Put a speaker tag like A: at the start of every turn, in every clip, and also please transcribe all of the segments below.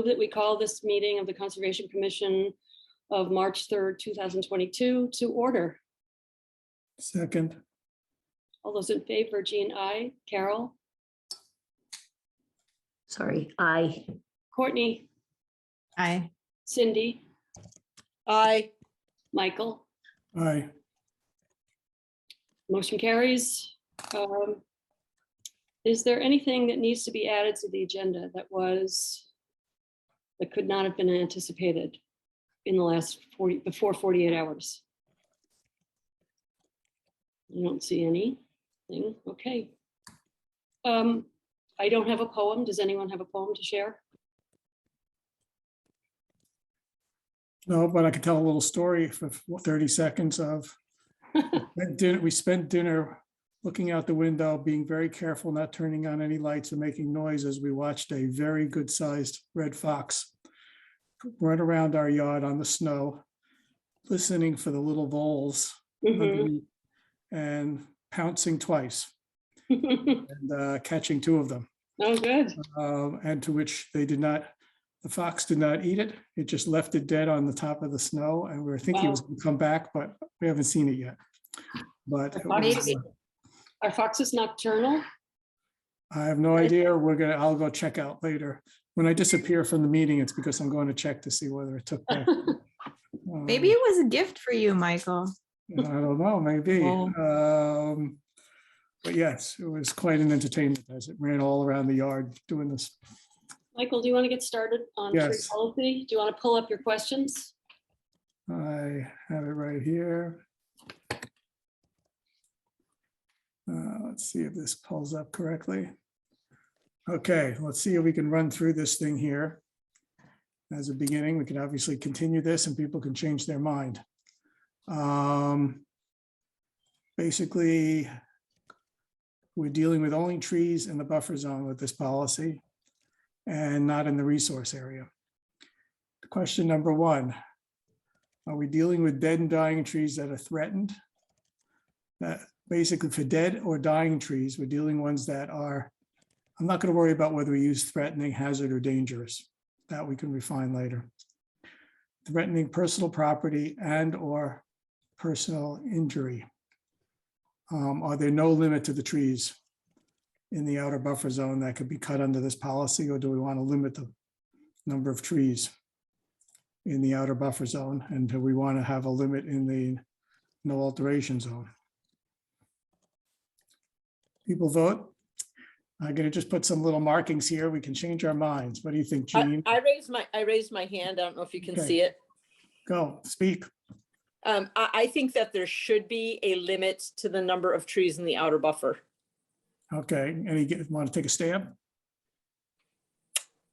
A: move that we call this meeting of the Conservation Commission of March 3rd, 2022 to order.
B: Second.
A: All those in favor, Jean, aye. Carol?
C: Sorry, aye.
A: Courtney?
D: Aye.
A: Cindy?
D: Aye.
A: Michael?
B: Aye.
A: Motion carries. Is there anything that needs to be added to the agenda that could not have been anticipated in the last before 48 hours? I don't see anything. Okay. I don't have a poem. Does anyone have a poem to share?
B: No, but I could tell a little story for 30 seconds of we spent dinner looking out the window, being very careful, not turning on any lights and making noise as we watched a very good sized red fox run around our yard on the snow, listening for the little voles and pouncing twice and catching two of them.
A: Oh, good.
B: And to which the fox did not eat it. It just left it dead on the top of the snow. And we were thinking it was going to come back, but we haven't seen it yet. But
A: Are foxes nocturnal?
B: I have no idea. I'll go check out later. When I disappear from the meeting, it's because I'm going to check to see whether it took place.
D: Maybe it was a gift for you, Michael.
B: I don't know, maybe.
D: Oh.
B: But yes, it was quite an entertainment as it ran all around the yard doing this.
A: Michael, do you want to get started on tree
B: Yes.
A: policy? Do you want to pull up your questions?
B: I have it right here. Let's see if this pulls up correctly. Okay, let's see if we can run through this thing here. As a beginning, we can obviously continue this and people can change their mind. Basically, we're dealing with only trees in the buffer zone with this policy and not in the resource area. Question number one, are we dealing with dead and dying trees that are threatened? That basically for dead or dying trees, we're dealing ones that are, I'm not going to worry about whether we use threatening, hazard, or dangerous. That we can refine later. Threatening personal property and or personal injury. Are there no limit to the trees in the outer buffer zone that could be cut under this policy, or do we want to limit the number of trees in the outer buffer zone? And do we want to have a limit in the no alteration zone? People vote. I'm going to just put some little markings here. We can change our minds. What do you think, Jean?
E: I raised my hand. I don't know if you can
B: Okay.
E: see it.
B: Go, speak.
E: I think that there should be a limit to the number of trees in the outer buffer.
B: Okay, want to take a stab?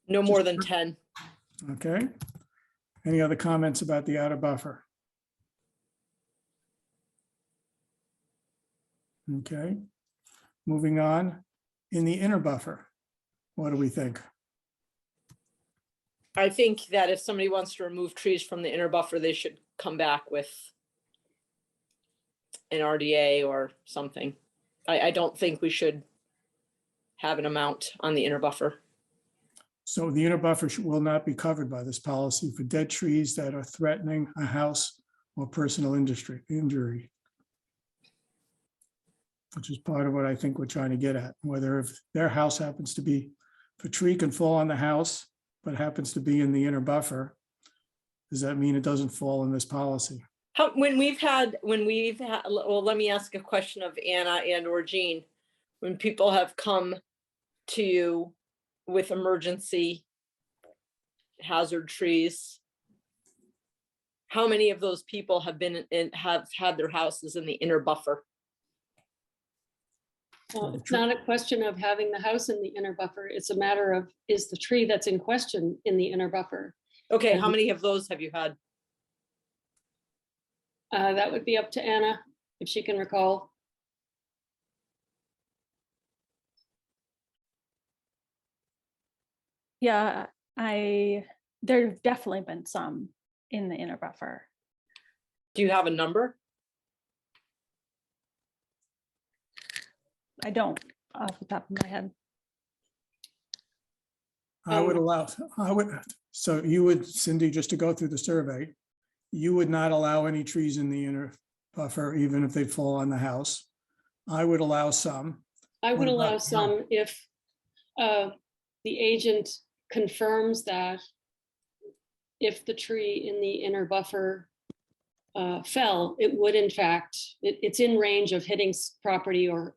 E: No more than 10.
B: Okay. Any other comments about the outer buffer? Okay. Moving on. In the inner buffer, what do we think?
E: I think that if somebody wants to remove trees from the inner buffer, they should come back with an RDA or something. I don't think we should have an amount on the inner buffer.
B: So the inner buffer will not be covered by this policy for dead trees that are threatening a house or personal injury. Which is part of what I think we're trying to get at, whether if their house happens to be, if a tree can fall on the house, but happens to be in the inner buffer, does that mean it doesn't fall in this policy?
E: When we've had, well, let me ask a question of Anna and or Jean. When people have come to you with emergency hazard trees, how many of those people have had their houses in the inner buffer?
A: Well, it's not a question of having the house in the inner buffer. It's a matter of, is the tree that's in question in the inner buffer?
E: Okay, how many of those have you had?
A: That would be up to Anna, if she can recall.
F: Yeah, there've definitely been some in the inner buffer.
E: Do you have a number?
F: I don't off the top of my head.
B: I would allow, so you would, Cindy, just to go through the survey, you would not allow any trees in the inner buffer, even if they fall on the house. I would allow some.
A: I would
B: What
A: allow
B: about-
A: some if the agent confirms that if the tree in the inner buffer fell, it would in fact, it's in range of hitting property or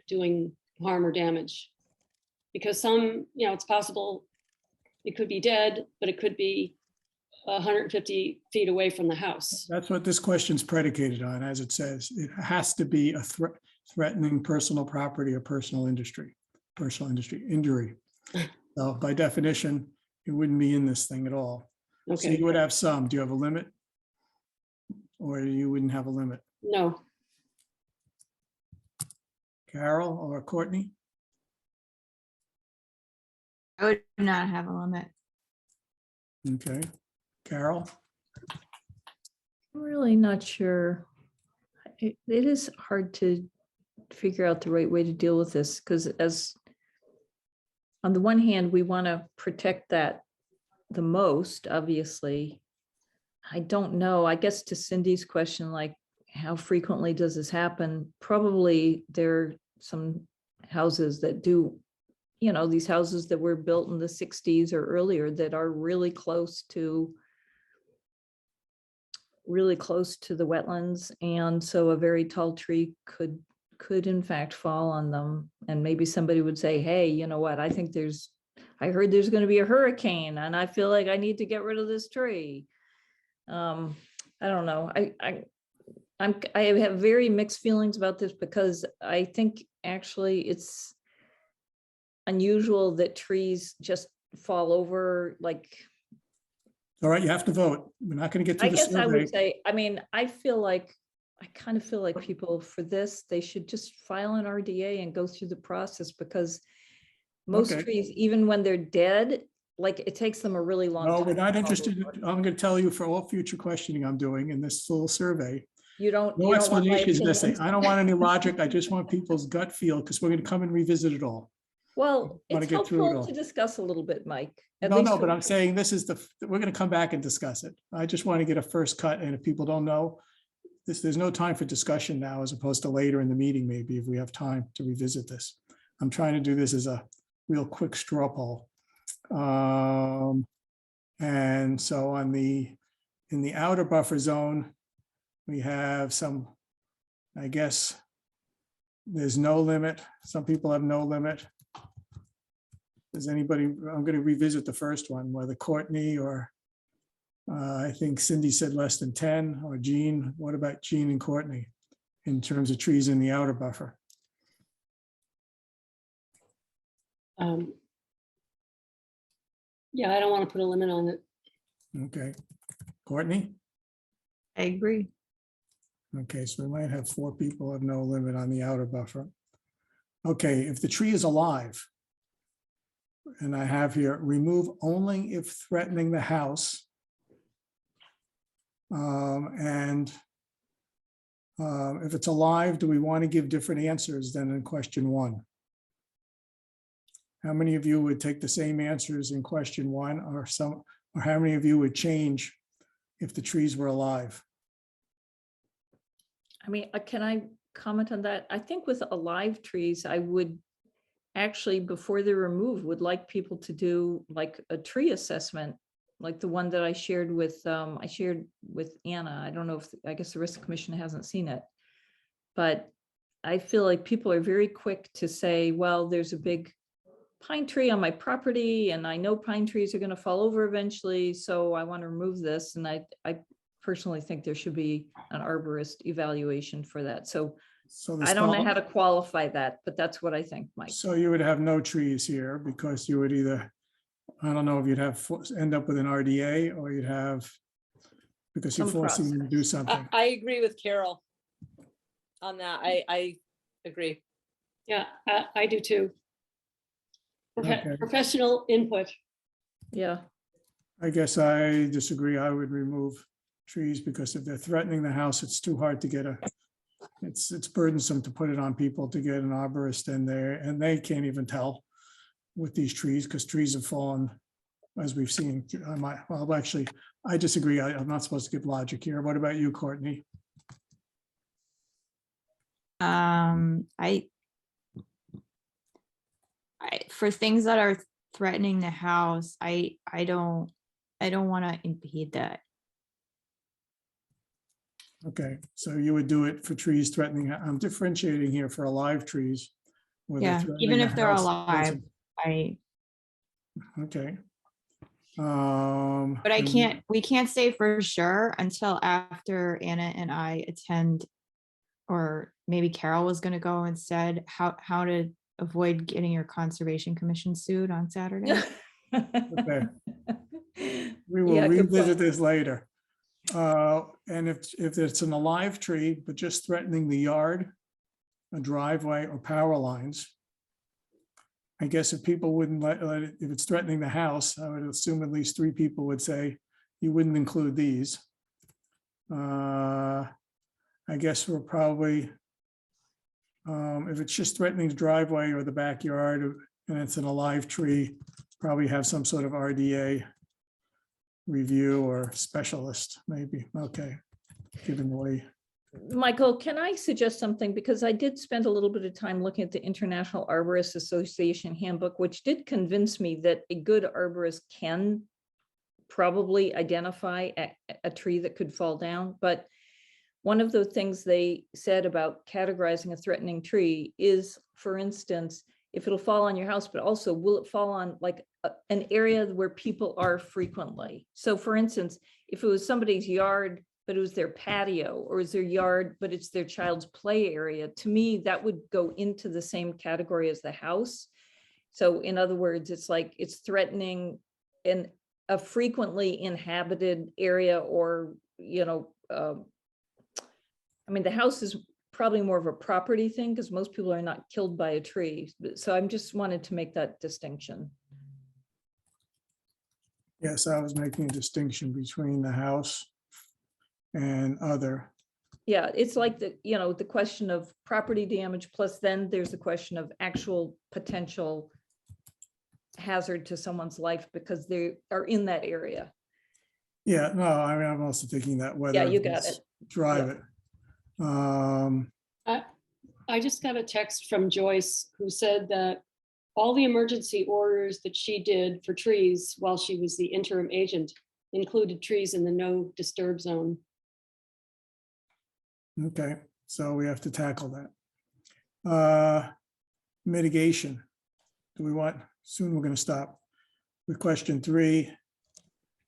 A: doing harm or damage. Because some, it's possible it could be dead, but it could be 150 feet away from the house.
B: That's what this question's predicated on, as it says. It has to be a threatening personal property or personal industry injury. So by definition, it wouldn't be in this thing at all. So
A: Okay,
B: you would have some. Do you have a limit? Or you wouldn't have a limit?
A: no,
B: Carol or Courtney?
D: I would not have a limit.
B: Okay. Carol?
C: I'm really not sure. It is hard to figure out the right way to deal with this, because as on the one hand, we want to protect that the most, obviously. I don't know. I guess to Cindy's question, like, how frequently does this happen? Probably there are some houses that do, these houses that were built in the 60s or earlier that are really close to the wetlands. And so a very tall tree could in fact fall on them. And maybe somebody would say, hey, you know what? I heard there's going to be a hurricane and I feel like I need to get rid of this tree. I don't know. I have very mixed feelings about this, because I think actually it's unusual that trees just fall over. Like,
B: All right, you have to vote. We're not going to get
C: I
B: through the
C: guess I
B: survey.
C: would say, I kind of feel like people for this, they should just file an RDA and go through the process, because most
B: Okay.
C: trees, even when they're dead, like it takes them a really long time.
B: No, we're not
C: to fall
B: interested.
C: over.
B: I'm going to tell you for all future questioning I'm doing in this full survey.
C: You don't.
B: No
C: you don't want my
B: explanations necessary.
C: opinions?
B: I don't want any logic. I just want people's gut feel, because we're going to come and revisit it all.
C: Well,
B: wanna
C: it's
B: get through it
C: helpful
B: all.
C: to discuss a little bit, Mike. At
B: No,
C: least
B: no,
C: for
B: but I'm
C: me.
B: saying this is we're going to come back and discuss it. I just want to get a first cut. And if people don't know, there's no time for discussion now, as opposed to later in the meeting, maybe if we have time to revisit this. I'm trying to do this as a real quick straw poll. And so in the outer buffer zone, we have some, I guess, there's no limit. Some people have no limit. Does anybody, I'm going to revisit the first one, whether Courtney or I think Cindy said less than 10, or Jean. What about Jean and Courtney in terms of trees in the outer buffer?
A: Yeah, I don't want to put a limit on it.
B: Okay. Courtney?
D: I agree.
B: Okay, so we might have 4 people have no limit on the outer buffer. Okay, if the tree is alive, and I have here, remove only if threatening the house. If it's alive, do we want to give different answers than in question 1? How many of you would take the same answers in question 1, or how many of you would change if the trees were alive?
C: I mean, can I comment on that? I think with alive trees, I would actually, before they're removed, would like people to do like a tree assessment, like the one that I shared with Anna. I don't know if, I guess the Risk Commission hasn't seen it, but I feel like people are very quick to say, well, there's a big pine tree on my property and I know pine trees are going to fall over eventually, so I want to remove this. And I personally think there should be an arborist evaluation for that. So I don't know how to qualify that, but that's what I think, Mike.
B: So you would have no trees here, because you would either, I don't know if you'd end up with an RDA, or you'd have, because you're
C: Some
B: forcing them to do something.
E: I agree with Carol on that. I agree.
A: Yeah, I do too.
B: Okay.
A: Professional input.
C: Yeah.
B: I guess I disagree. I would remove trees, because if they're threatening the house, it's too hard to get it's burdensome to put it on people to get an arborist in there, and they can't even tell. with these trees, because trees have fallen, as we've seen. Well, actually, I disagree. I'm not supposed to give logic here. What about you, Courtney?
D: I for things that are threatening the house, I don't want to impede that.
B: Okay, so you would do it for trees threatening, I'm differentiating here for alive trees. where they're
D: Yeah,
B: threatening
D: even
B: the
D: if they're
B: house.
D: alive,
B: Okay.
D: but I can't, we can't say for sure until after Anna and I attend, or maybe Carol was gonna go instead, how to avoid getting your conservation commission sued on Saturday.
B: Okay. We will
C: Yeah, good
B: revisit
C: point.
B: this later. And if it's an alive tree, but just threatening the yard, a driveway or power lines, I guess if people wouldn't let it, if it's threatening the house, I would assume at least 3 people would say you wouldn't include these. I guess we're probably, if it's just threatening the driveway or the backyard and it's an alive tree, probably have some sort of RDA review or specialist, maybe. Okay, giving away.
C: Michael, can I suggest something? Because I did spend a little bit of time looking at the International Arborist Association handbook, which did convince me that a good arborist can probably identify a tree that could fall down. But one of the things they said about categorizing a threatening tree is, for instance, if it'll fall on your house, but also will it fall on like an area where people are frequently? So for instance, if it was somebody's yard, but it was their patio, or is their yard, but it's their child's play area, to me, that would go into the same category as the house. So in other words, it's like it's threatening in a frequently inhabited area, or, you know, I mean, the house is probably more of a property thing because most people are not killed by a tree. So I'm just wanted to make that distinction.
B: Yes, I was making a distinction between the house and other.
C: Yeah, it's like the, you know, the question of property damage, plus then there's the question of actual potential hazard to someone's life because they are in that area.
B: Yeah, no, I mean, I'm also thinking that whether.
C: Yeah, you got
B: it's
C: it.
B: Drive
C: Yeah.
B: it.
A: I just got a text from Joyce who said that all the emergency orders that she did for trees while she was the interim agent included trees in the no disturb zone.
B: Okay, so we have to tackle that. Mitigation. Do we want, soon we're going to stop with question 3.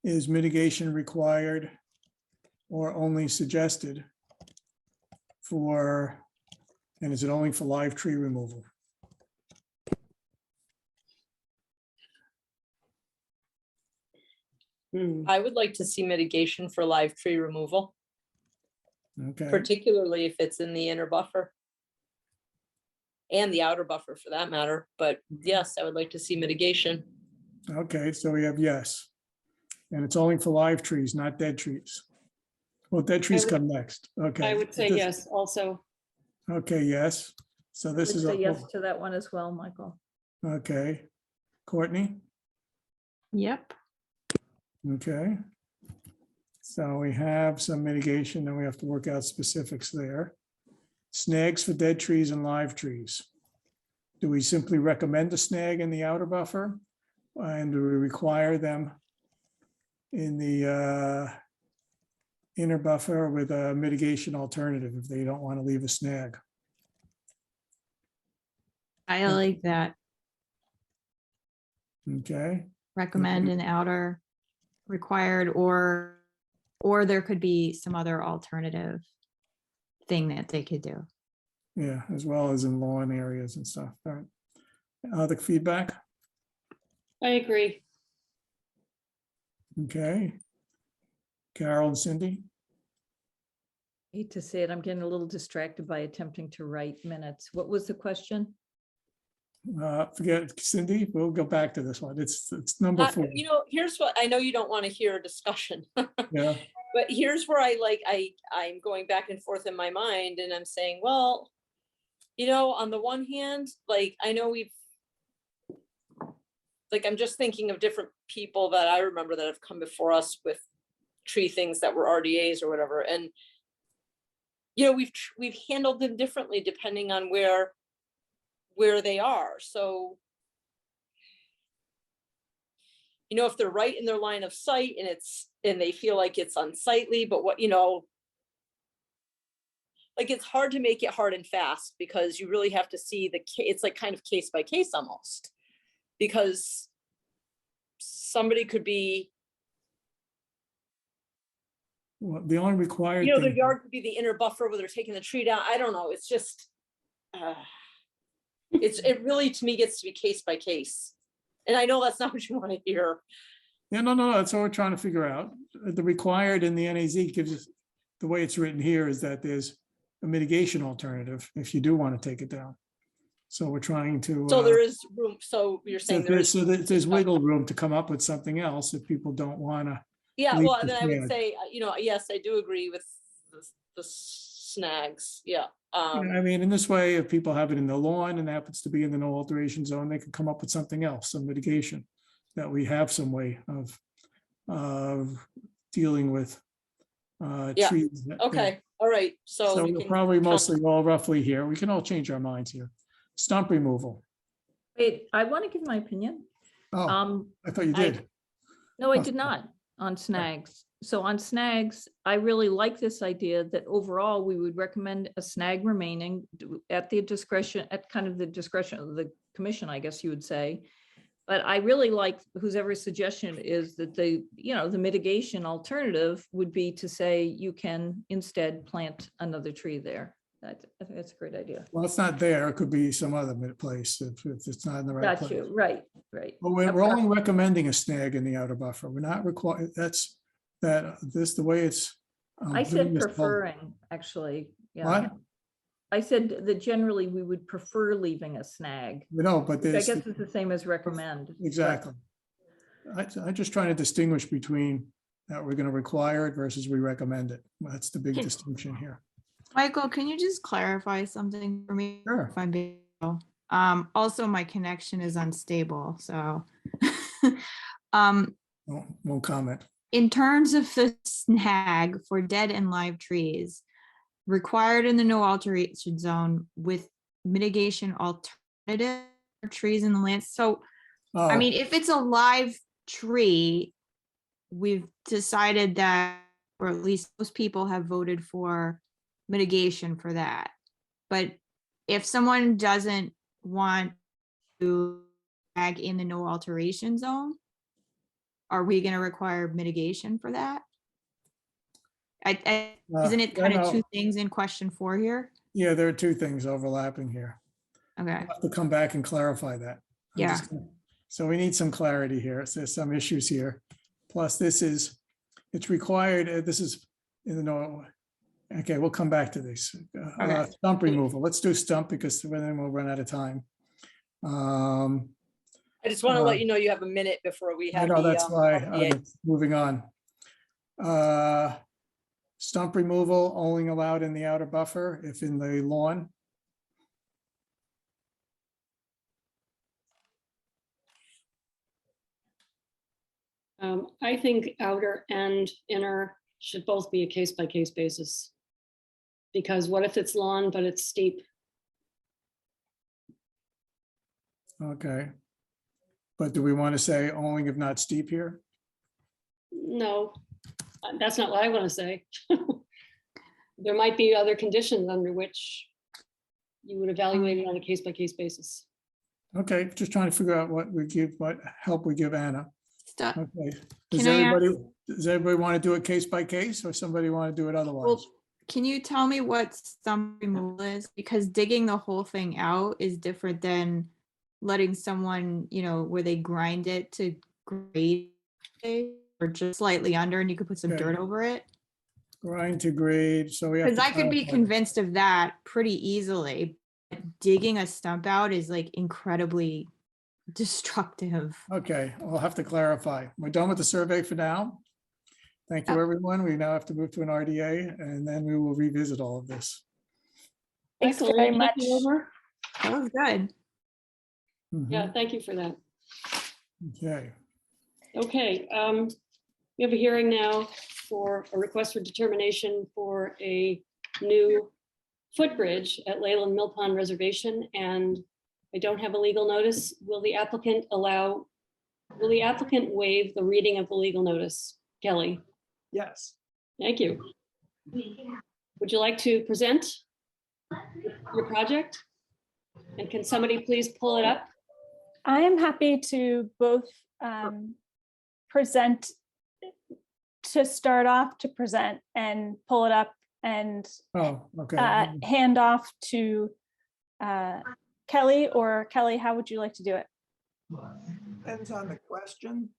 B: Is mitigation required or only suggested for, and is it only for live tree removal?
E: I would like to see mitigation for live tree removal,
B: Okay,
E: particularly if it's in the inner buffer. And the outer buffer for that matter, but yes, I would like to see mitigation.
B: okay, so we have yes. And it's only for live trees, not dead trees. Well, dead trees
A: would-
B: come next. Okay.
A: I would say
B: This-
A: yes also.
B: Okay, yes. So
C: I
B: this
C: would
B: is,
C: say yes to that one as well, Michael.
B: okay. Courtney?
D: Yep.
B: Okay. So we have some mitigation, and we have to work out specifics there. Snags for dead trees and live trees. Do we simply recommend a snag in the outer buffer? And do we require them in the inner buffer with a mitigation alternative if they don't want to leave a snag?
D: I like that.
B: Okay,
D: Recommend an outer required, or there could be some other alternative thing that they could do.
B: yeah, as well as in lawn areas and stuff. All right. Other feedback?
A: I agree.
B: Okay. Carol and Cindy?
C: Hate to say it, I'm getting a little distracted by attempting to write minutes. What was the question?
B: Forget Cindy, we'll go back to this one. It's number 4.
E: You know, here's what, I know you don't want to hear a discussion,
B: Yeah,
E: but here's where I'm going back and forth in my mind and I'm saying, well, you know, on the one hand, like, I know like, I'm just thinking of different people that I remember that have come before us with tree things that were RDAs or whatever, and you know, we've handled them differently depending on where they are. So, you know, if they're right in their line of sight and they feel like it's unsightly, but what, you know, like, it's hard to make it hard and fast because you really have to see it's like kind of case by case almost, because somebody could be,
B: Well, the only required
E: you know, their
B: thing,
E: yard could be the inner buffer where they're taking the tree down. I don't know. It's just, it really, to me, gets to be case by case. And I know that's not what you want to hear.
B: yeah, no, that's what we're trying to figure out. The required in the NAZ gives us, the way it's written here is that there's a mitigation alternative if you do want to take it down. So we're trying to.
E: So there is room. So you're saying there is.
B: So there's wiggle room to come up with something else if people don't want to.
E: Yeah,
B: leave
E: well,
B: the
E: then I would
B: snag.
E: say, you know, yes, I do agree with the snags. Yeah.
B: I mean, in this way, if people have it in the lawn and happens to be in the no alteration zone, they can come up with something else, some mitigation, that we have some way of dealing with
E: Yeah,
B: trees.
E: Okay. All right. So
B: So
E: we
B: we're
E: can
B: probably
E: count-
B: mostly all roughly here. We can all change our minds here. Stump removal.
C: Wait, I want to give my opinion.
B: Oh, I thought you
C: I-
B: did.
C: No, I
B: Oh,
C: did not on snags. So on snags, I really like this idea that overall we would recommend a snag remaining at the discretion, at kind of the discretion of the commission, I guess you would say. But I really like whoever's suggestion is that the mitigation alternative would be to say you can instead plant another tree there. I think that's a great idea.
B: Well, it's not there. It could be some other place if it's not in the right
C: Got
B: place.
C: you, right.
B: But we're only recommending a snag in the outer buffer. We're not required, the way it's.
C: I said
B: doing this-
C: preferring, actually, yeah.
B: What?
C: I said that generally we would prefer leaving a snag.
B: No, but
C: Which I
B: there's,
C: guess it's the same as recommend. but-
B: exactly. I'm just trying to distinguish between that we're going to require it versus we recommend it. That's the big distinction here.
D: Michael, can you just clarify something for me?
B: Sure.
D: If I'm being, also my connection is unstable, so.
B: Won't comment.
D: In terms of the snag for dead and live trees, required in the no alteration zone with mitigation alternative for trees in the land. So, I
B: Oh,
D: mean, if it's a live tree, we've decided that, or at least most people have voted for mitigation for that. But if someone doesn't want to snag in the no alteration zone, are we going to require mitigation for that? Isn't it kind of two things in question 4 here?
B: yeah, there are two things overlapping here.
D: Okay,
B: I'll have to come back and clarify that.
D: Yeah.
B: So we need some clarity here. So there's some issues here. Plus it's required, this is, okay, we'll come back to this.
D: Okay.
B: Stump removal. Let's do stump because then we'll run out of time.
E: I just want to let you know you have a minute before we
B: I
E: have
B: know,
E: the.
B: that's why
E: RDA.
B: I'm moving on. Stump removal only allowed in the outer buffer if in the lawn.
A: I think outer and inner should both be a case by case basis. Because what if it's lawn, but it's steep?
B: Okay. But do we want to say only if not steep here?
A: No, that's not what I want to say. There might be other conditions under which you would evaluate it on a case by case basis.
B: Okay, just trying to figure out what help we give Anna.
D: Stop.
B: Okay.
D: Can I ask-
B: Does everybody want to do it case by case or somebody want to do it otherwise?
D: Well, can you tell me what stump removal is? Because digging the whole thing out is different than letting someone, where they grind it to grade it, or just slightly under and you could put some
B: Okay.
D: dirt over it.
B: Grind to grade, so we have.
D: Because
B: to
D: I could be
B: clarify.
D: convinced of that pretty easily. Digging a stump out is like incredibly destructive.
B: Okay, I'll have to clarify. We're done with the survey for now. Thank you,
D: Yep.
B: everyone. We now have to move to an RDA and then we will revisit all of this.
F: Thanks
A: Michael,
F: very
A: will you take
F: much.
A: it over?
D: That was good.
B: Mhm.
A: Yeah, thank you for that.
B: Okay,
A: Okay, we have a hearing now for a request for determination for a new footbridge at Leyland Millpond Reservation, and I don't have a legal notice. Will the applicant waive the reading of the legal notice? Kelly,
G: Yes,
A: thank you. Would you like to present your project? And can somebody please pull it up?
F: I am happy to both present, to start off to present and pull it up and
B: oh, okay.
F: hand off to Kelly, or Kelly, how would you like to do it?
G: depends on the question.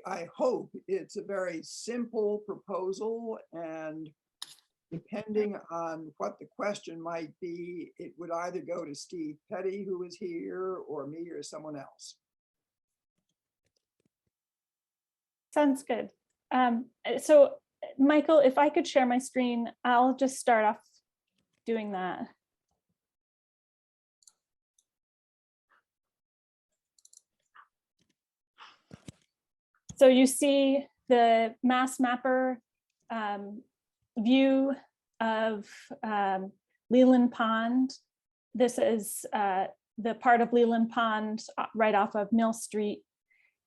G: I hope it's a very simple proposal, and depending on what the question might be, it would either go to Steve Petty, who is here, or me or someone else.
F: Sounds good. So Michael, if I could share my screen, I'll just start off doing that. So you see the Mass Mapper view of Leland Pond. This is the part of Leland Pond right off of Mill Street.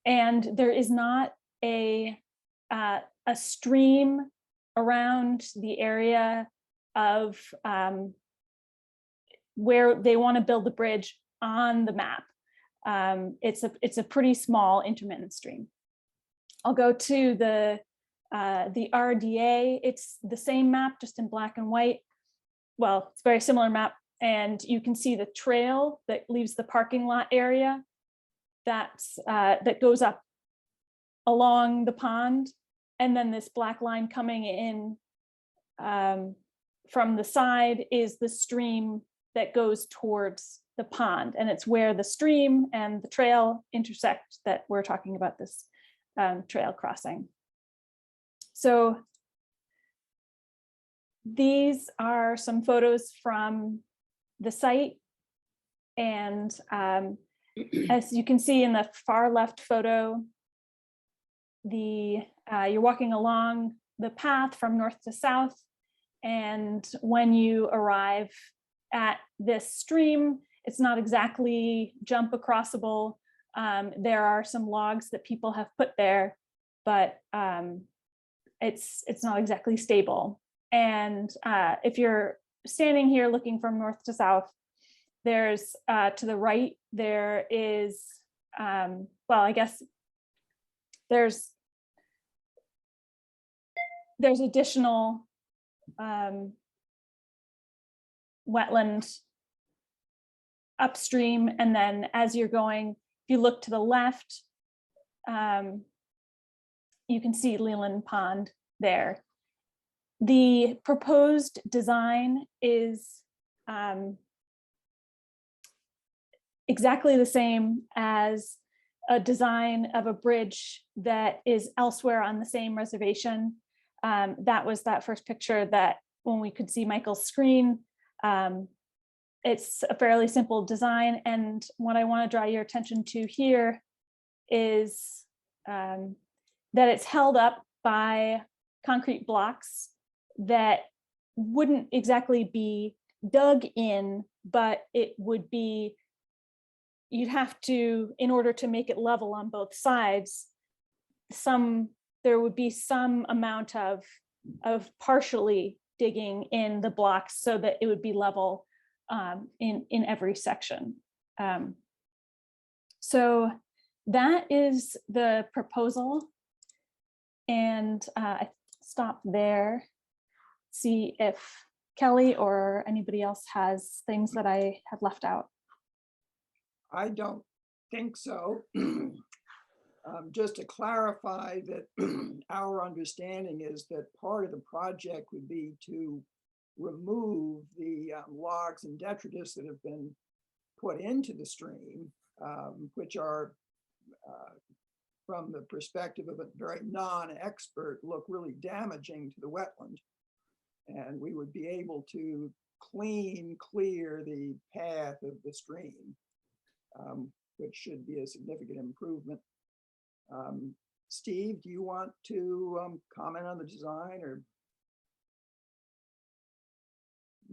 F: And there is not a stream around the area of where they want to build the bridge on the map. It's a pretty small intermittent stream. I'll go to the RDA. It's the same map, just in black and white. Well, it's a very similar map. And you can see the trail that leaves the parking lot area that goes up along the pond. And then this black line coming in from the side is the stream that goes towards the pond. And it's where the stream and the trail intersect that we're talking about this trail crossing. So these are some photos from the site. And as you can see in the far left photo, you're walking along the path from north to south. And when you arrive at this stream, it's not exactly jump acrossable. There are some logs that people have put there, but it's not exactly stable. And if you're standing here looking from north to south, there's to the right, there is, well, I guess there's additional wetland upstream. And then as you're going, if you look to the left, you can see Leland Pond there. The proposed design is exactly the same as a design of a bridge that is elsewhere on the same reservation. That was that first picture that when we could see Michael's screen. It's a fairly simple design. And what I want to draw your attention to here is that it's held up by concrete blocks that wouldn't exactly be dug in, but it would be, you'd have to, in order to make it level on both sides, there would be some amount of partially digging in the blocks so that it would be level in every section. So that is the proposal. And I stop there, see if Kelly or anybody else has things that I had left out.
G: I don't think so. Just to clarify that our understanding is that part of the project would be to remove the logs and detritus that have been put into the stream, which are, from the perspective of a very non-expert, look really damaging to the wetland. And we would be able to clear the path of the stream, which should be a significant improvement. Steve, do you want to comment on the design or?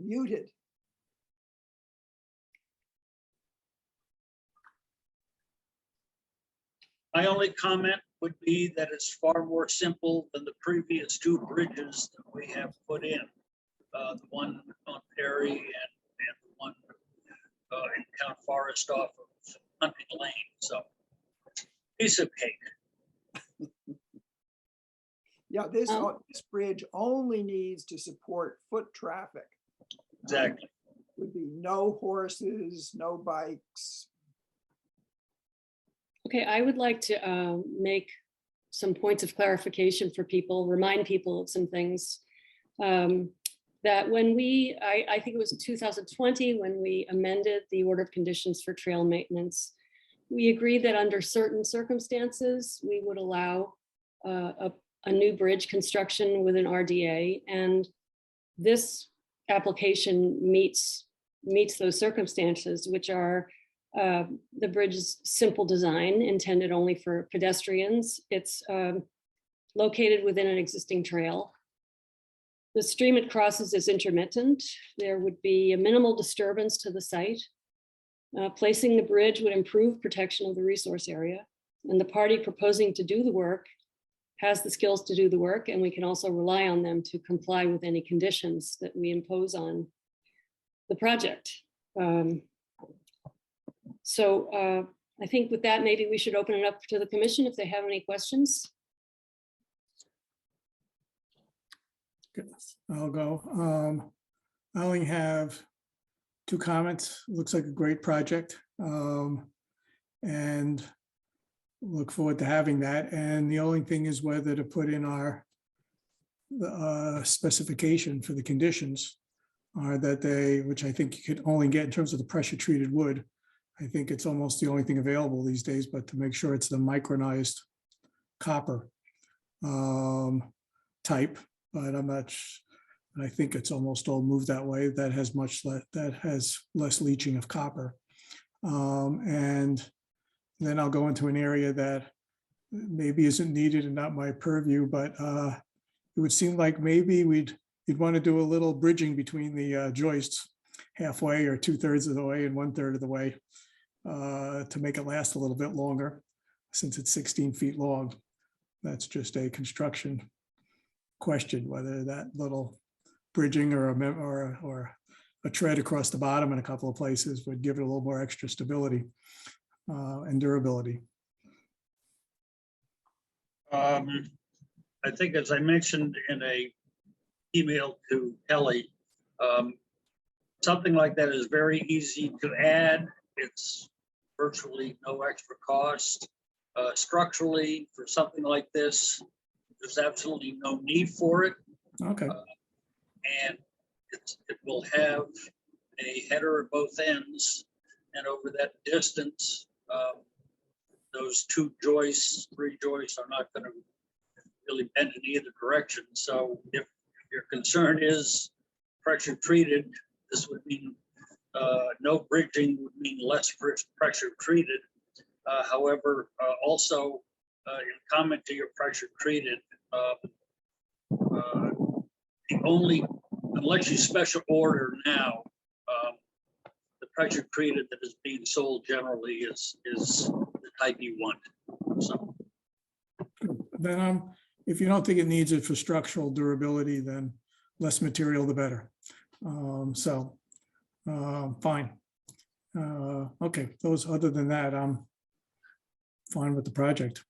G: Muted.
H: My only comment would be that it's far more simple than the previous two bridges that we have put in. The one on Perry and the one in Count Forest off of Hunting Lane. So piece of cake.
G: Yeah, this bridge only needs to support foot traffic.
H: Exactly.
G: Would be no horses, no bikes.
A: Okay, I would like to make some points of clarification for people, remind people of some things. That when I think it was 2020, when we amended the order of conditions for trail maintenance, we agreed that under certain circumstances, we would allow a new bridge construction with an RDA. And this application meets those circumstances, which are the bridge's simple design intended only for pedestrians. It's located within an existing trail. The stream it crosses is intermittent. There would be a minimal disturbance to the site. Placing the bridge would improve protection of the resource area. And the party proposing to do the work has the skills to do the work, and we can also rely on them to comply with any conditions that we impose on the project. So I think with that, maybe we should open it up to the commission if they have any questions.
B: I'll go. I only have two comments. Looks like a great project. And look forward to having that. And the only thing is whether to put in our specification for the conditions are that they, which I think you could only get in terms of the pressure treated wood. I think it's almost the only thing available these days, but to make sure it's the micronized copper type, but I'm not, I think it's almost all moved that way. That has less leaching of copper. And then I'll go into an area that maybe isn't needed and not my purview, but it would seem like maybe you'd want to do a little bridging between the joists halfway or 2/3 of the way and 1/3 of the way to make it last a little bit longer, since it's 16 feet long. That's just a construction question, whether that little bridging or a tread across the bottom in a couple of places would give it a little more extra stability and durability.
H: I think, as I mentioned in a email to Kelly, something like that is very easy to add. It's virtually no extra cost. Structurally, for something like this, there's absolutely no need for it.
B: Okay.
H: And it will have a header at both ends, and over that distance, those three joists are not going to really bend in either direction. So if your concern is pressure treated, this would mean no bridging would mean less pressure treated. However, also in comment to your pressure treated, the only, unless you special order now, the pressure treated that is being sold generally is the type you want. So
B: Then if you don't think it needs it for structural durability, then less material, the better. Fine. Okay, other than that, I'm fine with the project.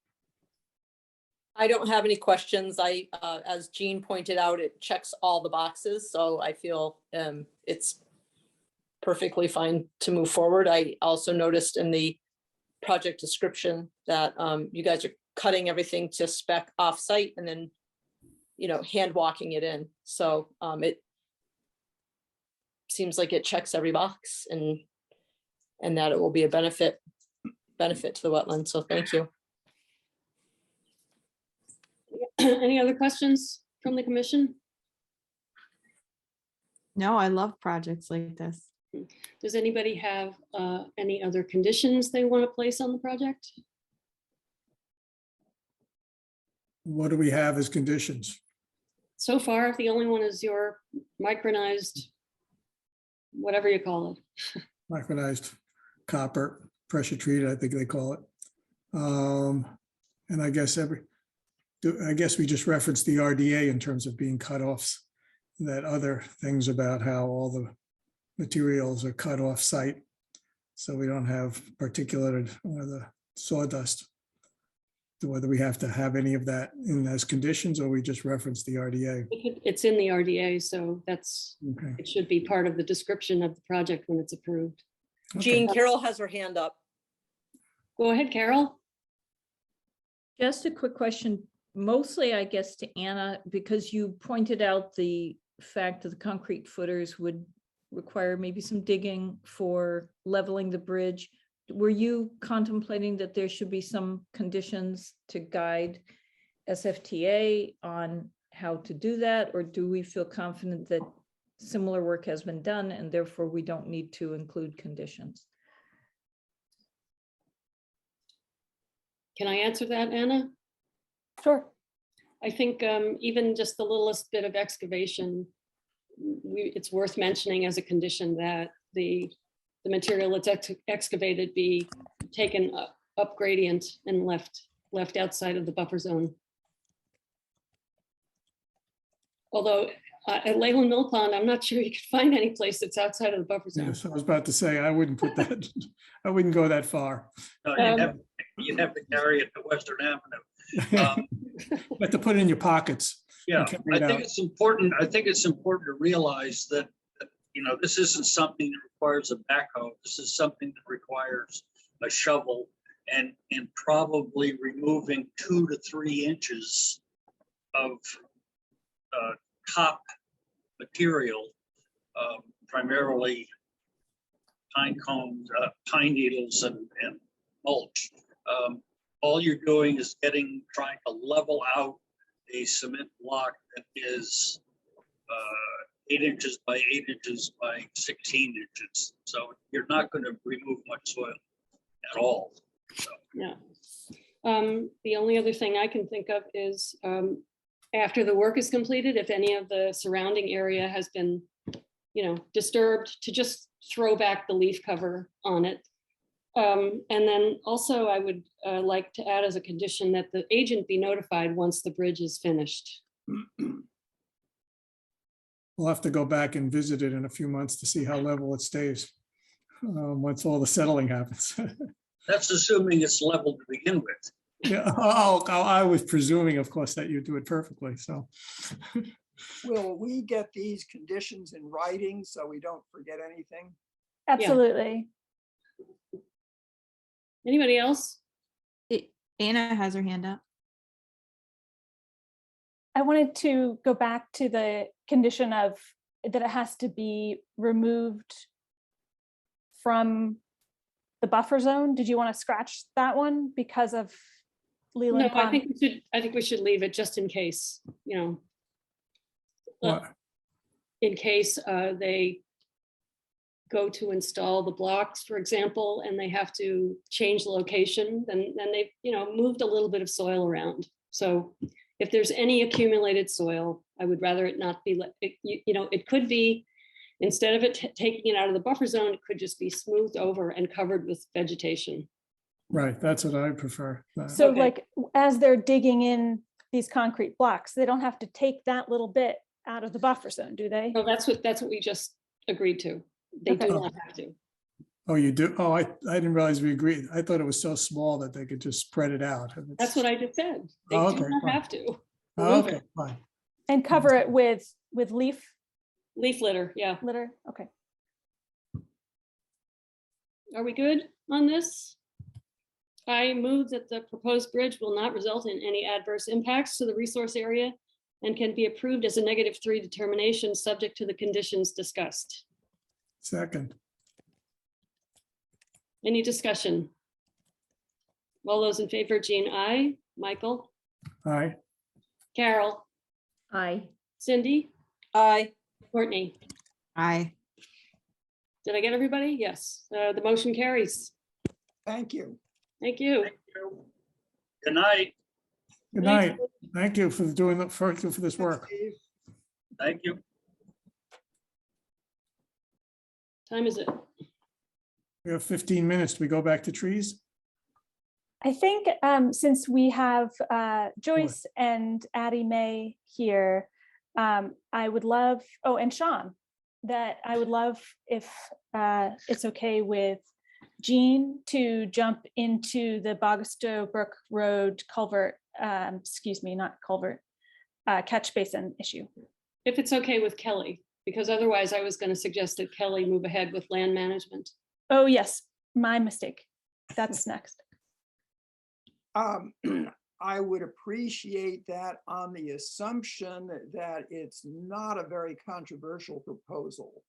E: I don't have any questions. As Jean pointed out, it checks all the boxes, so I feel it's perfectly fine to move forward. I also noticed in the project description that you guys are cutting everything to spec off-site and then, hand walking it in. So it seems like it checks every box and that it will be a benefit to the wetland. So thank you.
A: Any other questions from the commission?
D: No, I love projects like this.
A: Does anybody have any other conditions they want to place on the project?
B: What do we have as conditions?
A: So far, the only one is your micronized, whatever you call it.
B: Micronized copper, pressure treated, I think they call it. And I guess we just referenced the RDA in terms of being cutoffs, that other things about how all the materials are cut off site. So we don't have particulate or the sawdust. Whether we have to have any of that in as conditions, or we just reference the RDA.
A: It's in the RDA, so
B: Okay.
A: it should be part of the description of the project when it's approved.
B: Okay.
E: Jean Carroll has her hand up.
A: Go ahead, Carol.
C: Just a quick question, mostly, I guess, to Anna, because you pointed out the fact that the concrete footers would require maybe some digging for leveling the bridge. Were you contemplating that there should be some conditions to guide SFTA on how to do that? Or do we feel confident that similar work has been done and therefore we don't need to include conditions?
A: Can I answer that, Anna?
F: Sure.
A: I think even just the littlest bit of excavation, it's worth mentioning as a condition that the material that's excavated be taken up gradient and left outside of the buffer zone. Although at Leyland Millpond, I'm not sure you could find any place that's outside of the buffer zone.
B: Yes, I was about to say, I wouldn't put that, I wouldn't go that far.
H: No, you'd have to carry it to Western Avenue.
B: You have to put it in your pockets.
H: Yeah,
B: carry
H: I
B: it
H: think
B: out.
H: it's important. I think it's important to realize that, this isn't something that requires a backhoe. This is something that requires a shovel and probably removing 2 to 3 inches of top material, primarily pine cones, pine needles, and mulch. All you're doing is trying to level out a cement block that is 8 inches by 8 inches by 16 inches. So you're not going to remove much soil at all. So.
A: Yeah. The only other thing I can think of is after the work is completed, if any of the surrounding area has been, disturbed, to just throw back the leaf cover on it. And then also I would like to add as a condition that the agent be notified once the bridge is finished.
B: We'll have to go back and visit it in a few months to see how level it stays once all the settling happens.
H: That's assuming it's level to begin with.
B: Yeah. Oh, I was presuming, of course, that you do it perfectly. So
G: Will we get these conditions in writing so we don't forget anything?
F: Absolutely.
A: Anybody else?
D: Anna has her hand up.
F: I wanted to go back to the condition of that it has to be removed from the buffer zone. Did you want to scratch that one because of Leland?
A: No, I think we should leave it just in case,
B: what?
A: in case they go to install the blocks, for example, and they have to change the location, then they've, moved a little bit of soil around. So if there's any accumulated soil, I would rather it not be, it could be, instead of it taking it out of the buffer zone, it could just be smoothed over and covered with vegetation.
B: Right, that's what I prefer.
F: So
A: Okay.
F: like, as they're digging in these concrete blocks, they don't have to take that little bit out of the buffer zone, do they?
A: No, that's what we just agreed to. They do
F: Okay.
A: not have to.
B: Oh, you do? Oh, I didn't realize we agreed. I thought it was so small that they could just spread it out.
A: That's what I just said. They
B: Oh,
A: do
B: okay,
A: not
B: fine.
A: have to.
B: Oh,
A: Remove
B: okay,
A: it.
B: fine.
F: And cover it with leaf
A: Leaf litter, yeah.
F: litter? Okay.
A: Are we good on this? I move that the proposed bridge will not result in any adverse impacts to the resource area and can be approved as a -3 determination subject to the conditions discussed.
B: Second,
A: Any discussion? All those in favor, Jean, aye. Michael,
B: aye.
A: Carol,
C: Aye.
A: Cindy,
E: Aye.
A: Courtney.
D: Aye.
A: Did I get everybody? Yes, the motion carries.
G: Thank you.
A: Thank you.
H: Thank you. Good night.
B: Good
A: Thanks.
B: night. Thank you for doing that, for this
G: Thanks,
B: work.
G: Steve.
H: Thank you.
A: Time is it?
B: We have 15 minutes. Do we go back to trees?
F: I think since we have Joyce and Addie May here, I would love, oh, and Sean, that I would love if it's okay with Jean to jump into the Bogastow Brook Road culvert, excuse me, not culvert, catch basin issue.
A: If it's okay with Kelly, because otherwise I was going to suggest that Kelly move ahead with land management.
F: Oh, yes, my mistake. That's next.
G: I would appreciate that on the assumption that it's not a very controversial proposal.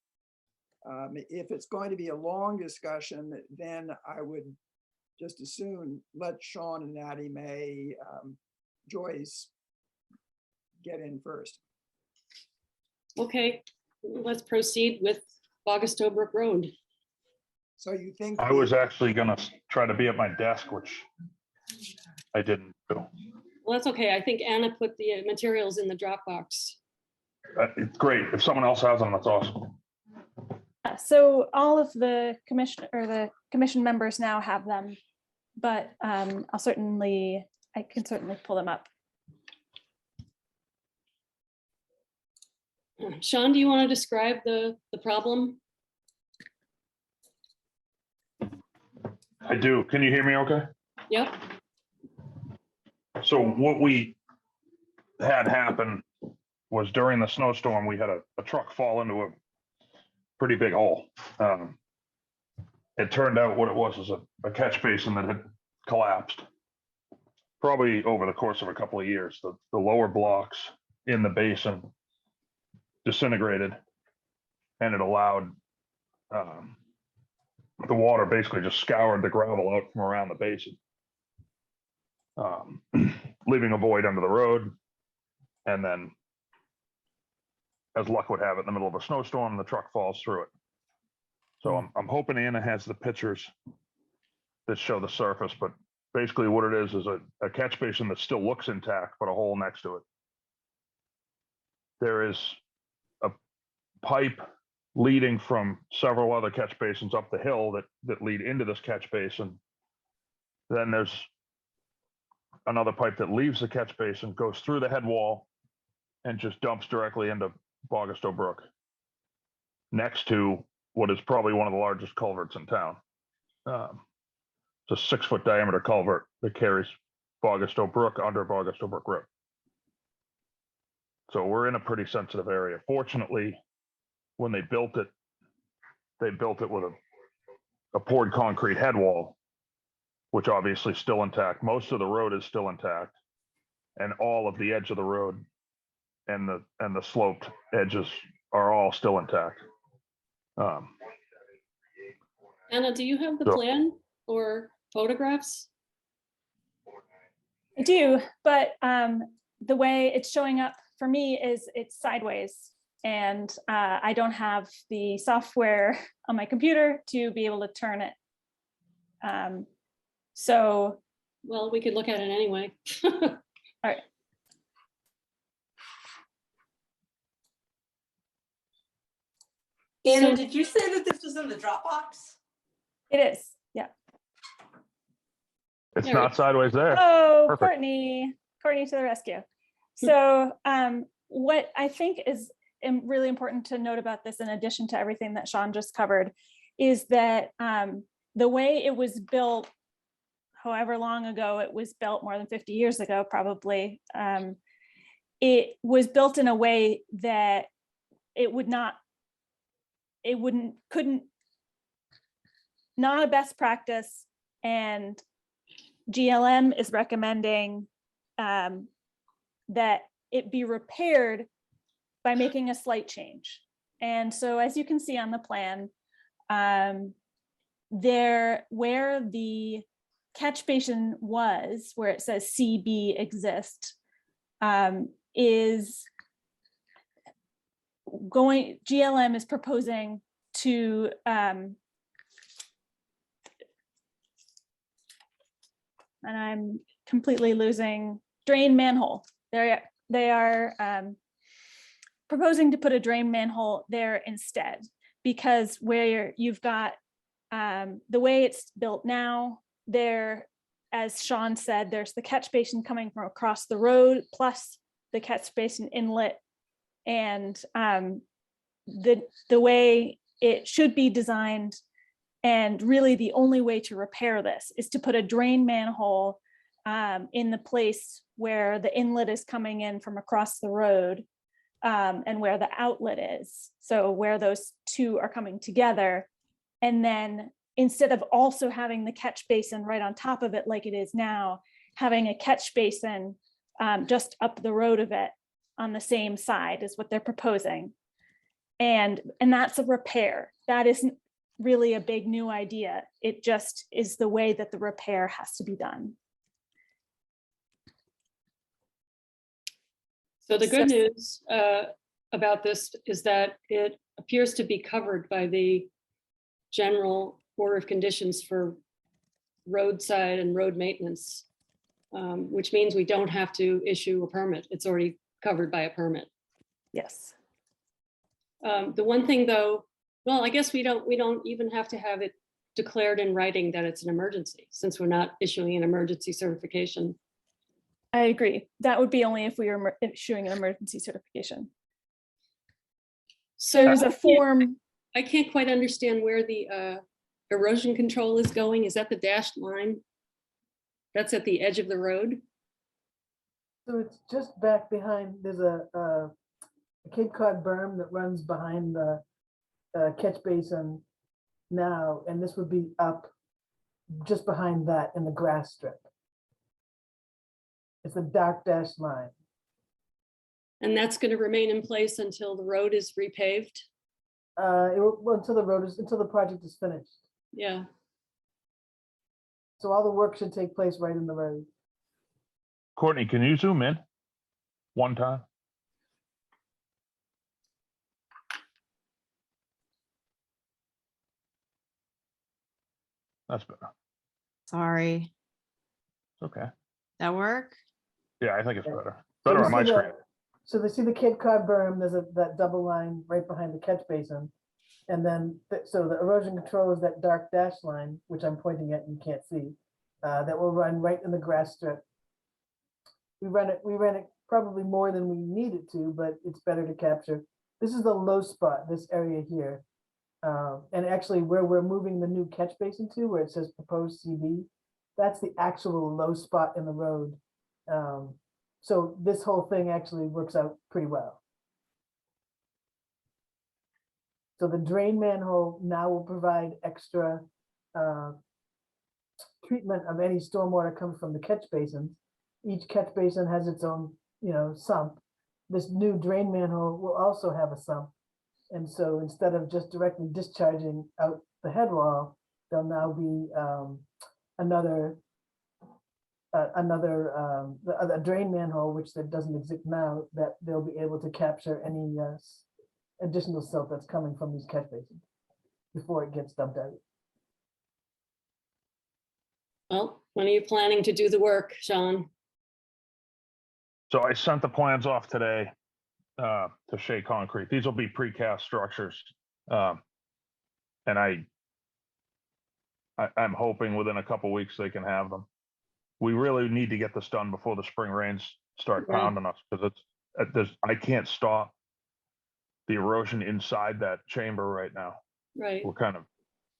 G: If it's going to be a long discussion, then I would just as soon let Sean and Addie May, Joyce get in first.
A: Okay, let's proceed with Bogastow Brook Road.
G: So you think?
I: I was actually gonna try to be at my desk, which I didn't do.
A: Well, that's okay. I think Anna put the materials in the Dropbox.
I: It's great. If someone else has them, that's awesome.
F: So all of the commission members now have them, but I can certainly pull them up.
A: Sean, do you want to describe the problem?
I: I do. Can you hear me okay?
A: Yep.
I: So what we had happen was during the snowstorm, we had a truck fall into a pretty big hole. It turned out what it was a catch basin that had collapsed. Probably over the course of a couple of years, the lower blocks in the basin disintegrated, and it allowed the water basically just scoured the gravel out from around the basin, leaving a void under the road. And then, as luck would have it, in the middle of a snowstorm, the truck falls through it. So I'm hoping Anna has the pictures that show the surface, but basically what it is a catch basin that still looks intact, but a hole next to it. There is a pipe leading from several other catch basins up the hill that lead into this catch basin. Then there's another pipe that leaves the catch basin, goes through the head wall, and just dumps directly into Bogastow Brook, next to what is probably one of the largest culverts in town. It's a 6-foot diameter culvert that carries Bogastow Brook under Bogastow Brook Road. So we're in a pretty sensitive area. Fortunately, when they built it with a poured concrete head wall, which obviously is still intact. Most of the road is still intact, and all of the edge of the road and the sloped edges are all still intact.
A: Anna, do you have the
I: So-
A: plan or photographs?
F: I do, but the way it's showing up for me is it's sideways, and I don't have the software on my computer to be able to turn it. So,
A: Well, we could look at it anyway.
F: all right.
E: Anna,
A: So-
E: did you say that this was in the Dropbox?
F: It is, yeah.
I: It's
A: There
I: not sideways there.
F: Oh,
I: Perfect.
F: Courtney to the rescue. So what I think is really important to note about this, in addition to everything that Sean just covered, is that the way it was built, however long ago it was built, more than 50 years ago, probably, it was built in a way that couldn't, not a best practice, and GLM is recommending that it be repaired by making a slight change. And so, as you can see on the plan, where the catch basin was, where it says CB exist, GLM is proposing to and I'm completely losing drain manhole. They are proposing to put a drain manhole there instead, because where you've got the way it's built now, there, as Sean said, there's the catch basin coming from across the road, plus the catch basin inlet, and the way it should be designed, and really the only way to repair this is to put a drain manhole in the place where the inlet is coming in from across the road, and where the outlet is. So where those two are coming together. And then instead of also having the catch basin right on top of it like it is now, having a catch basin just up the road of it on the same side is what they're proposing. And that's a repair. That isn't really a big new idea. It just is the way that the repair has to be done.
A: So the good news about this is that it appears to be covered by the general order of conditions for roadside and road maintenance, which means we don't have to issue a permit. It's already covered by a permit.
F: Yes.
A: The one thing though, well, I guess we don't even have to have it declared in writing that it's an emergency, since we're not issuing an emergency certification.
F: I agree. That would be only if we were issuing an emergency certification.
A: So
F: There's a form.
A: I can't quite understand where the erosion control is going. Is that the dashed line? That's at the edge of the road?
J: So it's just back behind, there's a Cape Cod berm that runs behind the catch basin now, and this would be up just behind that in the grass strip. It's a dark dashed line.
A: And that's going to remain in place until the road is repaved?
J: Well, until the project is finished.
A: Yeah.
J: So all the work should take place right in the road.
I: Courtney, can you zoom in one time? That's better.
D: Sorry,
I: Okay.
D: that work?
I: Yeah, I think it's better.
J: So
I: Better
J: you
I: on my
J: see
I: screen.
J: So they see the Cape Cod berm, there's that double line right behind the catch basin. And then, so the erosion control is that dark dash line, which I'm pointing at, and you can't see, that will run right in the grass strip. We ran it probably more than we needed to, but it's better to capture. This is the low spot, this area here. And actually where we're moving the new catch basin to, where it says proposed CD, that's the actual low spot in the road. So this whole thing actually works out pretty well. So the drain manhole now will provide extra treatment of any stormwater comes from the catch basins. Each catch basin has its own, sump. This new drain manhole will also have a sump. And so instead of just directly discharging out the head wall, there'll now be a drain manhole, which that doesn't exist now, that they'll be able to capture any additional silt that's coming from these catch basins before it gets dumped out.
A: Well, when are you planning to do the work, Sean?
I: So I sent the plans off today to Shea Concrete. These will be precast structures. And I'm hoping within a couple weeks they can have them. We really need to get this done before the spring rains start
A: Yeah.
I: pounding us, because I can't stop the erosion inside that chamber right now.
A: Right.
I: We're kind of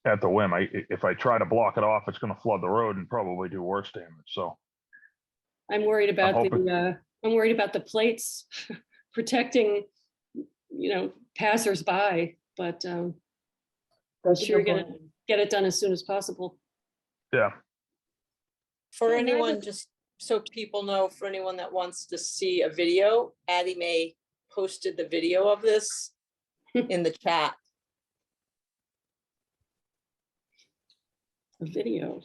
I: at the whim. If I try to block it off, it's going to flood the road and probably do worse damage. So
A: I'm worried about
I: hoping-
A: I'm worried about the plates protecting, passersby, but I'm
J: That's a
A: sure
J: good
A: you're gonna
J: point.
A: get it done as soon as possible.
I: yeah,
E: For
C: Yeah, and I
E: anyone,
C: would-
E: just so people know, for anyone that wants to see a video, Addie Mae posted the video of this in the chat.
A: A video.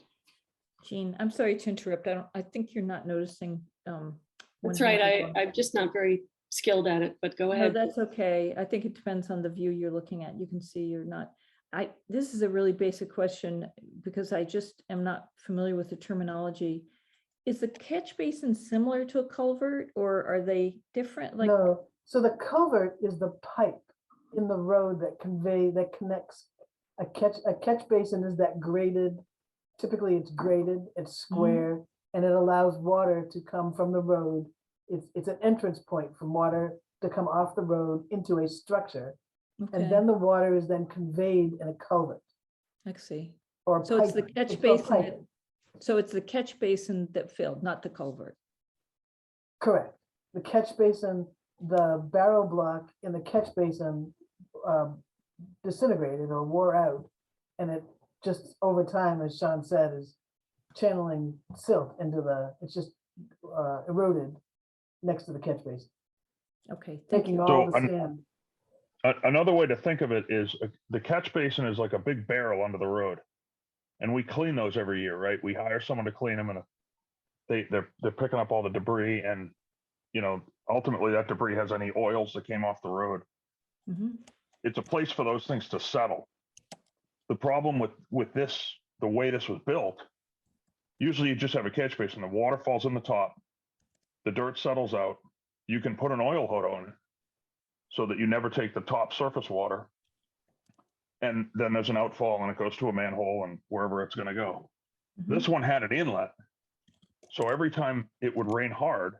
C: Jean, I'm sorry to interrupt. I think you're not noticing.
A: That's
C: when
A: right.
C: hands are on.
A: I'm just not very skilled at it, but go
C: No,
A: ahead.
C: that's okay. I think it depends on the view you're looking at. You can see you're not. this is a really basic question because I just am not familiar with the terminology. Is the catch basin similar to a culvert or are they different? Like,
J: No, so the culvert is the pipe in the road that connects a catch basin is that graded, typically it's graded, it's square, and it allows water to come from the road. It's an entrance point from water to come off the road into a structure.
C: okay,
J: And then the water is then conveyed in a culvert
C: I see.
J: or
C: So it's the
J: pipe.
C: catch
J: It's called
C: basin,
J: pipe.
C: so it's the catch basin that filled, not the culvert.
J: Correct. The catch basin, the barrel block in the catch basin disintegrated or wore out. And it just over time, as Sean said, is channeling silt into it's just eroded next to the catch basin,
C: Okay, thank
J: taking
C: you.
J: all
I: So,
J: the sand.
I: Another way to think of it is the catch basin is like a big barrel under the road. And we clean those every year, right? We hire someone to clean them and they're picking up all the debris and, you know, ultimately that debris has any oils that came off the road.
C: Mhm.
I: It's a place for those things to settle. The problem with this, the way this was built, usually you just have a catch basin, the water falls in the top, the dirt settles out, you can put an oil hood on it so that you never take the top surface water. And then there's an outfall and it goes to a manhole and wherever it's going to go. This one had an inlet. So every time it would rain hard,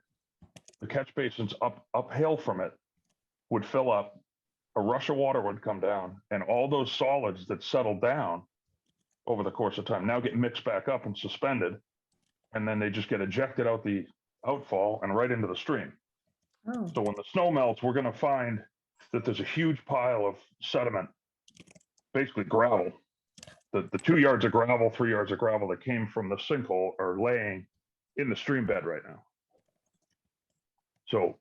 I: the catch basins uphill from it would fill up, a rush of water would come down, and all those solids that settled down over the course of time now get mixed back up and suspended, and then they just get ejected out the outfall and right into the stream.
C: Oh,
I: So when the snow melts, we're going to find that there's a huge pile of sediment, basically gravel. The 2 yards of gravel, 3 yards of gravel that came from the sinkhole are laying in the stream bed right now. So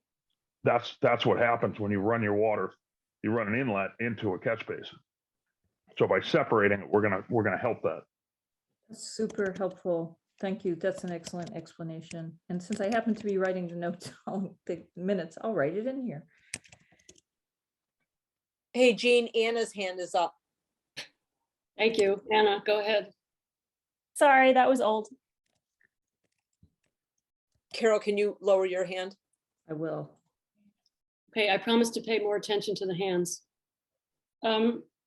I: that's what happens when you run your water. You run an inlet into a catch basin. So by separating it, we're gonna help that.
C: that's super helpful. Thank you. That's an excellent explanation. And since I happen to be writing the notes, the minutes, I'll write it in here.
E: Hey, Jean, Anna's hand is up.
A: Thank you. Anna, go ahead.
F: Sorry, that was old.
E: Carol, can you lower your hand?
C: I will.
A: Okay, I promise to pay more attention to the hands.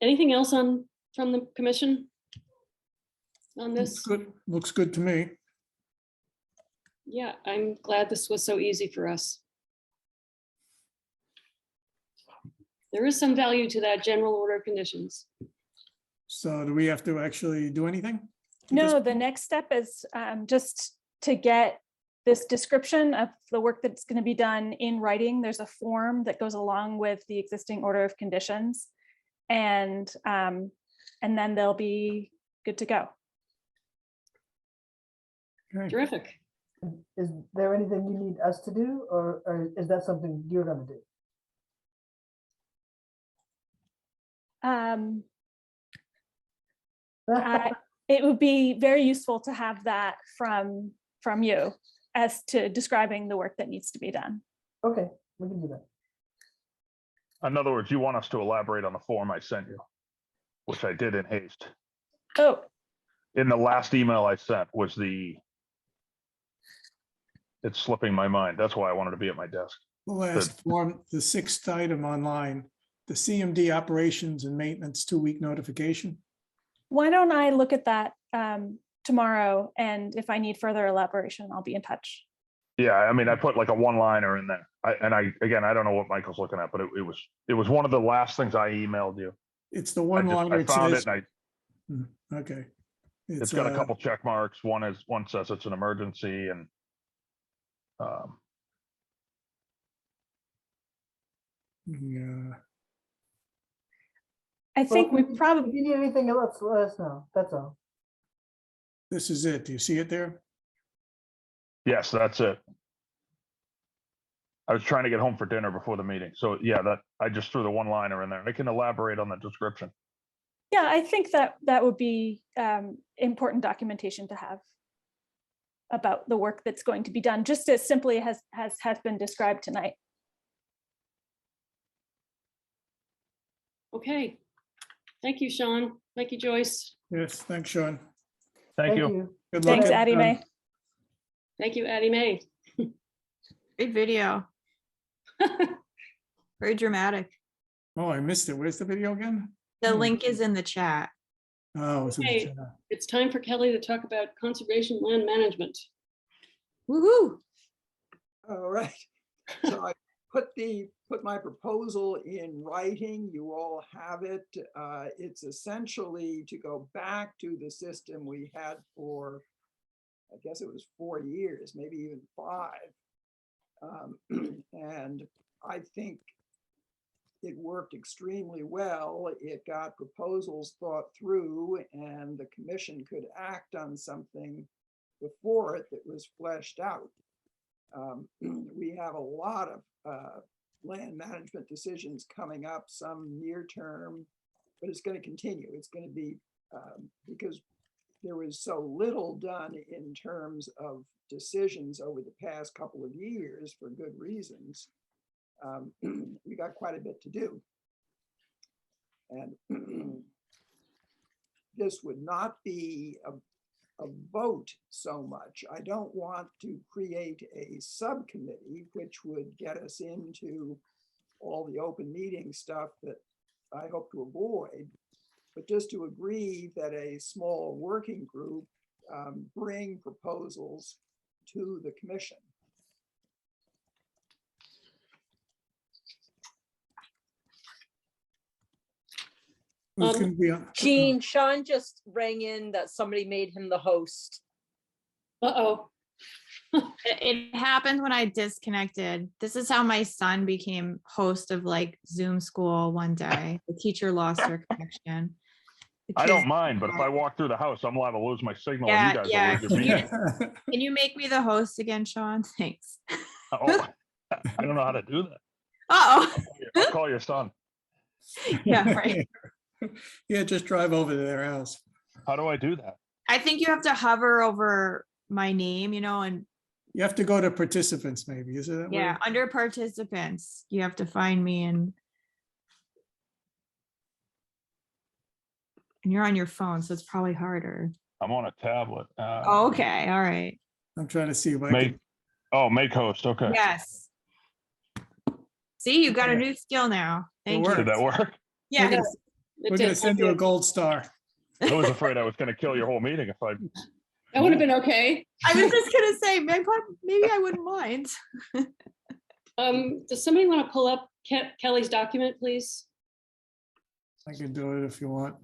A: Anything else from the commission on this?
B: Looks good to me.
A: Yeah, I'm glad this was so easy for us. There is some value to that general order of conditions.
B: So do we have to actually do anything? at this
F: No, the
B: point?
F: next step is just to get this description of the work that's going to be done in writing. There's a form that goes along with the existing order of conditions. And then they'll be good to go.
B: Okay.
A: Terrific.
J: Is there anything you need us to do, or is that something you're gonna do?
F: It would be very useful to have that from you as to describing the work that needs to be done.
J: Okay, we can do that.
I: In other words, you want us to elaborate on the form I sent you, which I did in haste.
F: Oh,
I: In the last email I sent was it's slipping my mind. That's why I wanted to be at my desk.
B: The last form, the 6th item online, the CMD operations and maintenance 2-week notification.
F: why don't I look at that tomorrow? And if I need further elaboration, I'll be in touch.
I: Yeah, I mean, I put like a one-liner in there. I don't know what Michael's looking at, but it was one of the last things I emailed you.
B: It's the one liner.
I: I
B: It
I: found
B: says,
I: it and
B: okay.
I: it's got a couple check marks. One says it's an emergency and
B: Yeah.
F: I think we
J: If
F: probably,
J: you need anything else, let us know. That's all.
B: This is it. Do you see it there?
I: yes, that's it. I was trying to get home for dinner before the meeting. So yeah, that I just threw the one-liner in there. I can elaborate on the description.
F: yeah, I think that would be important documentation to have about the work that's going to be done, just as simply as has been described tonight.
A: Okay. Thank you, Sean. Thank you, Joyce.
B: Yes, thanks, Sean.
I: Thank you.
B: Good luck.
F: Thanks,
B: at,
F: Addie Mae.
A: Thank you, Addie Mae.
D: Great video. Very dramatic.
B: Oh, I missed it. Where's the video again?
D: The
B: Hmm.
D: link is in the chat.
B: Oh, it's in the
A: Okay.
B: chat.
A: It's time for Kelly to talk about conservation land management.
D: Woohoo!
G: All right. So I put my proposal in writing. You all have it. It's essentially to go back to the system we had for, I guess it was 4 years, maybe even 5. And I think it worked extremely well. It got proposals thought through, and the commission could act on something before it that was fleshed out. We have a lot of land management decisions coming up, some near term, but it's going to continue. It's going to be because there was so little done in terms of decisions over the past couple of years for good reasons. We got quite a bit to do. And this would not be a vote so much. I don't want to create a subcommittee, which would get us into all the open meeting stuff that I hope to avoid, but just to agree that a small working group bring proposals to the commission.
B: Who's going to be on?
E: Jean, Sean just rang in that somebody made him the host.
A: Uh-oh.
D: It happened when I disconnected. This is how my son became host of like Zoom school one day. The teacher lost her connection. The
I: I don't
D: kids-
I: mind, but if I walk through the house, I'm liable to lose my signal.
D: Yeah,
I: And you guys
D: yeah.
I: will lose your meeting.
D: Can you make me the host again, Sean? Thanks.
I: Oh, I don't know how to do that.
D: Oh,
I: I'll call your son.
D: yeah, right.
B: Yeah, just drive over to their house.
I: How do I do that?
D: I think you have to hover over my name, and
B: You have to go to participants, maybe. Is it that way?
D: yeah, under participants, you have to find me and you're on your phone, so it's probably harder.
I: I'm on a tablet.
D: Oh, okay, all right.
B: I'm trying to see if I
I: Make,
B: can.
I: make host. Okay.
D: Yes. See, you got a
B: Yeah.
D: new skill now. Thank you.
B: worked.
I: Did that work?
D: Yeah.
B: We're
A: It
B: going to
A: did.
B: send you a gold star.
I: I was afraid I was going to kill your whole meeting if I.
A: That would have been okay.
D: I was just gonna say, maybe I wouldn't mind.
A: Does somebody want to pull up Kelly's document, please?
B: I can do it if you want.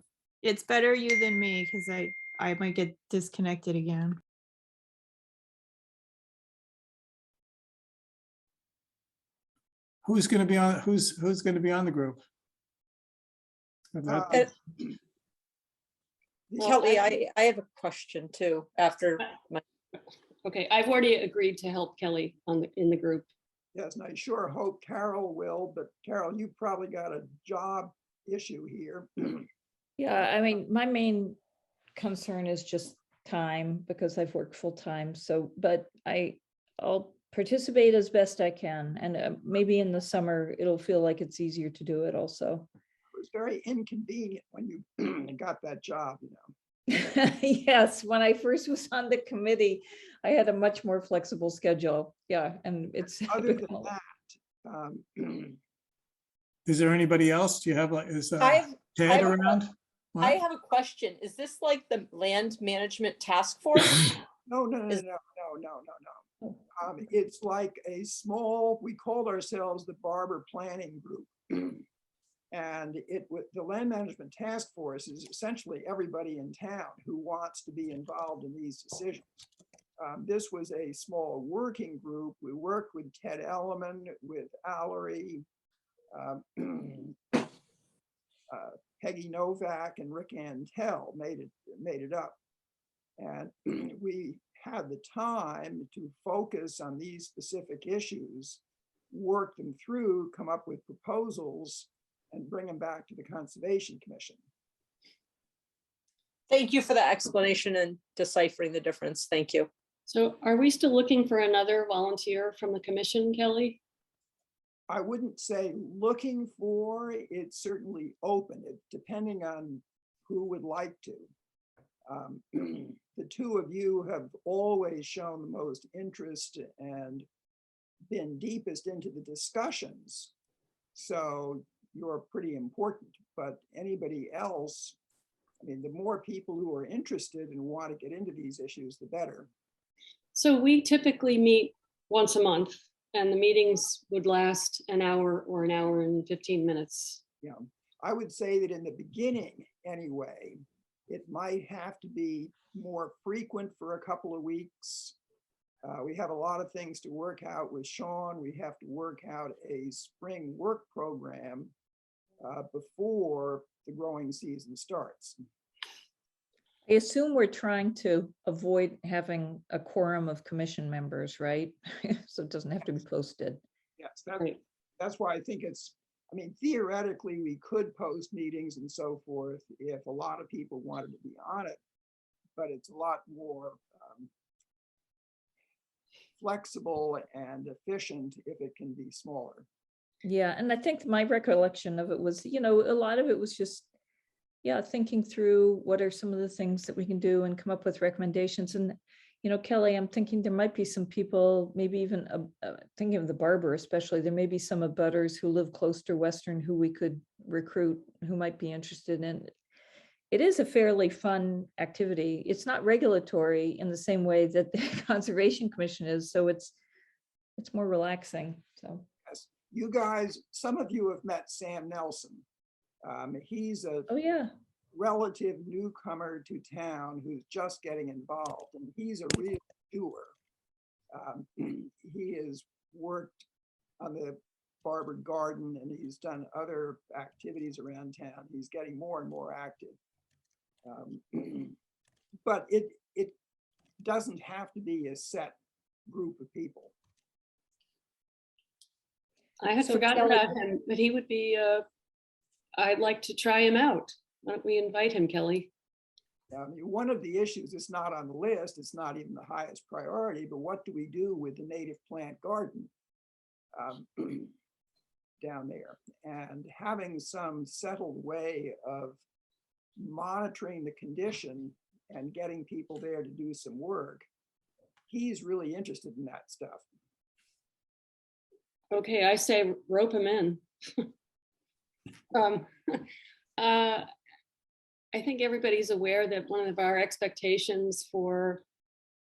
D: It's better you than me because I might get disconnected again.
B: Who's going to be on? Who's going to be on the group? That-
A: Well,
E: Kelly, I have a question too, after my,
A: Okay, I've already agreed to help Kelly in the group.
G: Yes, and I sure hope Carol will, but Carol, you probably got a job issue here.
C: Yeah, I mean, my main concern is just time because I've worked full time. So, but I'll participate as best I can. And maybe in the summer, it'll feel like it's easier to do it also.
G: It was very inconvenient when you got that job,
C: Yes, when I first was on the committee, I had a much more flexible schedule. Yeah, and it's
G: Other
C: become
G: than
C: a lot.
G: that,
B: Is there anybody else? Do you have is
E: I
B: Ted
E: have a-
B: around? What?
E: I have a question. Is this like the land management task force?
G: no.
E: Is-
G: It's like a small, we called ourselves the Barber Planning Group. And the Land Management Task Force is essentially everybody in town who wants to be involved in these decisions. This was a small working group. We worked with Ted Elliman, with Allery, Peggy Novak, and Rick Antel made it up. And we had the time to focus on these specific issues, work them through, come up with proposals, and bring them back to the Conservation Commission.
E: Thank you for the explanation and deciphering the difference. Thank you.
A: So are we still looking for another volunteer from the commission, Kelly?
G: I wouldn't say looking for, it's certainly open, it depending on who would like to. The two of you have always shown the most interest and been deepest into the discussions. So you're pretty important, but anybody else, I mean, the more people who are interested and want to get into these issues, the better.
A: So we typically meet once a month, and the meetings would last an hour or an hour and 15 minutes.
G: Yeah, I would say that in the beginning anyway, it might have to be more frequent for a couple of weeks. We have a lot of things to work out with Sean. We have to work out a spring work program before the growing season starts.
C: I assume we're trying to avoid having a quorum of commission members, right? So it doesn't have to be posted.
G: Yes,
A: Right.
G: that's why I think it's, I mean, theoretically, we could post meetings and so forth if a lot of people wanted to be on it, but it's a lot more flexible and efficient if it can be smaller.
C: Yeah, and I think my recollection of it was, a lot of it was just, thinking through what are some of the things that we can do and come up with recommendations. And, Kelly, I'm thinking there might be some people, maybe even thinking of the barber, especially, there may be some abutters who live close to Western who we could recruit, who might be interested in. It is a fairly fun activity. It's not regulatory in the same way that the Conservation Commission is, so it's more relaxing. So
G: Yes. You guys, some of you have met Sam Nelson. He's a
C: oh yeah,
G: relative newcomer to town who's just getting involved, and he's a real doer. He has worked on the Barber Garden, and he's done other activities around town. He's getting more and more active. But it doesn't have to be a set group of people.
A: I had
C: So
A: forgotten
C: Kelly-
A: about him, but he would be, I'd like to try him out. Why don't we invite him, Kelly?
G: I mean, one of the issues is not on the list, it's not even the highest priority, but what do we do with the native plant garden down there? And having some settled way of monitoring the condition and getting people there to do some work. He's really interested in that stuff.
A: Okay, I say rope him in. I think everybody's aware that one of our expectations for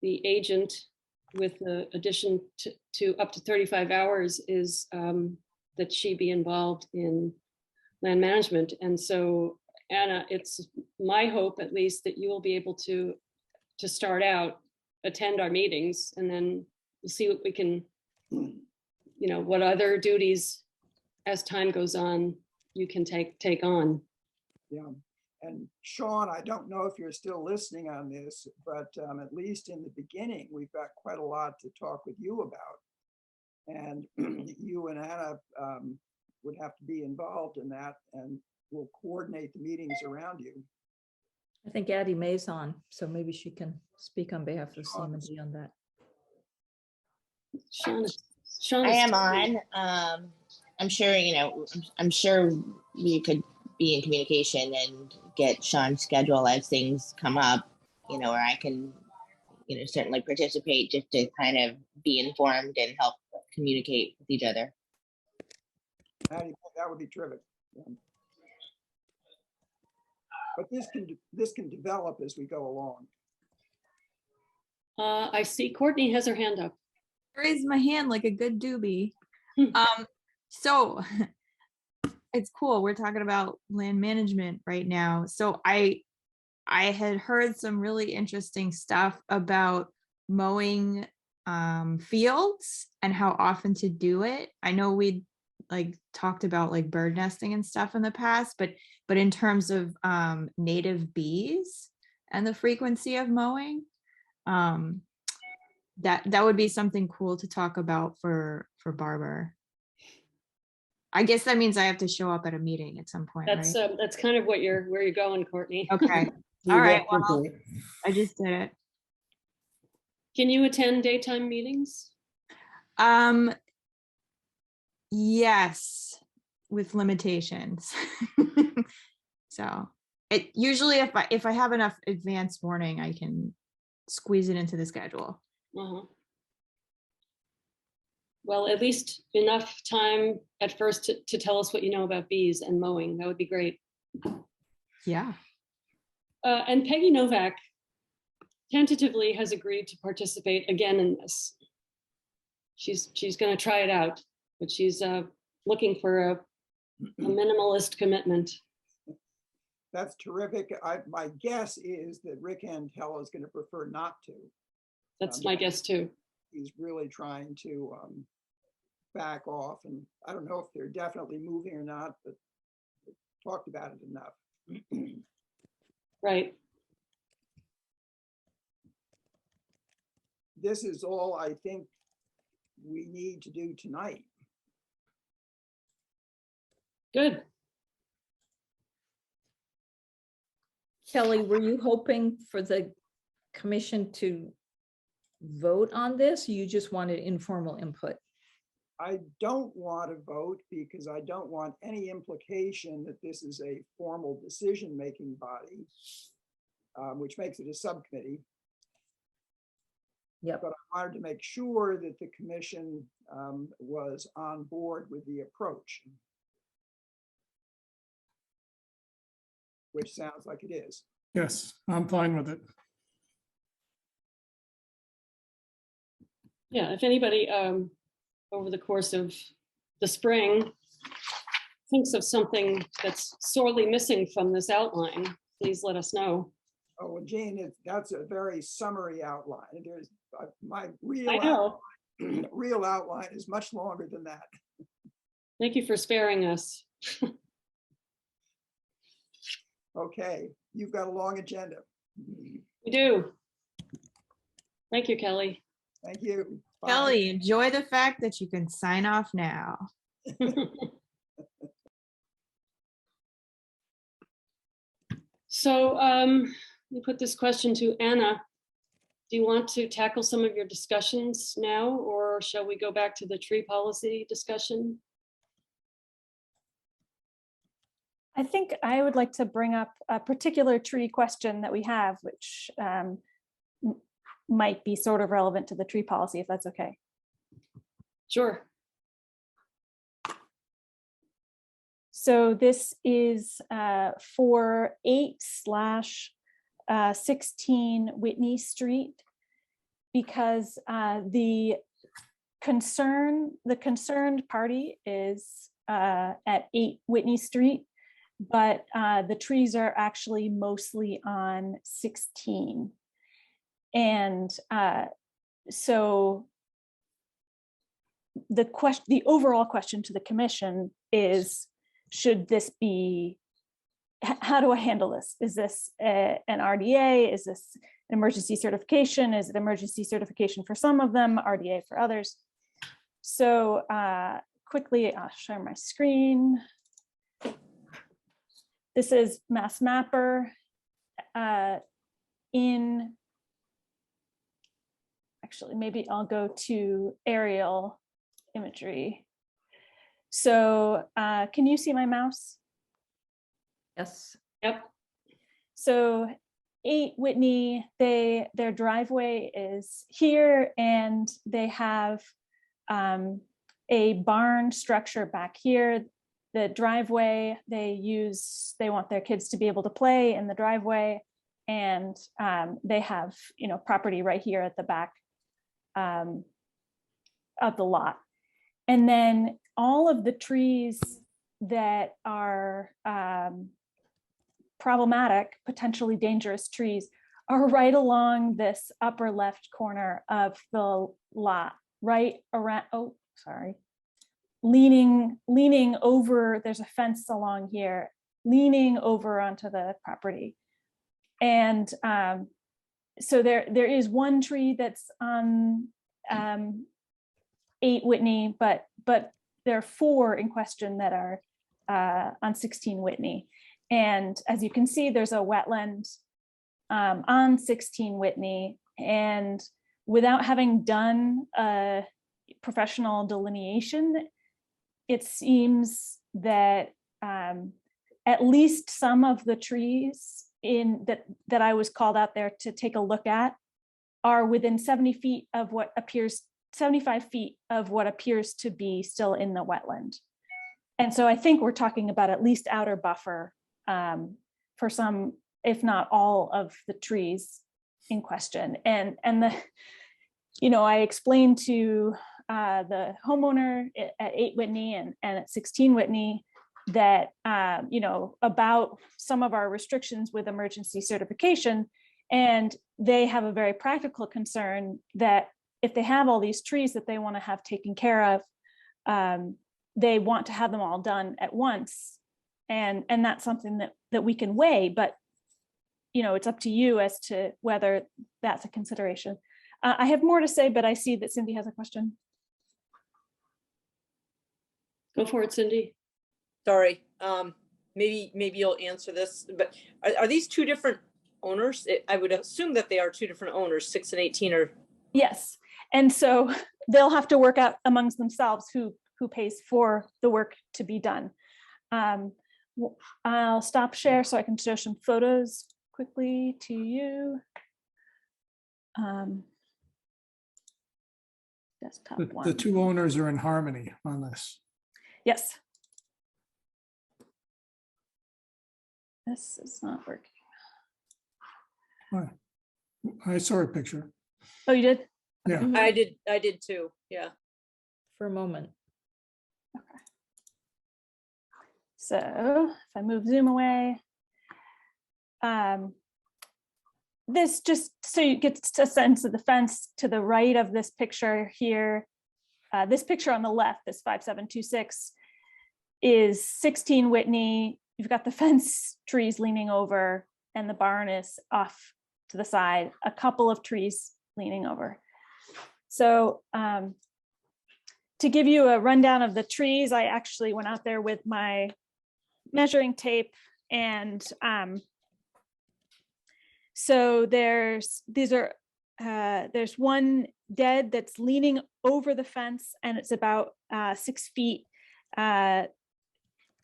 A: the agent with the addition to up to 35 hours is that she be involved in land management. And so, Anna, it's my hope at least that you will be able to start out, attend our meetings, and then we'll see what we can, what other duties as time goes on you can take on.
G: Yeah. And Sean, I don't know if you're still listening on this, but at least in the beginning, we've got quite a lot to talk with you about. And you and Anna would have to be involved in that, and we'll coordinate the meetings around you.
C: I think Addie May's on, so maybe she can speak on behalf of CMD on that.
A: Sean
K: I
A: is
K: am on. I'm sure, I'm sure we could be in communication and get Sean's schedule as things come up, where I can, certainly participate just to kind of be informed and help communicate with each other.
G: That would be terrific. Yeah. But this can develop as we go along.
A: I see Courtney has her hand up.
D: Raise my hand like a good doobie. So it's cool. We're talking about land management right now. So I had heard some really interesting stuff about mowing fields and how often to do it. I know we'd talked about bird nesting and stuff in the past, but in terms of native bees and the frequency of mowing, that would be something cool to talk about for Barber. I guess that means I have to show up at a meeting at some point,
A: That's
D: right?
A: that's kind of where you're going, Courtney.
D: Okay. All right. Well, I just did it.
A: Can you attend daytime meetings?
D: Yes, with limitations. So it usually, if I have enough advance warning, I can squeeze it into the schedule.
A: Uh-huh. Well, at least enough time at first to tell us what you know about bees and mowing. That would be great.
D: Yeah.
A: And Peggy Novak tentatively has agreed to participate again in this. She's going to try it out, but she's looking for a minimalist commitment.
G: That's terrific. My guess is that Rick Antella is going to prefer not to.
A: That's my guess too.
G: He's really trying to back off, and I don't know if they're definitely moving or not, but we talked about it enough.
A: Right.
G: This is all I think we need to do tonight.
A: Good.
C: Kelly, were you hoping for the commission to vote on this? Or you just wanted informal input?
G: I don't want to vote because I don't want any implication that this is a formal decision-making body, which makes it a subcommittee.
C: Yep.
G: But I wanted to make sure that the commission was on board with the approach, which sounds like it is.
B: Yes, I'm fine with it.
A: Yeah, if anybody over the course of the spring thinks of something that's sorely missing from this outline, please let us know.
G: Oh, well, Jane, that's a very summary outline. There's my
A: I
G: real
A: know.
G: real outline is much longer than that.
A: Thank you for sparing us.
G: Okay, you've got a long agenda.
A: We do. Thank you, Kelly.
G: Thank you. Bye.
D: Kelly, enjoy the fact that you can sign off now.
A: So we put this question to Anna. Do you want to tackle some of your discussions now, or shall we go back to the tree policy discussion?
F: I think I would like to bring up a particular tree question that we have, which might be sort of relevant to the tree policy, if that's okay.
A: Sure.
F: So this is for 8/16 Whitney Street, because the concerned party is at 8 Whitney Street, but the trees are actually mostly on 16. And so the overall question to the commission is, should this be, how do I handle this? Is this an RDA? Is this an emergency certification? Is it emergency certification for some of them, RDA for others? So quickly, I'll share my screen. This is Mass Mapper actually, maybe I'll go to aerial imagery. So can you see my mouse?
C: Yes.
A: Yep.
F: So 8 Whitney, their driveway is here, and they have a barn structure back here. The driveway they want their kids to be able to play in the driveway, and they have, property right here at the back of the lot. And then all of the trees that are problematic, potentially dangerous trees, are right along this upper left corner of the lot, right around, leaning over, there's a fence along here, leaning over onto the property. And so there is one tree that's on 8 Whitney, but there are 4 in question that are on 16 Whitney. And as you can see, there's a wetland on 16 Whitney. And without having done a professional delineation, it seems that at least some of the trees that I was called out there to take a look at are within 75 feet of what appears to be still in the wetland. And so I think we're talking about at least outer buffer for some, if not all, of the trees in question. And I explained to the homeowner at 8 Whitney and at 16 Whitney that, about some of our restrictions with emergency certification. And they have a very practical concern that if they have all these trees that they want to have taken care of, they want to have them all done at once. And that's something that we can weigh, but it's up to you as to whether that's a consideration. I have more to say, but I see that Cindy has a question.
A: Go for it, Cindy.
E: Sorry, maybe you'll answer this, but are these two different owners? I would assume that they are two different owners, 6 and 18 or.
F: Yes, and so they'll have to work out amongst themselves who pays for the work to be done. I'll stop share so I can show some photos quickly to you. Desktop one.
B: The two owners are in harmony on this.
F: Yes. This is not working.
B: I saw a picture.
F: Oh, you did?
B: Yeah.
E: I did too, yeah.
C: For a moment.
F: Okay. So if I move Zoom away, this just so you get a sense of the fence to the right of this picture here. This picture on the left, this 5726, is 16 Whitney. You've got the fence trees leaning over and the barn is off to the side, a couple of trees leaning over. So to give you a rundown of the trees, I actually went out there with my measuring tape, and so there's one dead that's leaning over the fence, and it's about 6 feet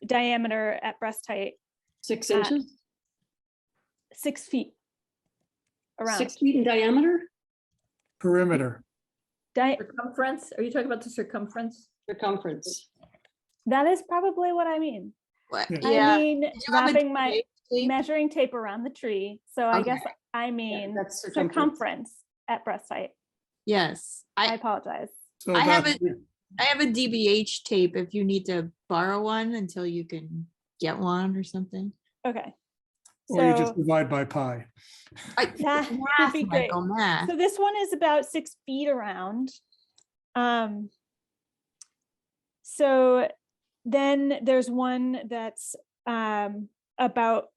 F: diameter at breast height.
A: 6 inches?
F: 6 feet around.
A: 6 feet in diameter?
B: Perimeter.
C: Circumference? Are you talking about the circumference?
A: Circumference.
F: That is probably what I mean.
D: What?
F: I mean,
D: Did you have a
F: wrapping my
D: tape?
F: measuring tape around the tree. So I
D: Okay.
F: guess I mean
A: that's
F: circumference at breast height.
D: Yes,
F: I apologize.
B: So
D: I have
B: about-
D: I have a DBH tape if you need to borrow one until you can get one or something.
F: Okay.
B: Or you just
F: So
B: divide by pi.
F: that would
D: Math,
F: be great.
D: Michael, math.
F: So this one is about 6 feet around. So then there's one that's about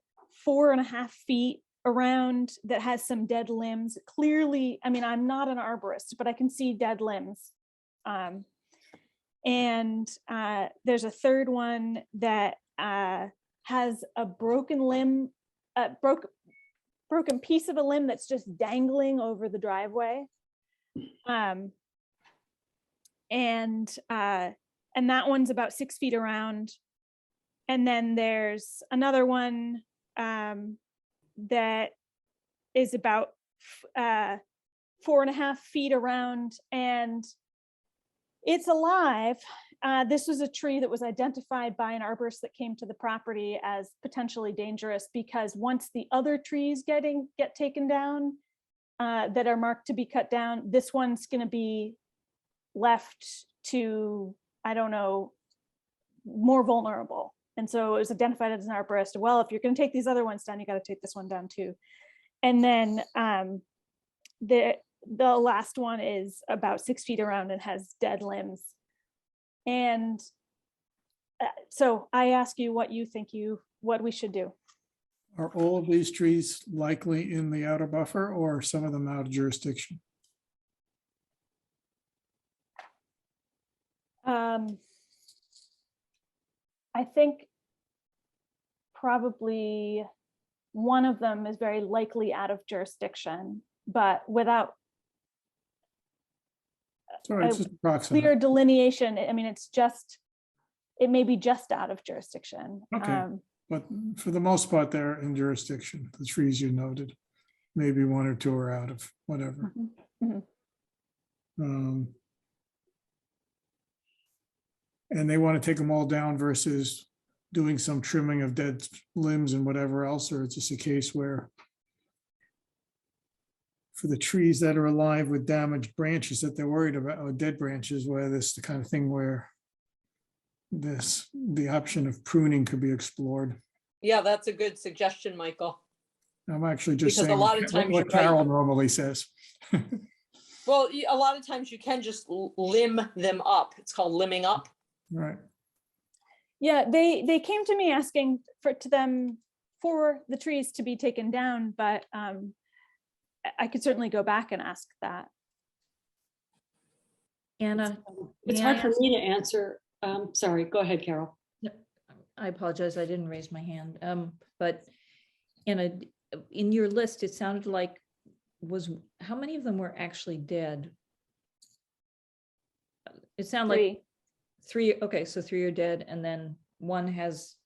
F: 4.5 feet around that has some dead limbs. Clearly, I mean, I'm not an arborist, but I can see dead limbs. And there's a third one that has a broken limb, broken piece of a limb that's just dangling over the driveway. And that one's about 6 feet around. And then there's another one that is about 4.5 feet around, and it's alive. This was a tree that was identified by an arborist that came to the property as potentially dangerous, because once the other trees get taken down that are marked to be cut down, this one's going to be left to, I don't know, more vulnerable. And so it was identified as an arborist. Well, if you're going to take these other ones down, you got to take this one down too. And then the last one is about 6 feet around and has dead limbs. And so I ask you what you think what we should do.
B: Are all of these trees likely in the outer buffer, or are some of them out of jurisdiction?
F: I think probably one of them is very likely out of jurisdiction, but without
B: Sorry, it's just approximate.
F: clear delineation. I mean, it's just it may be just out of jurisdiction.
B: Okay. But for the most part, they're in jurisdiction, the trees you noted. Maybe one or two are out of whatever.
F: Mhm.
B: And they want to take them all down versus doing some trimming of dead limbs and whatever else, or it's just a case where for the trees that are alive with damaged branches that they're worried about, or dead branches, where this is the kind of thing where the option of pruning could be explored.
E: Yeah, that's a good suggestion, Michael.
B: I'm actually just
E: Because a
B: saying
E: lot of times
B: what
E: you're right.
B: Carol normally says.
E: Well, a lot of times you can just limb them up. It's called limbing up.
B: Right.
F: Yeah, they came to me asking for the trees to be taken down, but I could certainly go back and ask that.
C: Anna,
A: It's
C: may I
A: hard for
C: ask-
A: me to answer. Sorry, go ahead, Carol.
C: I apologize, I didn't raise my hand. But Anna, in your list, it sounded like how many of them were actually dead? It sounded like three. Okay, so 3 are dead, and then one has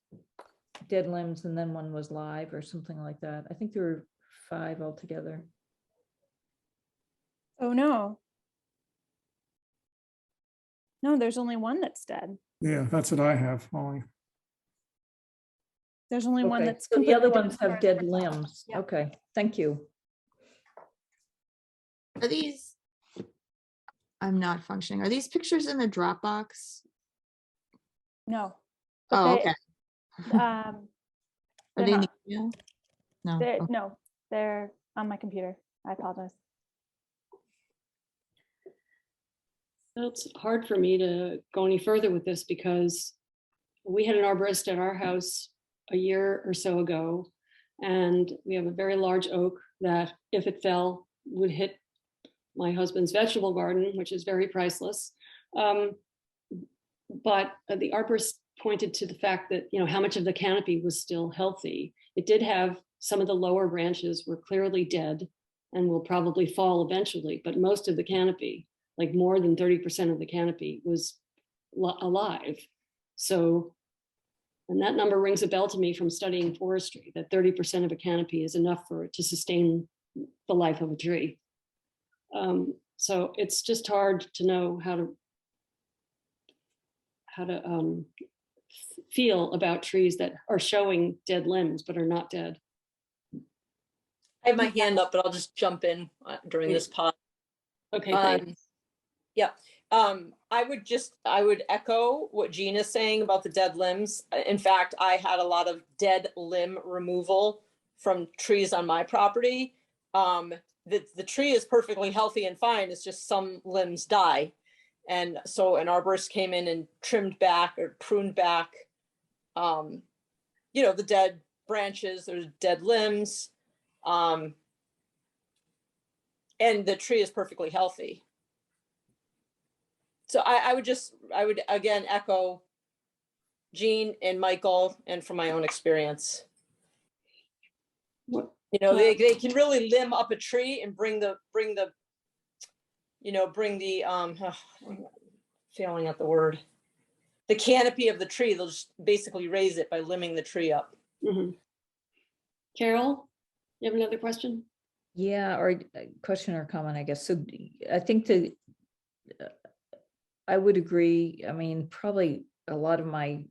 C: dead limbs, and then one was live or something like that. I think there were 5 altogether.
F: Oh, no. No, there's only one that's dead.
B: Yeah, that's what I have, only.
F: There's only one
C: Okay,
F: that's
C: so the other
F: completely
C: ones have dead limbs.
F: Yeah.
C: Okay, thank you.
D: Are these? I'm not functioning. Are these pictures in the Dropbox?
F: No.
D: Oh,
F: But
D: okay.
F: Are
D: Are they in the email? No. Okay.
F: No, they're on my computer. I apologize.
A: It's hard for me to go any further with this because we had an arborist at our house a year or so ago, and we have a very large oak that if it fell would hit my husband's vegetable garden, which is very priceless. But the arborist pointed to the fact that, how much of the canopy was still healthy. It did have some of the lower branches were clearly dead and will probably fall eventually, but most of the canopy, like more than 30% of the canopy, was alive. So, and that number rings a bell to me from studying forestry, that 30% of a canopy is enough for it to sustain the life of a tree. So it's just hard to know how to feel about trees that are showing dead limbs but are not dead.
E: I have my hand up, but I'll just jump in during this pod.
A: Okay, thanks.
E: Yeah. I would echo what Jean is saying about the dead limbs. In fact, I had a lot of dead limb removal from trees on my property. The tree is perfectly healthy and fine. It's just some limbs die. And so an arborist came in and trimmed back or pruned back, the dead branches, there's dead limbs. And the tree is perfectly healthy. So I would again echo Jean and Michael, and from my own experience. They can really limb up a tree and bring the failing at the word, the canopy of the tree. They'll just basically raise it by limbing the tree up.
A: Mm-hmm. Carol, you have another question?
C: Yeah, or a question or comment, I guess. So I think I would agree. I mean, probably a lot of my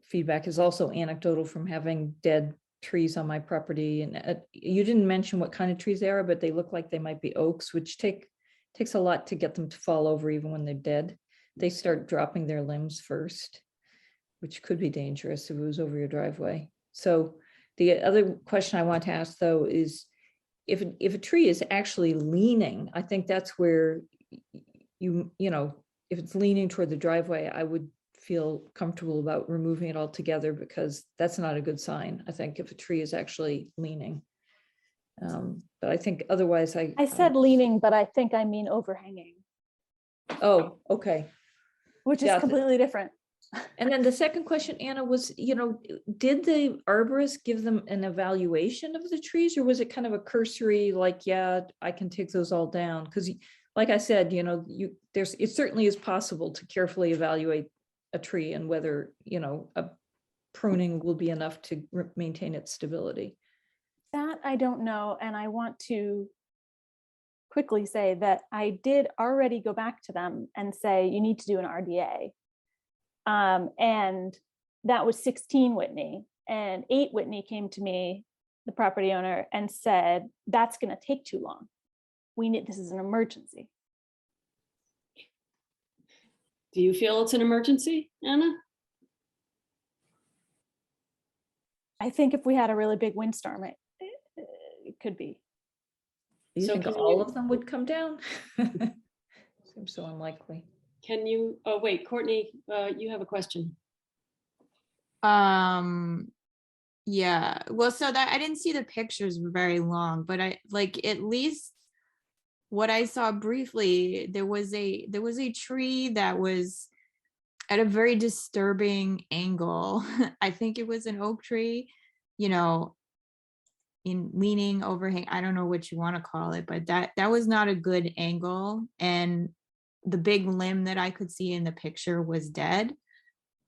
C: feedback is also anecdotal from having dead trees on my property. And you didn't mention what kind of trees they are, but they look like they might be oaks, which takes a lot to get them to fall over even when they're dead. They start dropping their limbs first, which could be dangerous if it was over your driveway. So the other question I want to ask, though, is if a tree is actually leaning, I think that's where if it's leaning toward the driveway, I would feel comfortable about removing it altogether, because that's not a good sign, I think, if a tree is actually leaning. But I think otherwise I
F: said leaning, but I think I mean overhanging.
C: Oh, okay.
F: Which is completely different.
C: And then the second question, Anna, was, did the arborist give them an evaluation of the trees, or was it kind of a cursory, like, yeah, I can take those all down? Because like I said, it certainly is possible to carefully evaluate a tree and whether, a pruning will be enough to maintain its stability.
F: That I don't know, and I want to quickly say that I did already go back to them and say, you need to do an RDA. And that was 16 Whitney, and 8 Whitney came to me, the property owner, and said, that's gonna take too long. This is an emergency.
A: Do you feel it's an emergency, Anna?
F: I think if we had a really big windstorm, it could be.
C: Do you
A: So
C: think
A: can
C: all
A: you-
C: of them would come down? Seems so unlikely.
A: Can you, oh wait, Courtney, you have a question.
D: Yeah, well, so that I didn't see the pictures very long, but I like at least what I saw briefly, there was a tree that was at a very disturbing angle. I think it was an oak tree, in leaning overhang. I don't know what you want to call it, but that was not a good angle. And the big limb that I could see in the picture was dead.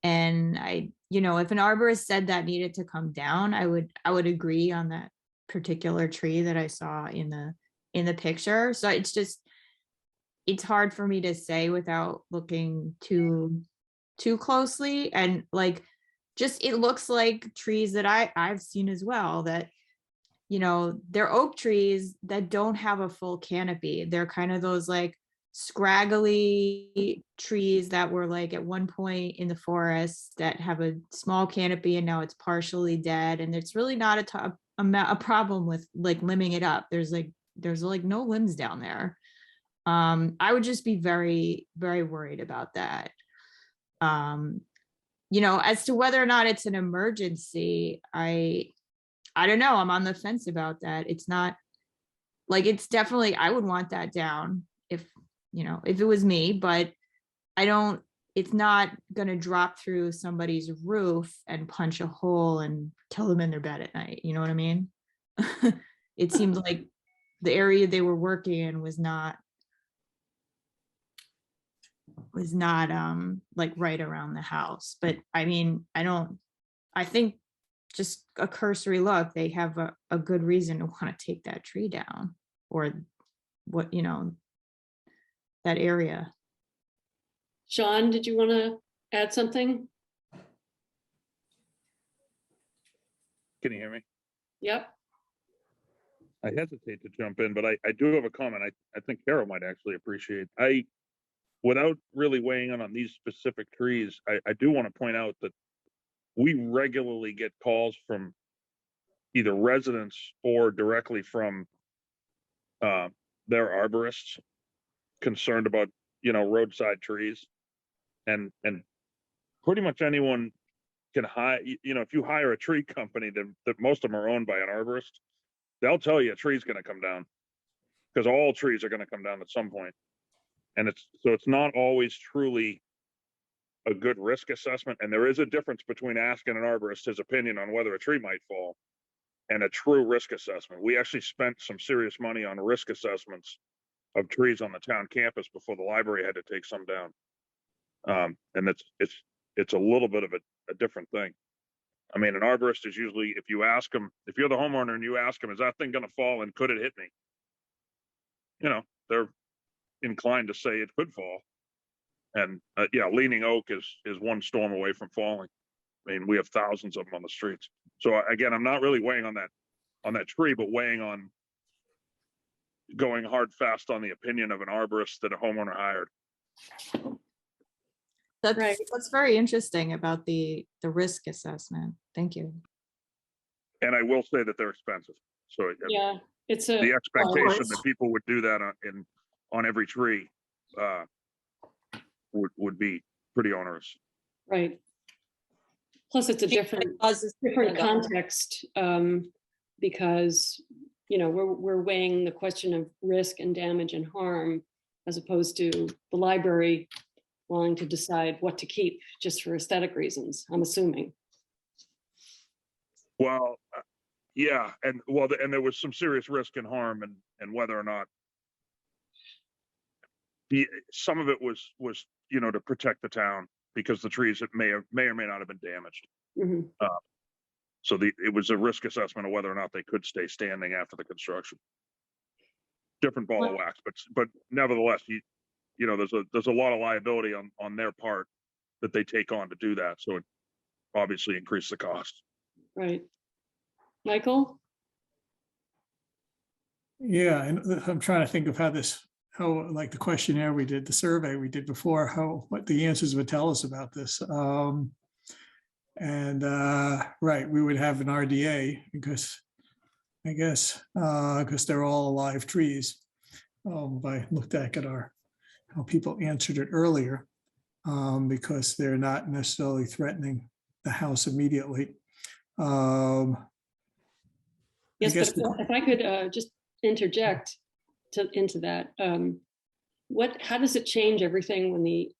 D: And if an arborist said that needed to come down, I would agree on that particular tree that I saw in the picture. So it's hard for me to say without looking too closely. And it looks like trees that I've seen as well that, they're oak trees that don't have a full canopy. They're kind of those scraggly trees that were at one point in the forest that have a small canopy and now it's partially dead. And it's really not a problem with limbing it up. There's no limbs down there. I would just be very, very worried about that. As to whether or not it's an emergency, I don't know. I'm on the fence about that. It's not it's definitely, I would want that down if it was me, but it's not going to drop through somebody's roof and punch a hole and kill them in their bed at night. You know what I mean? It seemed like the area they were working in was not right around the house. But I mean, I think just a cursory look, they have a good reason to want to take that tree down, or what, that area.
A: Sean, did you want to add something?
I: Can you hear me?
A: Yep.
I: I hesitate to jump in, but I do have a comment. I think Carol might actually appreciate. Without really weighing in on these specific trees, I do want to point out that we regularly get calls from either residents or directly from their arborists concerned about, roadside trees. And pretty much anyone can hire, if you hire a tree company that most of them are owned by an arborist, they'll tell you a tree's going to come down, because all trees are going to come down at some point. And it's not always truly a good risk assessment. And there is a difference between asking an arborist his opinion on whether a tree might fall and a true risk assessment. We actually spent some serious money on risk assessments of trees on the town campus before the library had to take some down. And it's a little bit of a different thing. I mean, an arborist is usually, if you ask them, if you're the homeowner and you ask them, is that thing going to fall and could it hit me? They're inclined to say it could fall. And leaning oak is one storm away from falling. I mean, we have thousands of them on the streets. So again, I'm not really weighing on that tree, but weighing on going hard fast on the opinion of an arborist that a homeowner hired.
D: That's very interesting about the risk assessment. Thank you.
I: And I will say that they're expensive. So
A: Yeah, it's
I: the expectation that people would do that on every tree would be pretty onerous.
A: right. Plus, it's a different context, because we're weighing the question of risk and damage and harm, as opposed to the library wanting to decide what to keep just for aesthetic reasons, I'm assuming.
I: Well, yeah, and there was some serious risk and harm, and whether or not some of it was to protect the town. because the trees that may or may not have been damaged.
A: Mhm.
I: So it was a risk assessment of whether or not they could stay standing after the construction. Different ball of wax, but nevertheless, you know, there's a lot of liability on their part that they take on to do that. So it obviously increased the cost.
A: Right. Michael?
B: Yeah, and I'm trying to think of how like the questionnaire we did, the survey we did before, what the answers would tell us about this. Right, we would have an RDA because I guess, because they're all live trees. I looked back at how people answered it earlier, because they're not necessarily threatening the house immediately.
A: Yes,
B: guess
A: but if I could just interject into that, how does it change everything when the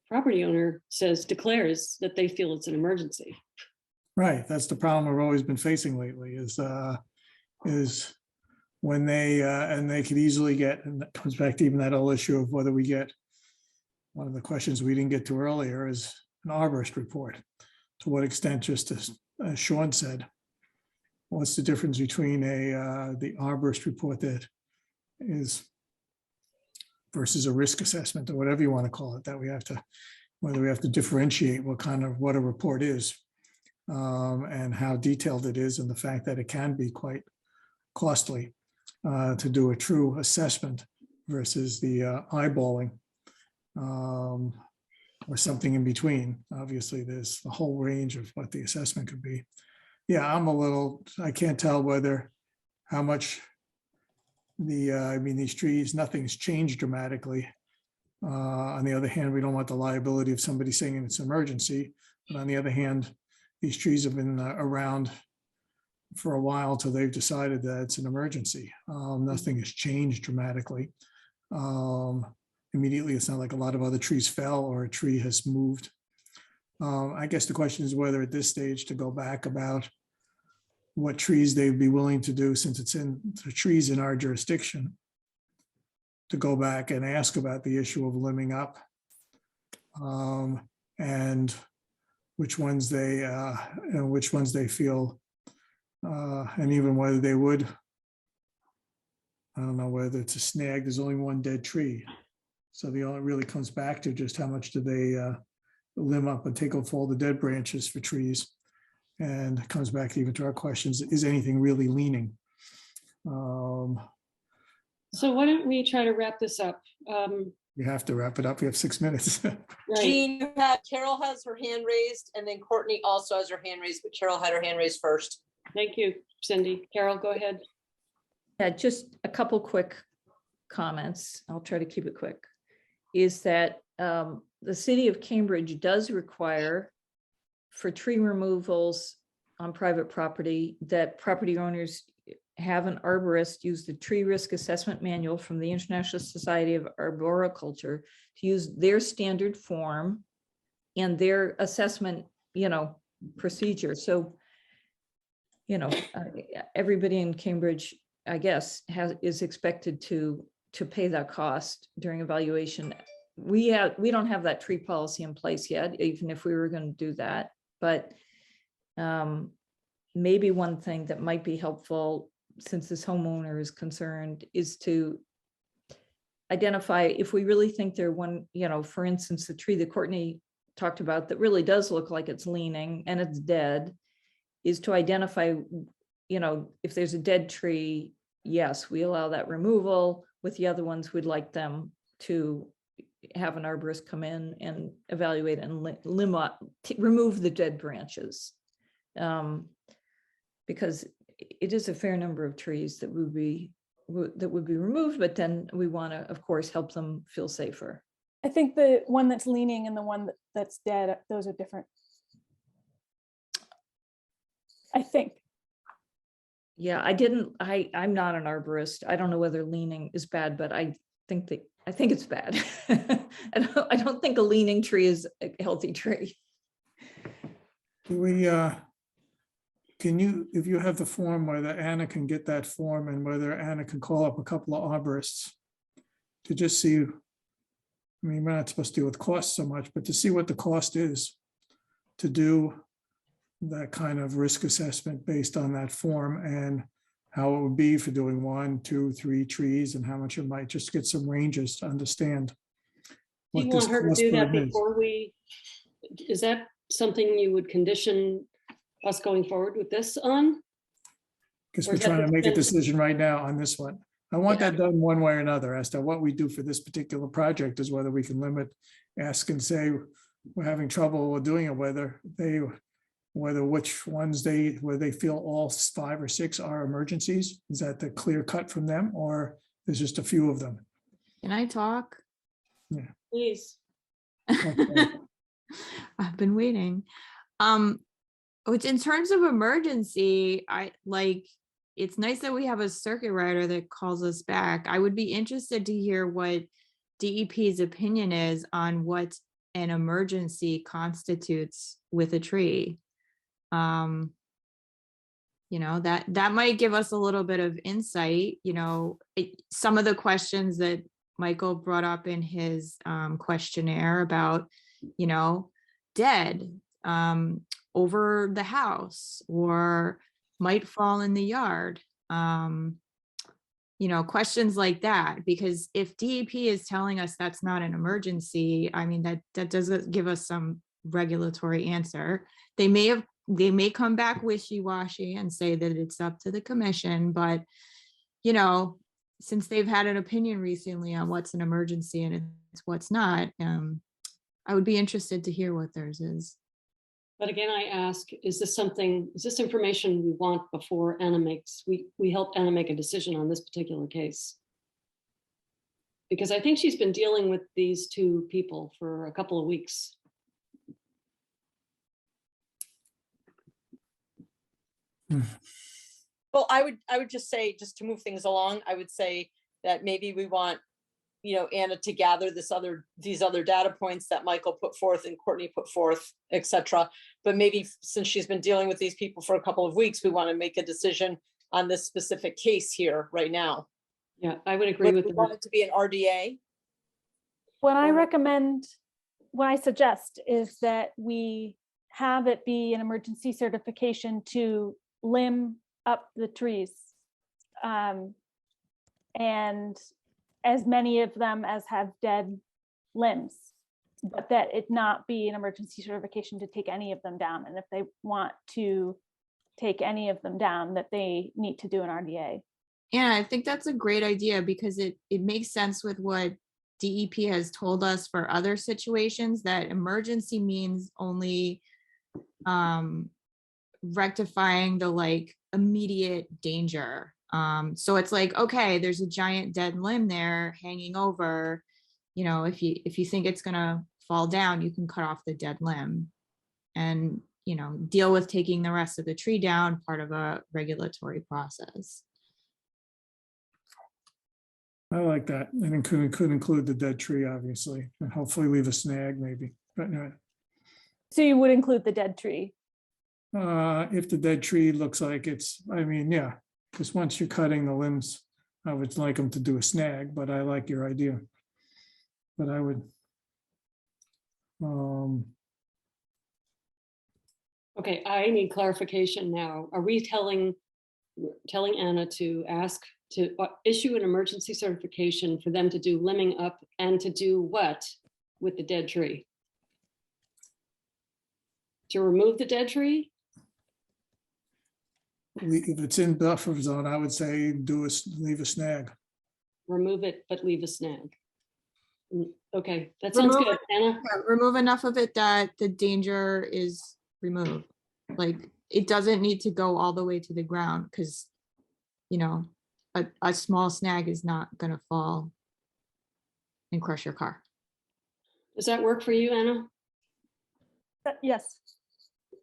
A: property owner declares that they feel it's an emergency?
B: Right, that's the problem we've always been facing lately is when and they could easily get, and that comes back to even that whole issue of whether we get, one of the questions we didn't get to earlier is an arborist report. To what extent, just as Sean said, what's the difference between the arborist report that is versus a risk assessment or whatever you want to call it, that whether we have to differentiate what a report is, and how detailed it is, and the fact that it can be quite costly to do a true assessment versus the eyeballing, or something in between. Obviously, there's a whole range of what the assessment could be. Yeah, I can't tell how much these trees, nothing's changed dramatically. On the other hand, we don't want the liability of somebody saying it's an emergency. But on the other hand, these trees have been around for a while till they've decided that it's an emergency. Nothing has changed dramatically. Immediately, it's not like a lot of other trees fell or a tree has moved. I guess the question is whether at this stage to go back about what trees they'd be willing to do, since it's in the trees in our jurisdiction, to go back and ask about the issue of limbing up, and which ones they feel, and even whether they would. I don't know whether it's a snag. There's only one dead tree, so it really comes back to just how much do they limb up and take off all the dead branches for trees. And it comes back even to our questions, is anything really leaning?
A: So why don't we try to wrap this up?
B: We have to wrap it up. We have 6 minutes.
A: Right.
E: Jean, Carol has her hand raised, and then Courtney also has her hand raised, but Carol had her hand raised first.
A: Thank you, Cindy. Carol, go ahead.
C: Yeah, just a couple quick comments. I'll try to keep it quick. Is that the city of Cambridge does require for tree removals on private property that property owners have an arborist use the tree risk assessment manual from the International Society of Arboriculture to use their standard form and their assessment, procedure. So, everybody in Cambridge, I guess, is expected to pay that cost during evaluation. We don't have that tree policy in place yet, even if we were going to do that. But maybe one thing that might be helpful, since this homeowner is concerned, is to identify if we really think they're for instance, the tree that Courtney talked about that really does look like it's leaning and it's dead, is to identify, if there's a dead tree, yes, we allow that removal. With the other ones, we'd like them to have an arborist come in and evaluate and limb up, remove the dead branches. Because it is a fair number of trees that would be removed, but then we want to, of course, help them feel safer.
F: I think the one that's leaning and the one that's dead, those are different. I think.
C: Yeah, I'm not an arborist. I don't know whether leaning is bad, but I think it's bad. I don't think a leaning tree is a healthy tree.
B: If you have the form, whether Anna can get that form and whether Anna can call up a couple of arborists to just see I mean, we're not supposed to deal with cost so much, but to see what the cost is to do that kind of risk assessment based on that form and how it would be for doing 1, 2, 3 trees and how much it might, just get some ranges to understand.
A: Do
B: what
A: you
B: this
A: want her to
B: cost
A: do that
B: burden is.
A: before we, is that something you would condition us going forward with this on?
B: Because
A: Or
B: we're
A: is that
B: trying to make a
A: dependent-
B: decision right now on this one. I want
A: Yeah.
B: that done one way or another as to what we do for this particular project is whether we can limit, ask and say, we're having trouble with doing it, whether which ones where they feel all 5 or 6 are emergencies. Is that the clear cut from them or there's just a few of them?
D: Can I talk?
A: Please.
B: Okay.
D: I've been waiting. Which in terms of emergency, it's nice that we have a circuit rider that calls us back. I would be interested to hear what DEP's opinion is on what an emergency constitutes with a tree. That might give us a little bit of insight. Some of the questions that Michael brought up in his questionnaire about, dead over the house or might fall in the yard. Questions like that, because if DEP is telling us that's not an emergency, I mean, that doesn't give us some regulatory answer. They may come back wishy-washy and say that it's up to the commission, but since they've had an opinion recently on what's an emergency and it's what's not, I would be interested to hear what theirs is.
A: But again, I ask, is this information we want before Anna we help Anna make a decision on this particular case? Because I think she's been dealing with these 2 people for a couple of weeks.
E: Well, I would just say, just to move things along, I would say that maybe we want, Anna to gather these other data points that Michael put forth and Courtney put forth, etc. But maybe since she's been dealing with these people for a couple of weeks, we want to make a decision on this specific case here right now.
A: Yeah, I would agree with
E: We
A: that.
E: want it to be an RDA.
F: What I
E: Or-
F: recommend, what I suggest is that we have it be an emergency certification to limb up the trees. And as many of them as have dead limbs, but that it not be an emergency certification to take any of them down. And if they want to take any of them down, that they need to do an RDA.
D: Yeah, I think that's a great idea because it makes sense with what DEP has told us for other situations, that emergency means only rectifying the immediate danger. So it's okay, there's a giant dead limb there hanging over. If you think it's gonna fall down, you can cut off the dead limb and deal with taking the rest of the tree down, part of a regulatory process.
B: I like that. And it could include the dead tree, obviously, and hopefully leave a snag maybe. But
F: So you would include the dead tree.
B: if the dead tree looks like yeah, because once you're cutting the limbs, I would like them to do a snag, but I like your idea. But I would.
A: Okay, I need clarification now. Are we telling Anna to ask to issue an emergency certification for them to do limbing up and to do what with the dead tree? To remove the dead tree?
B: If it's in buffer zone, I would say leave a snag.
A: Remove it, but leave a snag. Okay, that sounds
D: Remove
A: good, Anna.
D: Yeah, remove enough of it that the danger is removed. It doesn't need to go all the way to the ground because, a small snag is not going to fall and crush your car.
A: Does that work for you, Anna?
F: Yes.
C: I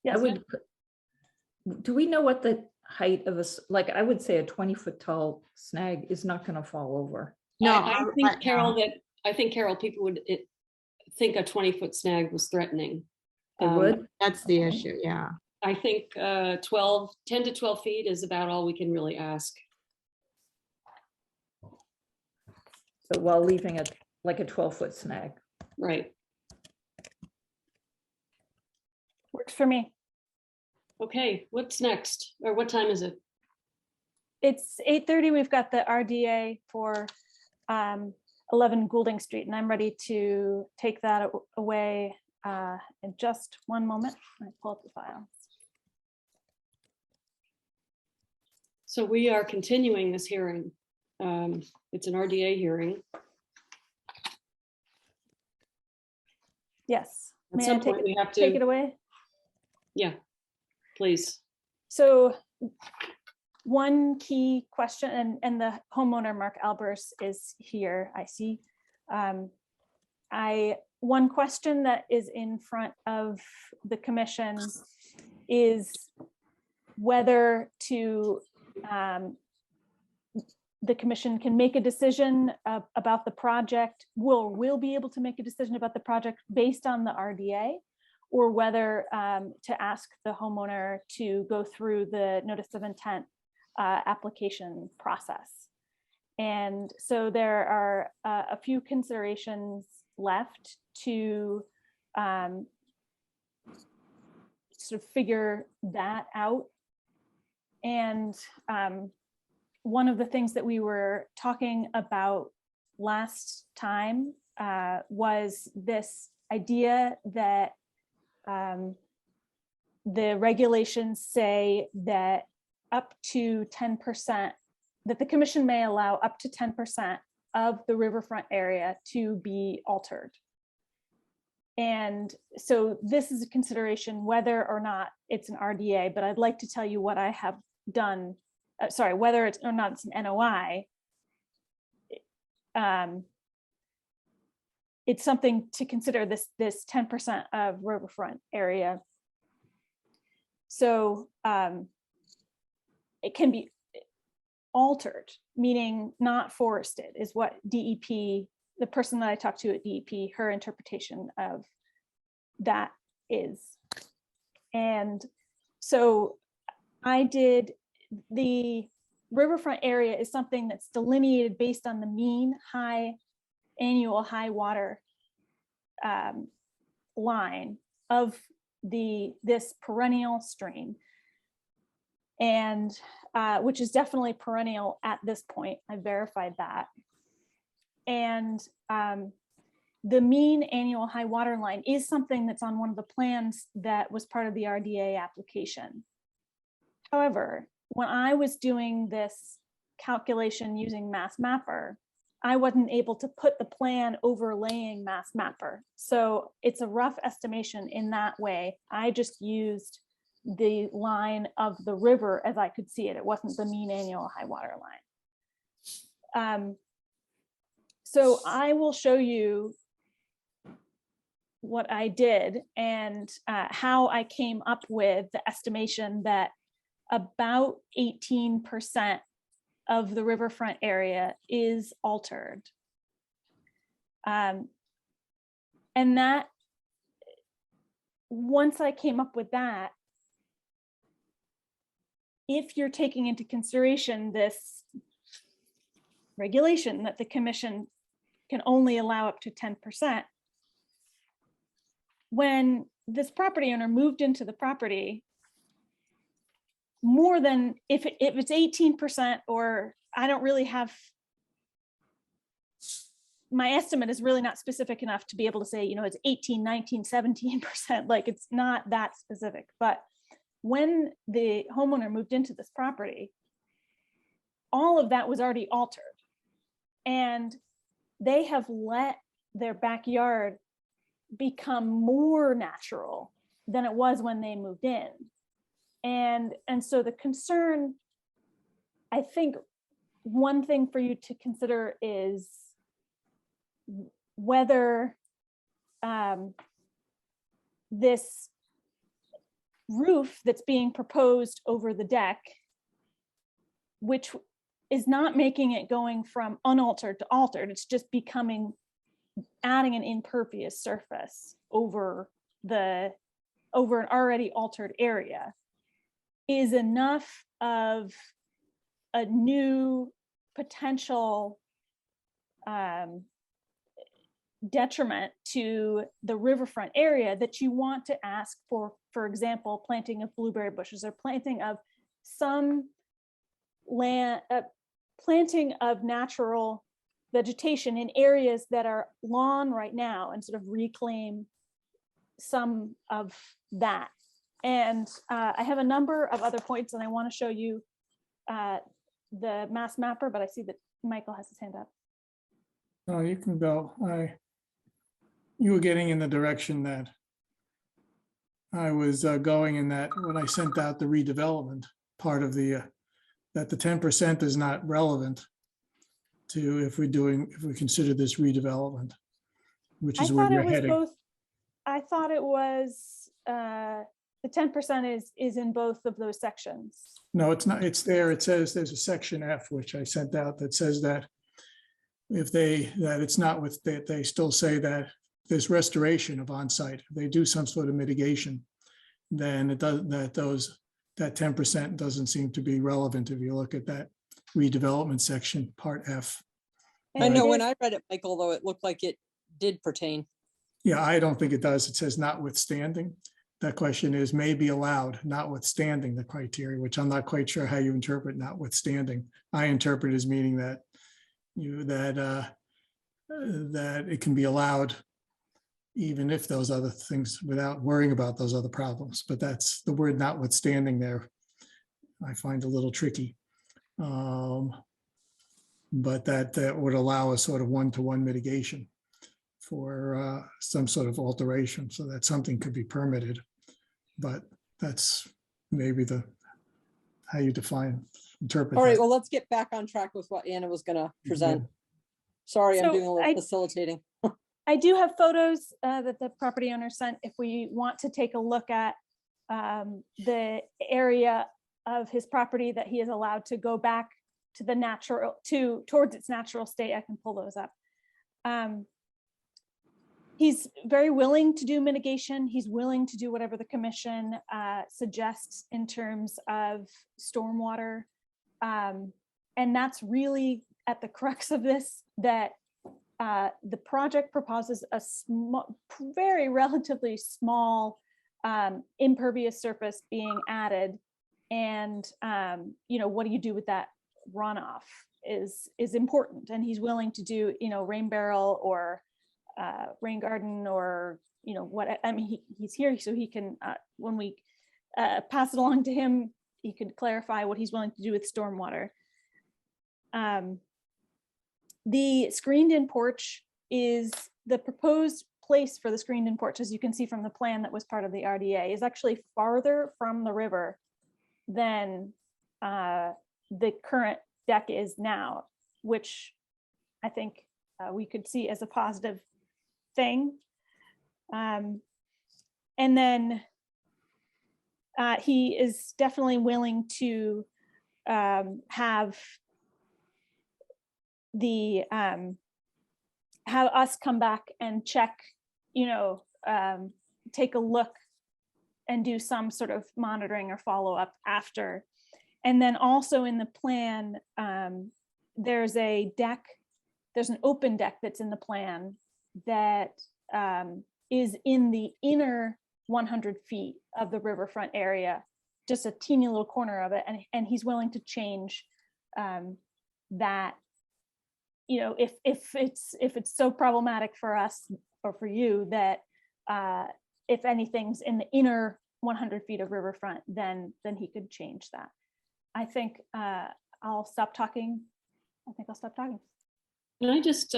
F: Yes,
C: would, do we know what the height of I would say a 20-foot tall snag is not going to fall over.
D: No,
A: I think, Carol, people would think a 20-foot snag was threatening.
C: They would?
D: That's the issue, yeah.
A: I think 10 to 12 feet is about all we can really ask.
C: So while leaving a like a 12-foot snag.
A: Right.
F: Works for me.
A: Okay, what's next? Or what time is it?
F: It's 8:30. We've got the RDA for 11 Goulding Street, and I'm ready to take that away in just one moment. I pull up the file.
A: So we are continuing this hearing. It's an RDA hearing.
F: Yes.
A: At
F: May I
A: some
F: take
A: point, we have
F: take it
A: to,
F: away?
A: yeah, please.
F: So one key question, and the homeowner, Mark Albers, is here, I see. One question that is in front of the commission is whether the commission can make a decision about the project, will be able to make a decision about the project based on the RDA, or whether to ask the homeowner to go through the notice of intent application process. And so there are a few considerations left to sort of figure that out. And one of the things that we were talking about last time was this idea that the regulations say that up to 10%, that the commission may allow up to 10% of the riverfront area to be altered. And so this is a consideration whether or not it's an RDA, but I'd like to tell you what I have done. Sorry, whether it's or not it's an NOI. It's something to consider, this 10% of riverfront area. So it can be altered, meaning not forested, is what DEP, the person that I talked to at DEP, her interpretation of that is. And so I did, the riverfront area is something that's delineated based on the mean annual high water line of this perennial stream, and which is definitely perennial at this point. I verified that. And the mean annual high water line is something that's on one of the plans that was part of the RDA application. However, when I was doing this calculation using Mass Mapper, I wasn't able to put the plan overlaying Mass Mapper. So it's a rough estimation in that way. I just used the line of the river as I could see it. It wasn't the mean annual high water line. So I will show you what I did and how I came up with the estimation that about 18% of the riverfront area is altered. And that, once I came up with that, if you're taking into consideration this regulation that the commission can only allow up to 10%, when this property owner moved into the property, more than, if it's 18%, or I don't really have, my estimate is really not specific enough to be able to say, you know, it's 18, 19, 17%, like it's not that specific. But when the homeowner moved into this property, all of that was already altered. And they have let their backyard become more natural than it was when they moved in. And so the concern, I think one thing for you to consider is whether this roof that's being proposed over the deck, which is not making it going from unaltered to altered, it's just adding an impervious surface over an already altered area, is enough of a new potential detriment to the riverfront area that you want to ask for example, planting of blueberry bushes or planting of some land, planting of natural vegetation in areas that are lawn right now and sort of reclaim some of that. And I have a number of other points and I want to show you the mass mapper, but I see that Michael has his hand up.
B: Oh, you can go. You were getting in the direction that I was going in, that when I sent out the redevelopment part of the, that the 10% is not relevant to if we consider this redevelopment, which
F: I
B: is where
F: thought
B: we're
F: it was
B: heading.
F: both. I thought it was the 10% is in both of those sections.
B: No, it's not. It's there. It says there's a section F, which I sent out, that says that that it's not with, that they still say that there's restoration of on-site. If they do some sort of mitigation, then it does, that 10% doesn't seem to be relevant if you look at that redevelopment section, part F.
E: I
F: And
E: know
F: it
E: when
F: is-
E: I read it, Michael, though, it looked like it did pertain.
B: Yeah, I don't think it does. It says notwithstanding. That question is may be allowed, notwithstanding the criteria, which I'm not quite sure how you interpret notwithstanding. I interpret as meaning that that it can be allowed even if those other things, without worrying about those other problems. But that's the word notwithstanding there, I find a little tricky. But that would allow a sort of one-to-one mitigation for some sort of alteration, so that something could be permitted. But that's maybe how you interpret
E: All right,
B: that.
E: well, let's get back on track with what Anna was gonna present. Sorry, I'm
F: So
E: doing a little
F: I-
E: facilitating.
F: I do have photos that the property owner sent if we want to take a look at the area of his property that he is allowed to go back to the natural, towards its natural state. I can pull those up. He's very willing to do mitigation. He's willing to do whatever the commission suggests in terms of stormwater. And that's really at the crux of this, that the project proposes a very relatively small impervious surface being added. And what do you do with that runoff is important. And he's willing to do, rain barrel or rain garden or, what, I mean, he's here so he can, when we pass it along to him, he could clarify what he's willing to do with stormwater. The screened-in porch is the proposed place for the screened-in porch, as you can see from the plan that was part of the RDA, is actually farther from the river than the current deck is now, which I think we could see as a positive thing. And then he is definitely willing to have us come back and check, take a look and do some sort of monitoring or follow-up after. And then also in the plan, there's a deck, there's an open deck that's in the plan that is in the inner 100 feet of the riverfront area, just a teeny little corner of it. And he's willing to change that, if it's so problematic for us or for you that if anything's in the inner 100 feet of riverfront, then he could change that. I think I'll stop talking.
A: Can I just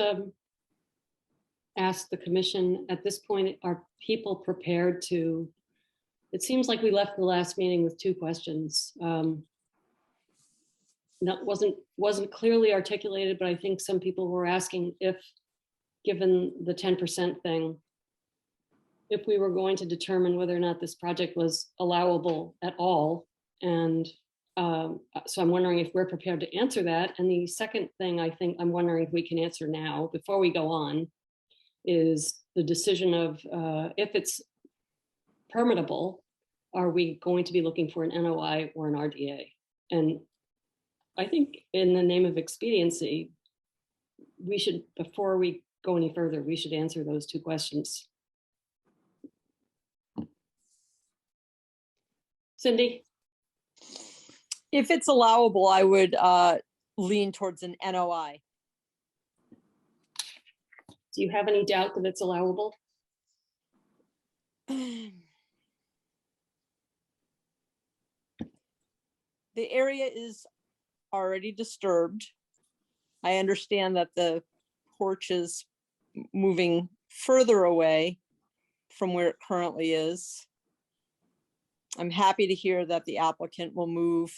A: ask the commission at this point, are people prepared to, it seems like we left the last meeting with two questions. That wasn't clearly articulated, but I think some people were asking if, given the 10% thing, if we were going to determine whether or not this project was allowable at all. And so I'm wondering if we're prepared to answer that. And the second thing I think I'm wondering if we can answer now before we go on is the decision of if it's permittable, are we going to be looking for an NOI or an RDA? And I think in the name of expediency, we should, before we go any further, we should answer those two questions. Cindy?
E: If it's allowable, I would lean towards an NOI.
A: Do you have any doubt that it's allowable?
E: The area is already disturbed. I understand that the porch is moving further away from where it currently is. I'm happy to hear that the applicant will move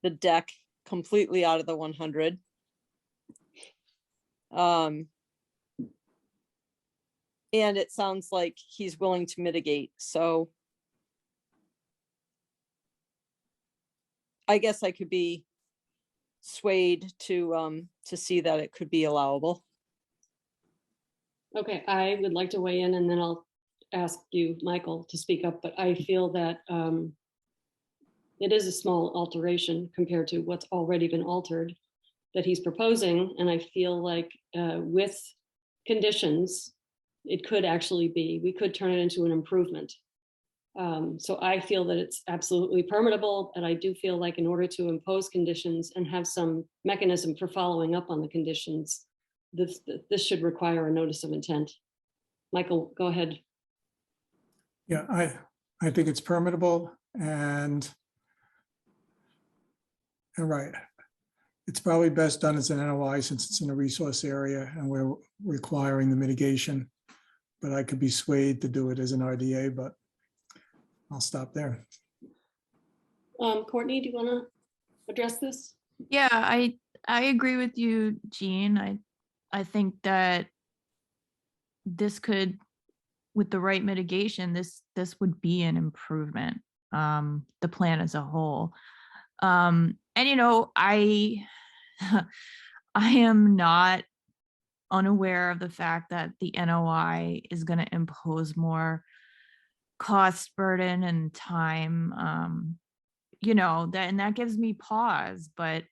E: the deck completely out of the 100. And it sounds like he's willing to mitigate, so I guess I could be swayed to see that it could be allowable.
A: Okay, I would like to weigh in and then I'll ask you, Michael, to speak up, but I feel that it is a small alteration compared to what's already been altered that he's proposing. And I feel like with conditions, it could actually be, we could turn it into an improvement. So I feel that it's absolutely permittable, and I do feel like in order to impose conditions and have some mechanism for following up on the conditions, this should require a notice of intent. Michael, go ahead.
B: Yeah, I think it's permittable, and you're right. It's probably best done as an NOI since it's in a resource area and we're requiring the mitigation. But I could be swayed to do it as an RDA, but I'll stop there.
A: Courtney, do you want to address this?
D: Yeah, I agree with you, Jean. I think that this could, with the right mitigation, this would be an improvement, the plan as a whole. And I am not unaware of the fact that the NOI is going to impose more cost burden and time, that gives me pause, but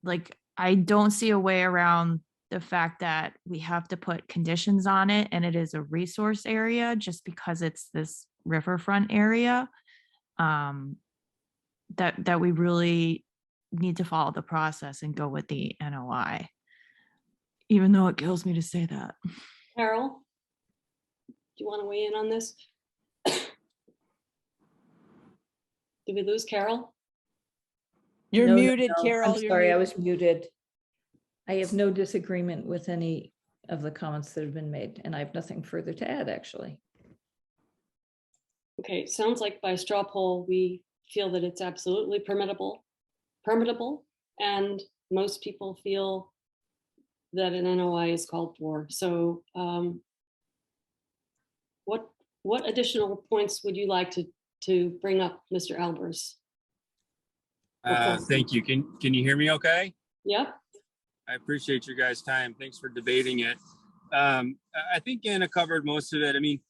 D: like, I don't see a way around the fact that we have to put conditions on it and it is a resource area just because it's this riverfront area, that we really need to follow the process and go with the NOI. Even though it kills me to say that.
A: Carol, do you want to weigh in on this? Did we lose Carol?
E: You're
C: No, no,
E: muted,
C: no.
E: Carol.
C: I'm
E: you're
C: sorry, I
E: muted.
C: was muted. I have no disagreement with any of the comments that have been made, and I have nothing further to add, actually.
A: Okay, it sounds like by straw poll, we feel that it's absolutely permittable, and most people feel that an NOI is called for. So what additional points would you like to bring up, Mr. Albers?
L: Thank you. Can you hear me okay?
A: Yep.
L: I appreciate your guys' time. Thanks for debating it. I think Anna covered most of it. I mean,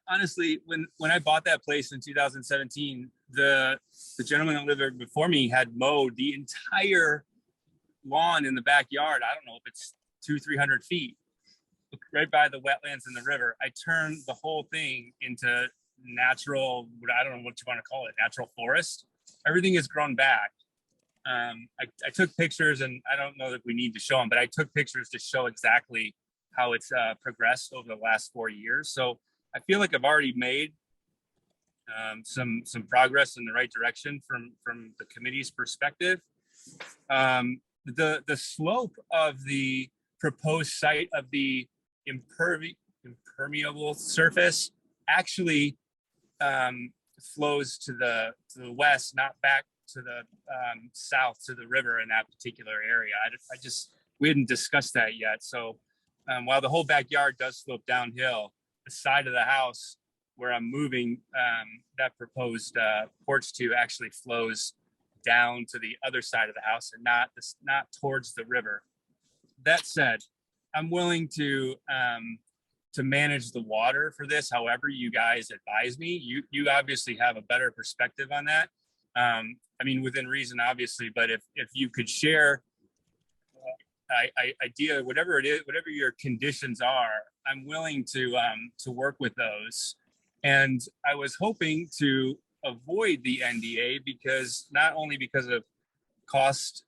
L: honestly, when I bought that place in 2017, the gentleman that lived there before me had mowed the entire lawn in the backyard. I don't know if it's 200-300 feet, right by the wetlands and the river. I turned the whole thing into natural, I don't know what you want to call it, natural forest. Everything has grown back. I took pictures, and I don't know that we need to show them, but I took pictures to show exactly how it's progressed over the last 4 years. So I feel like I've already made some progress in the right direction from the committee's perspective. The slope of the proposed site of the impermeable surface actually flows to the west, not back to the south to the river in that particular area. We hadn't discussed that yet. So while the whole backyard does slope downhill, the side of the house where I'm moving that proposed porch to actually flows down to the other side of the house and not towards the river. That said, I'm willing to manage the water for this however you guys advise me. You obviously have a better perspective on that. I mean, within reason, obviously, but if you could share idea, whatever it is, whatever your conditions are, I'm willing to work with those. And I was hoping to avoid the NDA because not only because of cost,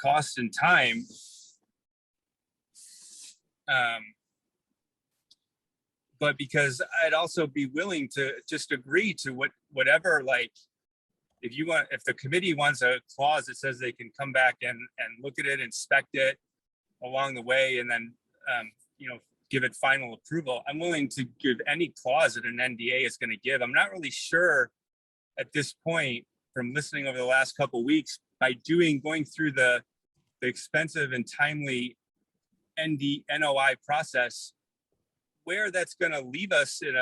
L: cost and time, but because I'd also be willing to just agree to whatever, like, if the committee wants a clause that says they can come back and look at it, inspect it along the way, and then, give it final approval, I'm willing to give any clause that an NDA is going to give. I'm not really sure at this point, from listening over the last couple of weeks, by going through the expensive and timely NOI process, where that's going to leave us in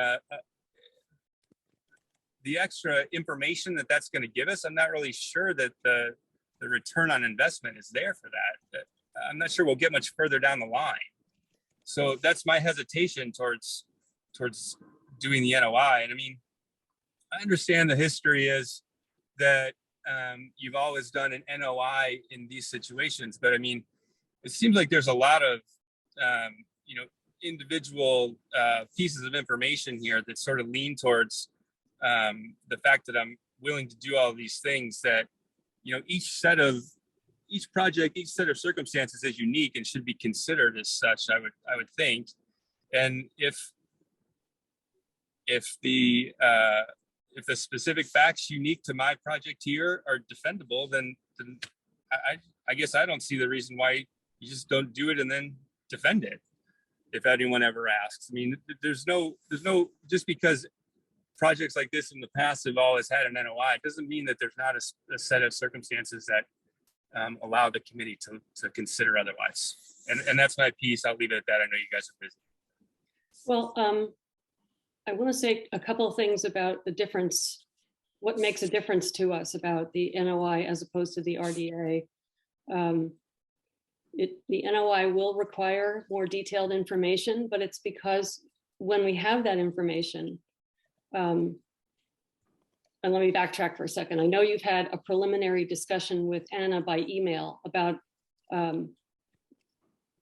L: the extra information that's going to give us. I'm not really sure that the return on investment is there for that. I'm not sure we'll get much further down the line. So that's my hesitation towards doing the NOI. And I mean, I understand the history is that you've always done an NOI in these situations, but I mean, it seems like there's a lot of individual pieces of information here that sort of lean towards the fact that I'm willing to do all of these things, that each project, each set of circumstances is unique and should be considered as such, I would think. And if the specific facts unique to my project here are defendable, then I guess I don't see the reason why you just don't do it and then defend it, if anyone ever asks. I mean, there's no just because projects like this in the past have always had an NOI, it doesn't mean that there's not a set of circumstances that allow the committee to consider otherwise. And that's my piece. I'll leave it at that. I know you guys are busy.
A: Well, I want to say a couple of things about the difference, what makes a difference to us about the NOI as opposed to the RDA. The NOI will require more detailed information, but it's because when we have that information, and let me backtrack for a second. I know you've had a preliminary discussion with Anna by email about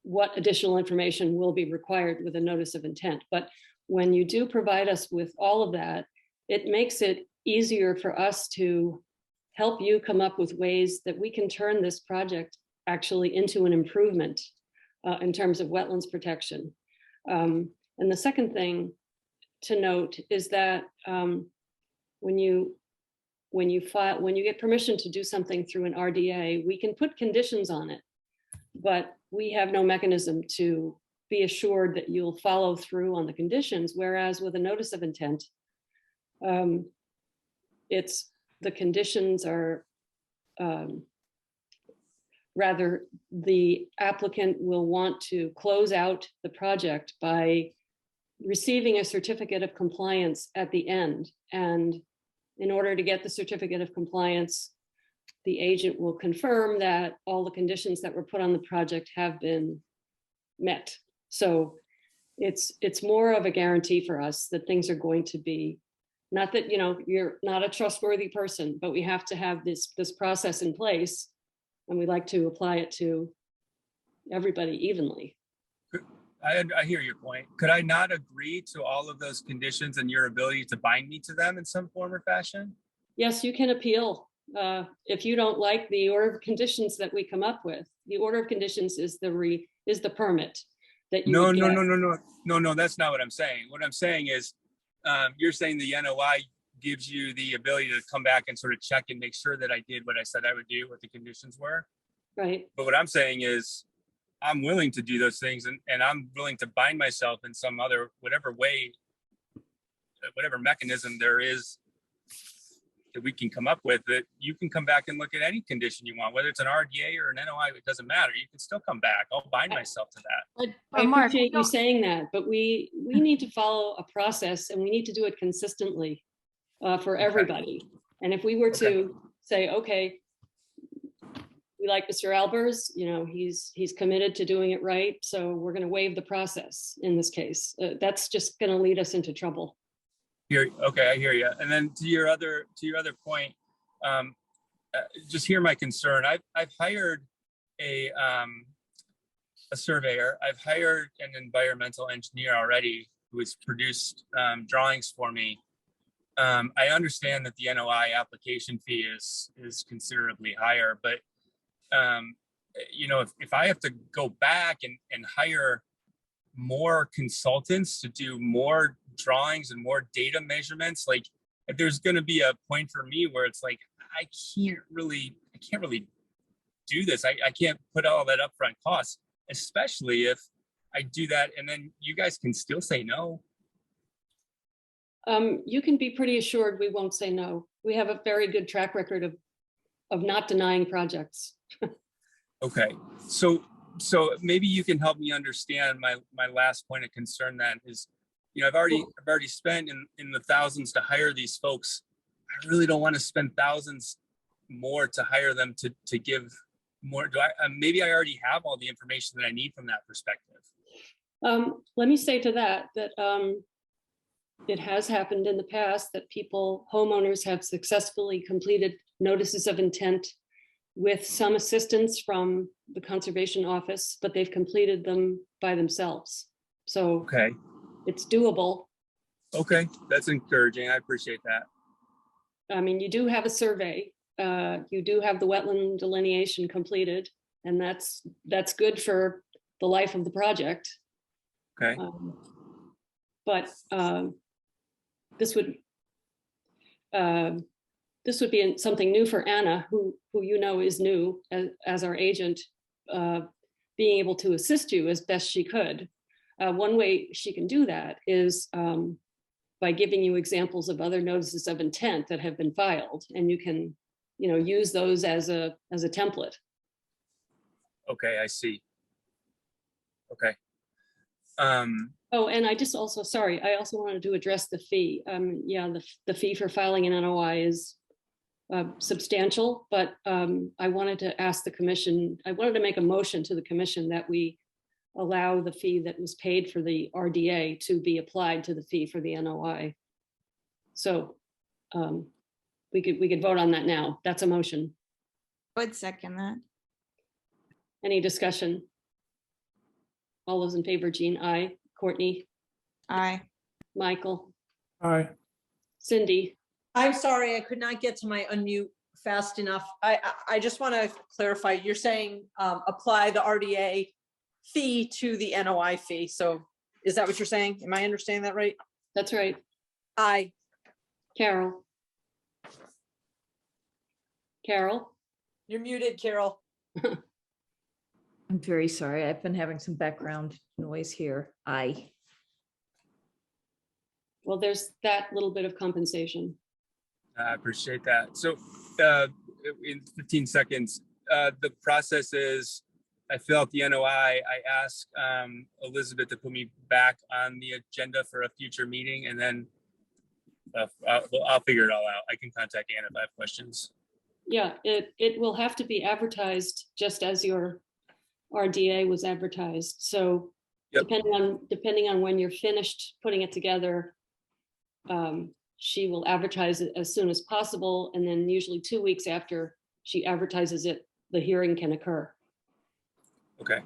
A: what additional information will be required with a notice of intent. But when you do provide us with all of that, it makes it easier for us to help you come up with ways that we can turn this project actually into an improvement in terms of wetlands protection. And the second thing to note is that when you get permission to do something through an RDA, we can put conditions on it, but we have no mechanism to be assured that you'll follow through on the conditions. Whereas with a notice of intent, the conditions are rather the applicant will want to close out the project by receiving a certificate of compliance at the end. And in order to get the certificate of compliance, the agent will confirm that all the conditions that were put on the project have been met. So it's more of a guarantee for us that things are going to be, not that, you're not a trustworthy person, but we have to have this process in place, and we like to apply it to everybody evenly.
L: I hear your point. Could I not agree to all of those conditions and your ability to bind me to them in some form or fashion?
A: Yes, you can appeal. If you don't like the order of conditions that we come up with, the order of conditions is the permit that you would get.
L: No, that's not what I'm saying. What I'm saying is, you're saying the NOI gives you the ability to come back and sort of check and make sure that I did what I said I would do, what the conditions were.
A: Right.
L: But what I'm saying is, I'm willing to do those things, and I'm willing to bind myself in some other, whatever way, whatever mechanism there is that we can come up with, that you can come back and look at any condition you want, whether it's an RDA or an NOI, it doesn't matter. You can still come back. I'll bind myself to that.
A: I appreciate you saying that, but we need to follow a process, and we need to do it consistently for everybody. And if we were to say, okay, we like Mr. Albers, he's committed to doing it right, so we're going to waive the process in this case. That's just going to lead us into trouble.
L: Okay, I hear you. And then to your other point, just hear my concern. I've hired a surveyor. I've hired an environmental engineer already who has produced drawings for me. I understand that the NOI application fee is considerably higher, but you know, if I have to go back and hire more consultants to do more drawings and more data measurements, like there's going to be a point for me where it's like I can't really do this. I can't put all that upfront cost, especially if I do that and then you guys can still say no.
A: You can be pretty assured we won't say no. We have a very good track record of not denying projects.
L: Okay, so maybe you can help me understand my last point of concern then is, you know, I've already spent in the thousands to hire these folks. I really don't want to spend thousands more to hire them to give more. Do I maybe I already have all the information that I need from that perspective?
A: Let me say to that it has happened in the past that homeowners have successfully completed notices of intent with some assistance from the conservation office, but they've completed them by themselves. So
L: Okay.
A: It's doable.
L: Okay, that's encouraging. I appreciate that.
A: I mean, you do have a survey, you do have the wetland delineation completed, and that's good for the life of the project.
L: Okay.
A: But this would be something new for Anna, who you know is new as our agent, being able to assist you as best she could. One way she can do that is by giving you examples of other notices of intent that have been filed, and you can, use those as a template.
L: Okay, I see. Okay.
A: Oh, and I also wanted to address the fee. Yeah, the fee for filing an NOI is substantial, but I wanted to ask the commission, I wanted to make a motion to the commission that we allow the fee that was paid for the RDA to be applied to the fee for the NOI. So we could vote on that now. That's a motion.
D: I would second that.
A: Any discussion? All those in favor, Jean, aye. Courtney,
D: Aye.
A: Michael,
B: Aye.
A: Cindy.
E: I'm sorry, I could not get to my unmute fast enough. I just want to clarify, you're saying apply the RDA fee to the NOI fee. So is that what you're saying? Am I understanding that right?
A: That's right.
E: Aye.
A: Carol. Carol.
E: You're muted, Carol.
C: I'm very sorry. I've been having some background noise here. Aye.
A: Well, there's that little bit of compensation.
L: I appreciate that. So in 15 seconds, the process is I fill out the NOI. I ask Elizabeth to put me back on the agenda for a future meeting, and then I'll figure it all out. I can contact Anna if I have questions.
A: Yeah, it will have to be advertised just as your RDA was advertised. So
L: Yep.
A: depending on when you're finished putting it together, she will advertise it as soon as possible. And then usually 2 weeks after she advertises it, the hearing can occur.
L: Okay.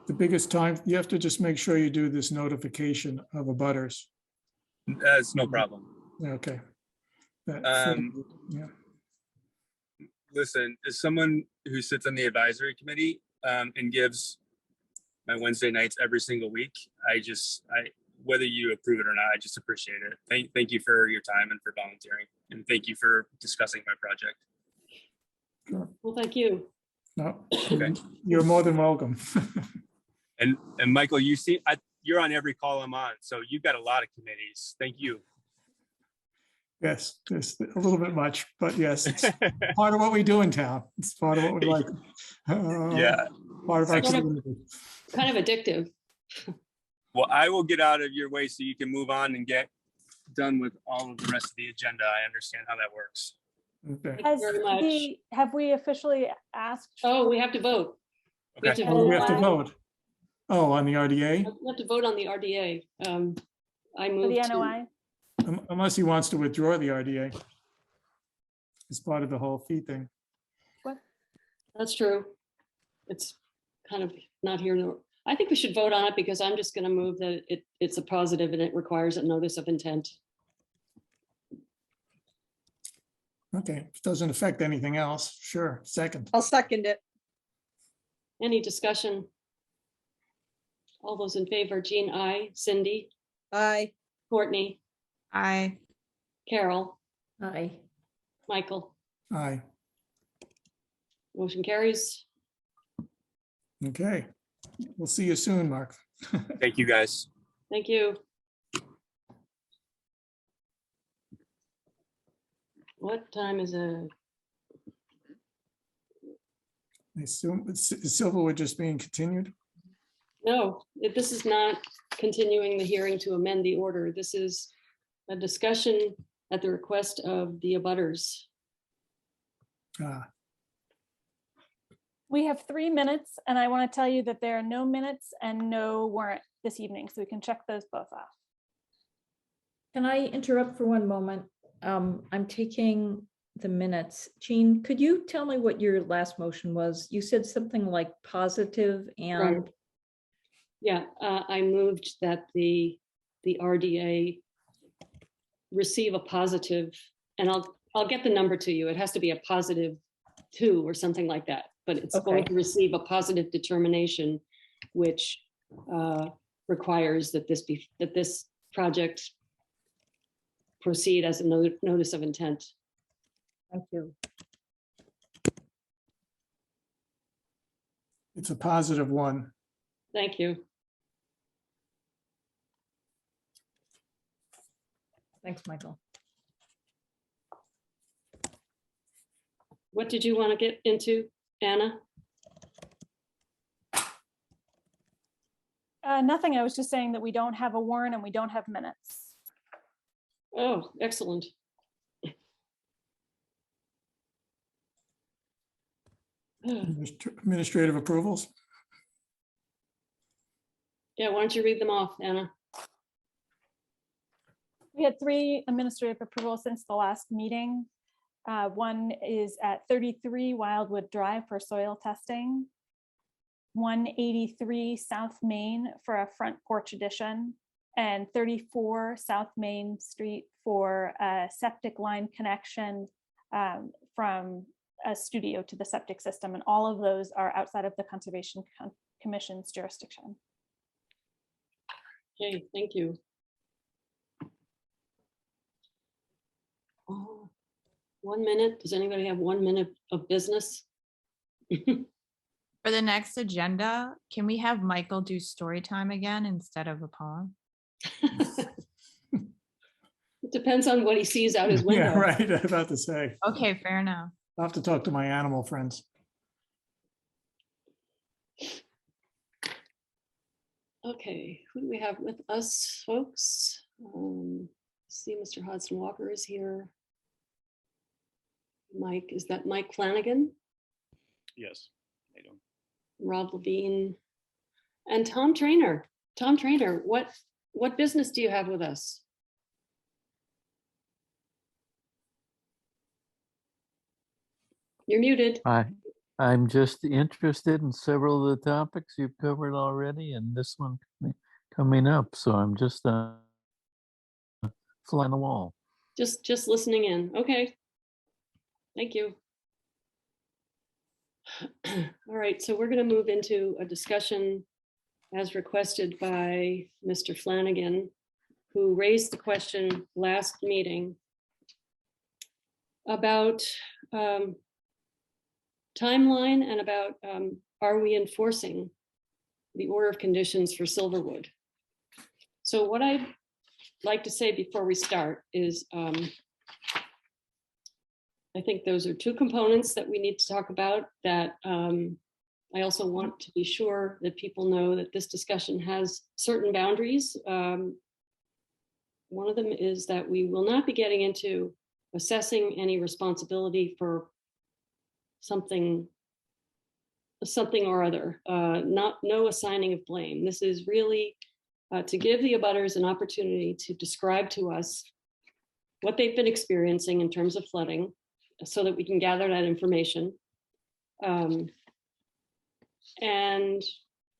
B: The biggest time, you have to just make sure you do this notification of abutters.
L: That's no problem.
B: Okay. Yeah.
L: Listen, as someone who sits on the advisory committee and gives my Wednesday nights every single week, whether you approve it or not, I just appreciate it. Thank you for your time and for volunteering, and thank you for discussing my project.
B: Sure.
A: Well, thank you.
B: No,
L: Okay.
B: you're more than welcome.
L: And Michael, you're on every call I'm on, so you've got a lot of committees. Thank you.
B: Yes, it's a little bit much, but yes, it's part of what we do in town. It's part of what we like.
L: Yeah.
B: Part of our
A: Kind of-
B: community.
A: Kind of addictive.
L: Well, I will get out of your way so you can move on and get done with all of the rest of the agenda. I understand how that works.
B: Okay.
A: Thank you very much.
F: Have we officially asked?
A: Oh, we have to vote. We have
L: Okay.
A: to
B: Oh,
A: vote
B: we have to
A: on-
B: vote. Oh, on the RDA?
A: We have to vote on the RDA. I
F: For
A: move
F: the
A: to,
F: NOI?
B: Unless he wants to withdraw the RDA. As part of the whole fee thing.
A: That's true. It's kind of not here. I think we should vote on it because I'm just going to move that it's a positive and it requires a notice of intent.
B: Okay, if it doesn't affect anything else, sure, second.
E: I'll second it.
A: Any discussion? All those in favor, Jean, aye. Cindy,
E: Aye.
A: Courtney,
D: I,
A: Carol,
C: Aye.
A: Michael.
B: Aye,
A: Motion carries.
B: okay. We'll see you soon, Mark.
L: Thank you, guys.
A: Thank you. What time is it?
B: I assume is Silverwood just being continued?
A: No, this is not continuing the hearing to amend the order. This is a discussion at the request of the abutters.
B: Ah,
F: We have 3 minutes, and I want to tell you that there are no minutes and no warrant this evening, so we can check those both off.
C: Can I interrupt for one moment? I'm taking the minutes. Jean, could you tell me what your last motion was? You said something like positive and
A: Right. Yeah, I moved that the RDA receive a positive, and I'll get the number to you. It has to be a +2 or something like that, but it's going
C: Okay.
A: to receive a positive determination, which requires that this project proceed as a notice of intent.
C: thank you.
B: it's a +1.
A: Thank you.
C: Thanks, Michael.
A: What did you want to get into, Anna?
F: Nothing, I was just saying that we don't have a warrant and we don't have minutes.
A: Oh, excellent.
B: Administrative approvals.
A: Yeah, why don't you read them off, Anna?
F: We had 3 administrative approvals since the last meeting. One is at 33 Wildwood Drive for soil testing. 183 South Main for a front porch addition, and 34 South Main Street for a septic line connection from a studio to the septic system. And all of those are outside of the Conservation Commission's jurisdiction.
A: Okay, thank you. Oh, 1 minute. Does anybody have 1 minute of business?
D: for the next agenda, can we have Michael do story time again instead of a poem?
A: It depends on what he sees out his window.
B: Yeah, right, I'm about to say.
D: Okay, fair enough.
B: I'll have to talk to my animal friends.
A: Okay, who do we have with us, folks? See, Mr. Hodson Walker is here. Mike, is that Mike Flanagan?
M: Yes, I don't.
A: Rob Levine, and Tom Trainer. Tom Trainer, what business do you have with us? You're muted.
N: I'm just interested in several of the topics you've covered already, and this one coming up. So I'm just fly on the wall.
A: Just listening in. Okay. Thank you. All right, so we're going to move into a discussion as requested by Mr. Flanagan, who raised the question last meeting about timeline and about are we enforcing the order of conditions for Silverwood? So what I'd like to say before we start is I think those are 2 components that we need to talk about, that I also want to be sure that people know that this discussion has certain boundaries. One of them is that we will not be getting into assessing any responsibility for something or other, no assigning of blame. This is really to give the abutters an opportunity to describe to us what they've been experiencing in terms of flooding, so that we can gather that information. And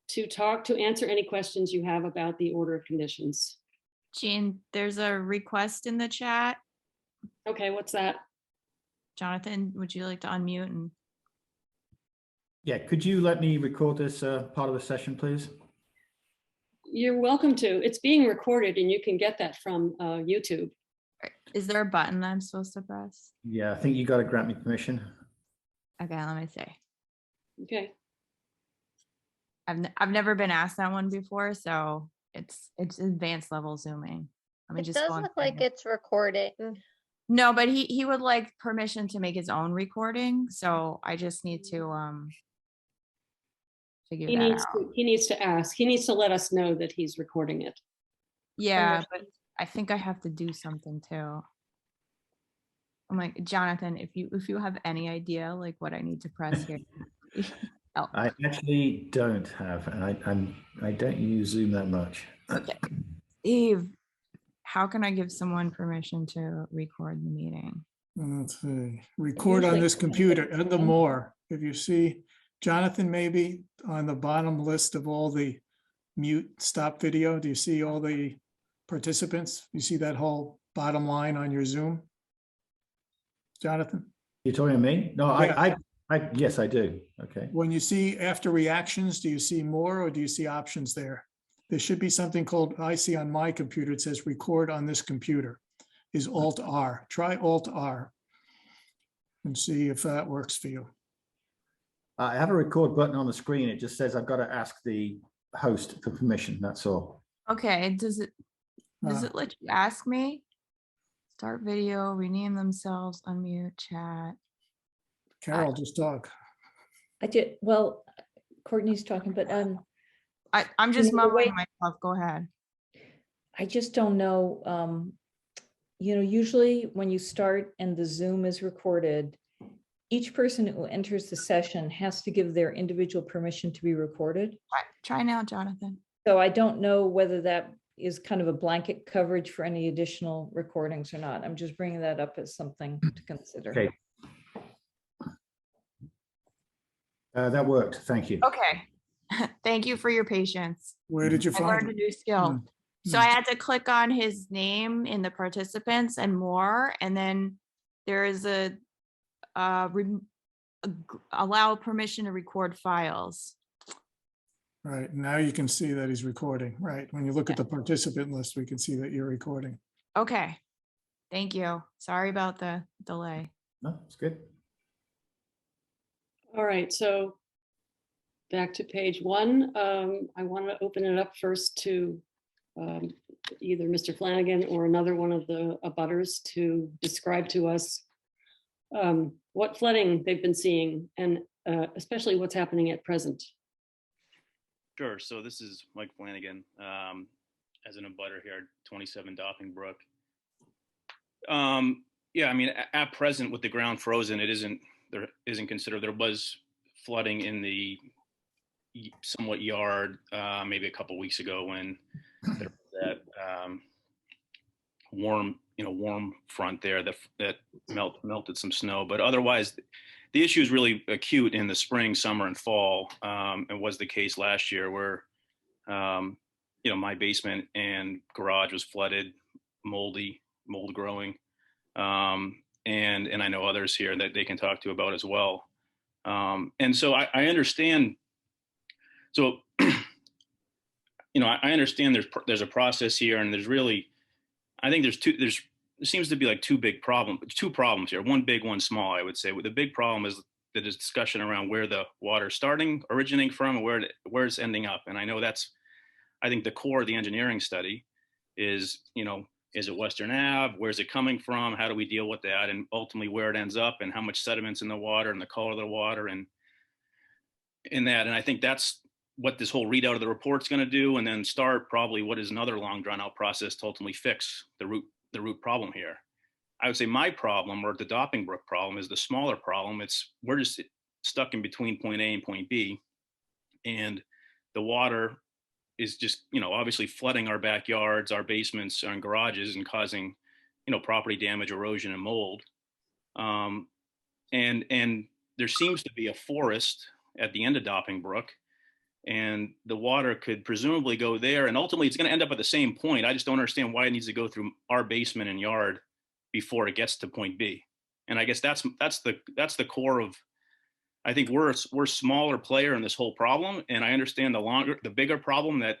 A: to answer any questions you have about the order of conditions.
D: Jean, there's a request in the chat.
A: Okay, what's that?
D: Jonathan, would you like to unmute and
O: Yeah, could you let me record this part of the session, please?
A: You're welcome to. It's being recorded and you can get that from YouTube.
D: is there a button that I'm supposed to press?
O: Yeah, I think you got to grant me permission.
D: Okay, let me see.
A: Okay.
D: I've never been asked that one before, so it's advanced level zooming. Let me
P: It
D: just
P: does
D: go on
P: look like
D: second.
P: it's recording.
D: No, but he would like permission to make his own recording, so I just need to figure that out.
A: He needs to ask. He needs to let us know that he's recording it.
D: Yeah, but I think I have to do something too. I'm like, Jonathan, if you have any idea like what I need to press here. Oh.
O: I actually don't have, and I don't use Zoom that much.
D: Okay. Steve, how can I give someone permission to record the meeting?
B: Let's see, record on this computer and the more. If you see, Jonathan, maybe on the bottom list of all the mute stop video, do you see all the participants? You see that whole bottom line on your Zoom? Jonathan?
O: You're talking to me? No,
B: Yeah.
O: Yes, I do. Okay.
B: When you see after reactions, do you see more or do you see options there? There should be something called, I see on my computer, it says record on this computer is Alt R. Try Alt R and see if that works for you.
O: I have a record button on the screen. It just says I've got to ask the host for permission. That's all.
D: Okay, does it let you ask me? Start video, rename themselves, unmute, chat.
B: Carol, just talk.
C: Well, Courtney's talking, but
D: I'm just
C: the
D: mumbling myself. Go ahead.
C: I just don't know. Usually when you start and the Zoom is recorded, each person who enters the session has to give their individual permission to be recorded.
D: Try now, Jonathan.
C: So I don't know whether that is kind of a blanket coverage for any additional recordings or not. I'm just bringing that up as something to consider.
O: Okay. That worked. Thank you.
D: Okay. Thank you for your patience.
B: Where did you
D: I
B: find
D: learned a
B: it?
D: new skill. So I had to click on his name in the participants and more, and then there is allow permission to record files.
B: Right, now you can see that he's recording, right? When you look at the participant list, we can see that you're recording.
D: Okay. Thank you. Sorry about the delay.
O: No, it's good.
A: All right, so back to page 1. I want to open it up first to either Mr. Flanagan or another one of the abutters to describe to us what flooding they've been seeing and especially what's happening at present.
M: Sure. So this is Mike Flanagan, as an abutter here at 27 Doffing Brook. Yeah, I mean, at present with the ground frozen, there isn't considered. There was flooding in the somewhat yard maybe a couple weeks ago when there was that warm front there that melted some snow. But otherwise, the issue is really acute in the spring, summer, and fall. It was the case last year where my basement and garage was flooded, mold growing. And I know others here that they can talk to about as well. And so I understand. So, I understand there's a process here, and I think there seems to be like two problems here. One big, one small, I would say. The big problem is the discussion around where the water's originating from and where it's ending up. And I know I think the core of the engineering study is, is it Western Ave? Where's it coming from? How do we deal with that? And ultimately where it ends up and how much sediment's in the water and the color of the water and that. And I think that's what this whole readout of the report's going to do, and then start probably what is another long drawn out process to ultimately fix the root problem here. I would say my problem, or the Dopping Brook problem, is the smaller problem. We're just stuck in between point A and point B, and the water is just, obviously flooding our backyards, our basements, and garages, and causing, property damage, erosion, and mold. And there seems to be a forest at the end of Dopping Brook, and the water could presumably go there, and ultimately it's going to end up at the same point. I just don't understand why it needs to go through our basement and yard before it gets to point B. And I guess that's the core of, I think we're a smaller player in this whole problem, and I understand the bigger problem that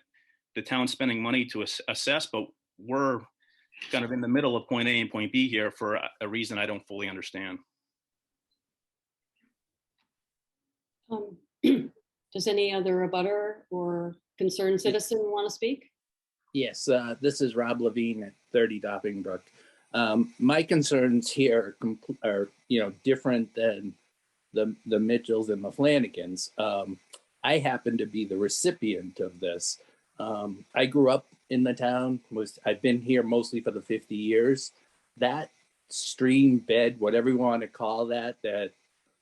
M: the town's spending money to assess, but we're kind of in the middle of point A and point B here for a reason I don't fully understand.
A: Does any other abutter or concerned citizen want to speak?
P: Yes, this is Rob Levine at 30 Dopping Brook. My concerns here are different than the Mitchells and the Flanagans. I happen to be the recipient of this. I grew up in the town. I've been here mostly for the 50 years. That stream bed, whatever you want to call that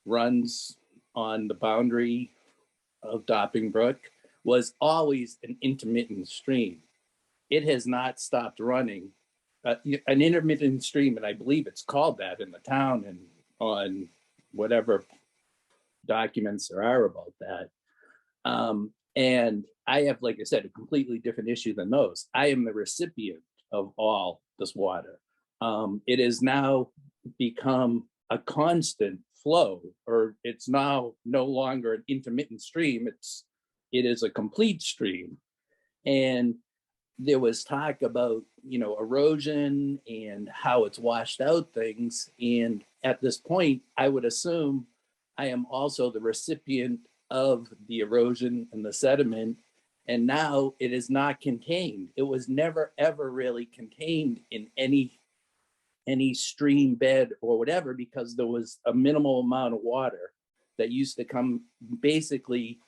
P: runs on the boundary of Dopping Brook, was always an intermittent stream. It has not stopped running. An intermittent stream, and I believe it's called that in the town and on whatever documents there are about that. And I have, like I said, a completely different issue than those. I am the recipient of all this water. It has now become a constant flow, or it's now no longer an intermittent stream. It is a complete stream. And there was talk about, erosion and how it's washed out things. And at this point, I would assume I am also the recipient of the erosion and the sediment. And now it is not contained. It was never, ever really contained in any stream bed or whatever, because there was a minimal amount of water that used to come basically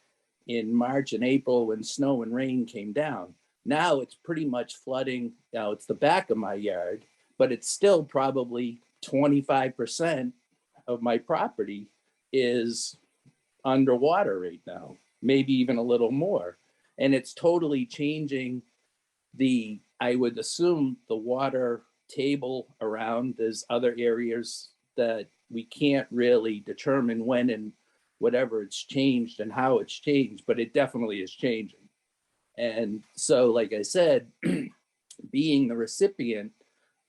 P: in March and April when snow and rain came down. Now it's pretty much flooding. Now it's the back of my yard, but it's still probably 25% of my property is underwater right now, maybe even a little more. And it's totally changing I would assume, the water table around. There's other areas that we can't really determine when and whatever it's changed and how it's changed, but it definitely is changing. And so, like I said, being the recipient,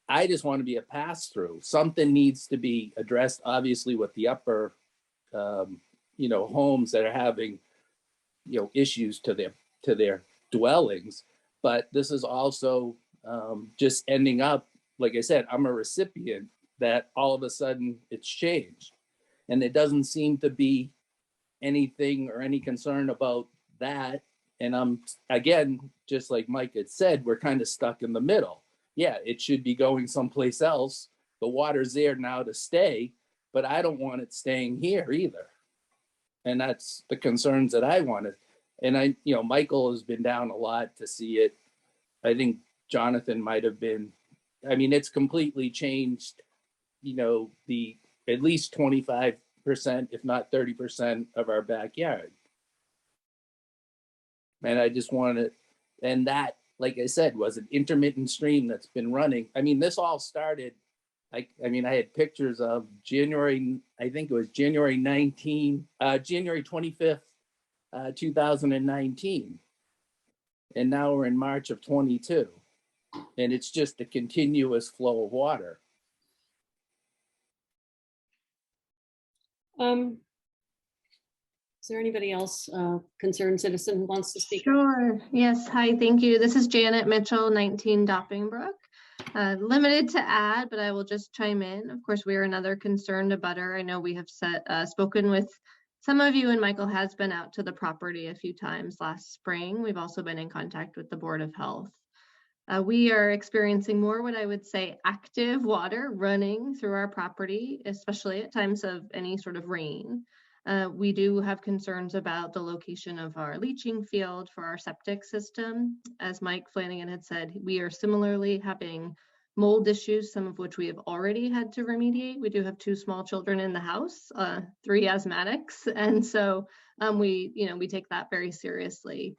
P: I just want to be a pass-through. Something needs to be addressed, obviously, with the upper, homes that are having, issues to their dwellings. But this is also just ending up, like I said, I'm a recipient that all of a sudden it's changed. And it doesn't seem to be anything or any concern about that. And I'm, again, just like Mike had said, we're kind of stuck in the middle. Yeah, it should be going someplace else. The water's there now to stay, but I don't want it staying here either. And that's the concerns that I wanted. And Michael has been down a lot to see it. I think Jonathan might have been. I mean, it's completely changed, the at least 25%, if not 30% of our backyard. And I just wanted, and that, like I said, was an intermittent stream that's been running. I mean, this all started, I had pictures of January, I think it was January 25th, 2019. And now we're in March of 22. And it's just a continuous flow of water.
A: Is there anybody else, concerned citizen, who wants to speak?
Q: Sure. Yes. Hi. Thank you. This is Janet Mitchell, 19 Dopping Brook. Limited to add, but I will just chime in. Of course, we are another concerned abutter. I know we have spoken with some of you, and Michael has been out to the property a few times last spring. We've also been in contact with the Board of Health. We are experiencing more what I would say active water running through our property, especially at times of any sort of rain. We do have concerns about the location of our leaching field for our septic system. As Mike Flanagan had said, we are similarly having mold issues, some of which we have already had to remediate. We do have 2 small children in the house, 3 asthmatics. And so we take that very seriously.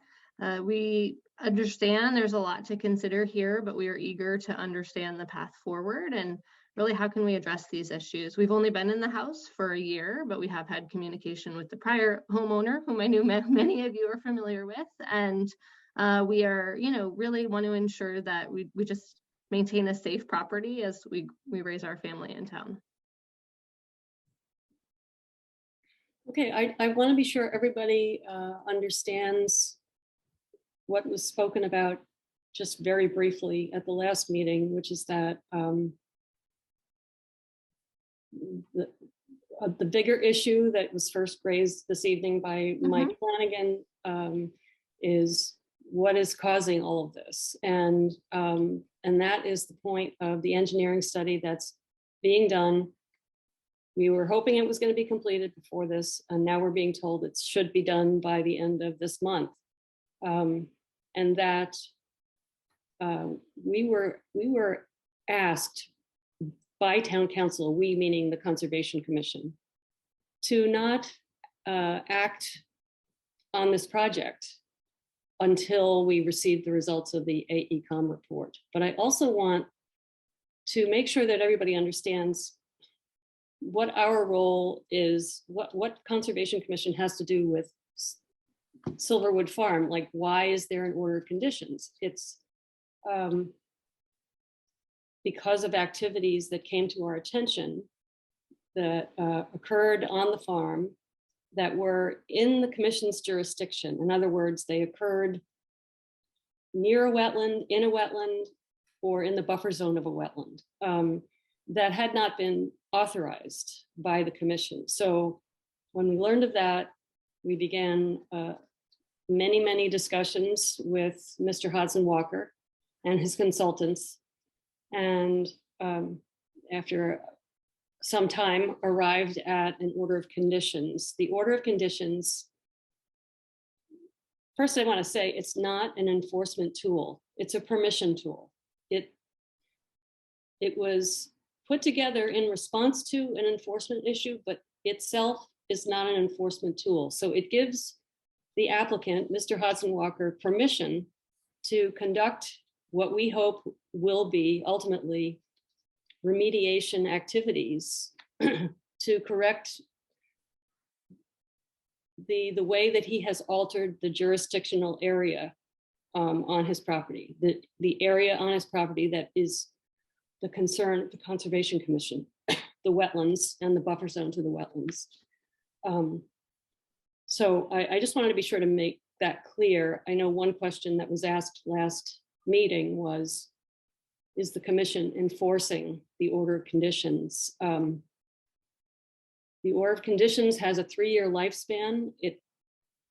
Q: We understand there's a lot to consider here, but we are eager to understand the path forward. And really how can we address these issues? We've only been in the house for a year, but we have had communication with the prior homeowner, whom I knew many of you are familiar with. And we are, really want to ensure that we just maintain a safe property as we raise our family in town.
A: Okay, I want to be sure everybody understands what was spoken about just very briefly at the last meeting, which is that the bigger issue that was first raised this evening by Mike Flanagan is what is causing all of this. And that is the point of the engineering study that's being done. We were hoping it was going to be completed before this, and now we're being told it should be done by the end of this month. And that we were asked by town council, we meaning the Conservation Commission, to not act on this project until we receive the results of the AECOM report. But I also want to make sure that everybody understands what our role is, what Conservation Commission has to do with Silverwood Farm. Like, why is there an order of conditions? It's because of activities that came to our attention that occurred on the farm that were in the commission's jurisdiction. In other words, they occurred near a wetland, in a wetland, or in the buffer zone of a wetland that had not been authorized by the commission. So when we learned of that, we began many discussions with Mr. Hodson Walker and his consultants. And after some time arrived at an order of conditions. The order of conditions, first I want to say it's not an enforcement tool. It's a permission tool. It was put together in response to an enforcement issue, but itself is not an enforcement tool. So it gives the applicant, Mr. Hodson Walker, permission to conduct what we hope will be ultimately remediation activities to correct the way that he has altered the jurisdictional area on his property, the area on his property that is the concern of the Conservation Commission, the wetlands and the buffer zone to the wetlands. So I just wanted to be sure to make that clear. I know one question that was asked last meeting was, is the commission enforcing the order of conditions? The order of conditions has a 3-year lifespan.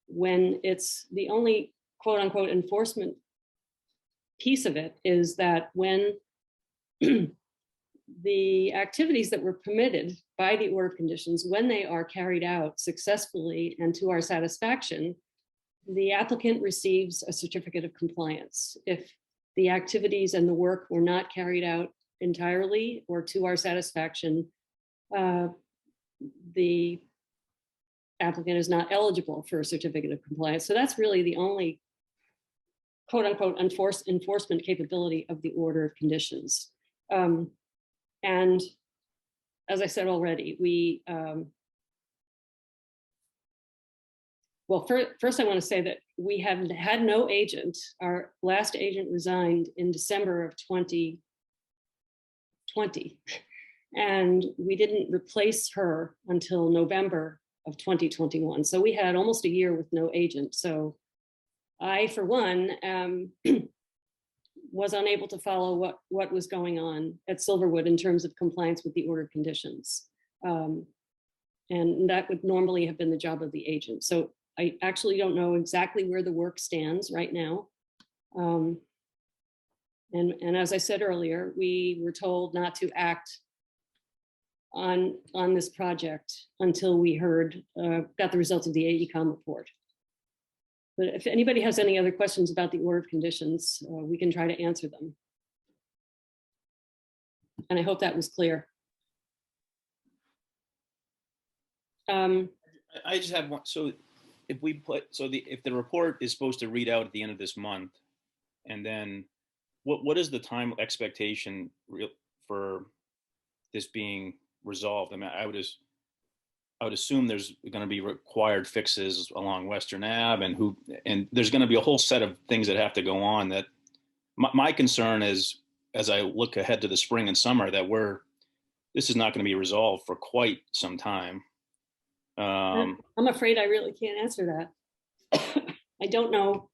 A: When it's the only quote unquote enforcement piece of it is that when the activities that were permitted by the order of conditions, when they are carried out successfully and to our satisfaction, the applicant receives a certificate of compliance. If the activities and the work were not carried out entirely or to our satisfaction, the applicant is not eligible for a certificate of compliance. So that's really the only quote unquote enforcement capability of the order of conditions. And as I said already, we, well, first I want to say that we have had no agent. Our last agent resigned in December of 2020. And we didn't replace her until November of 2021. So we had almost a year with no agent. So I, for one, was unable to follow what was going on at Silverwood in terms of compliance with the order of conditions. And that would normally have been the job of the agent. So I actually don't know exactly where the work stands right now. And as I said earlier, we were told not to act on this project until we got the results of the AECOM report. But if anybody has any other questions about the order of conditions, we can try to answer them. And I hope that was clear.
M: I just have one. So if we put, if the report is supposed to read out at the end of this month, and then what is the time expectation for this being resolved. I mean, I would assume there's going to be required fixes along Western Ave, and there's going to be a whole set of things that have to go on. That my concern is, as I look ahead to the spring and summer, that this is not going to be resolved for quite some time.
A: I'm afraid I really can't answer that. I don't know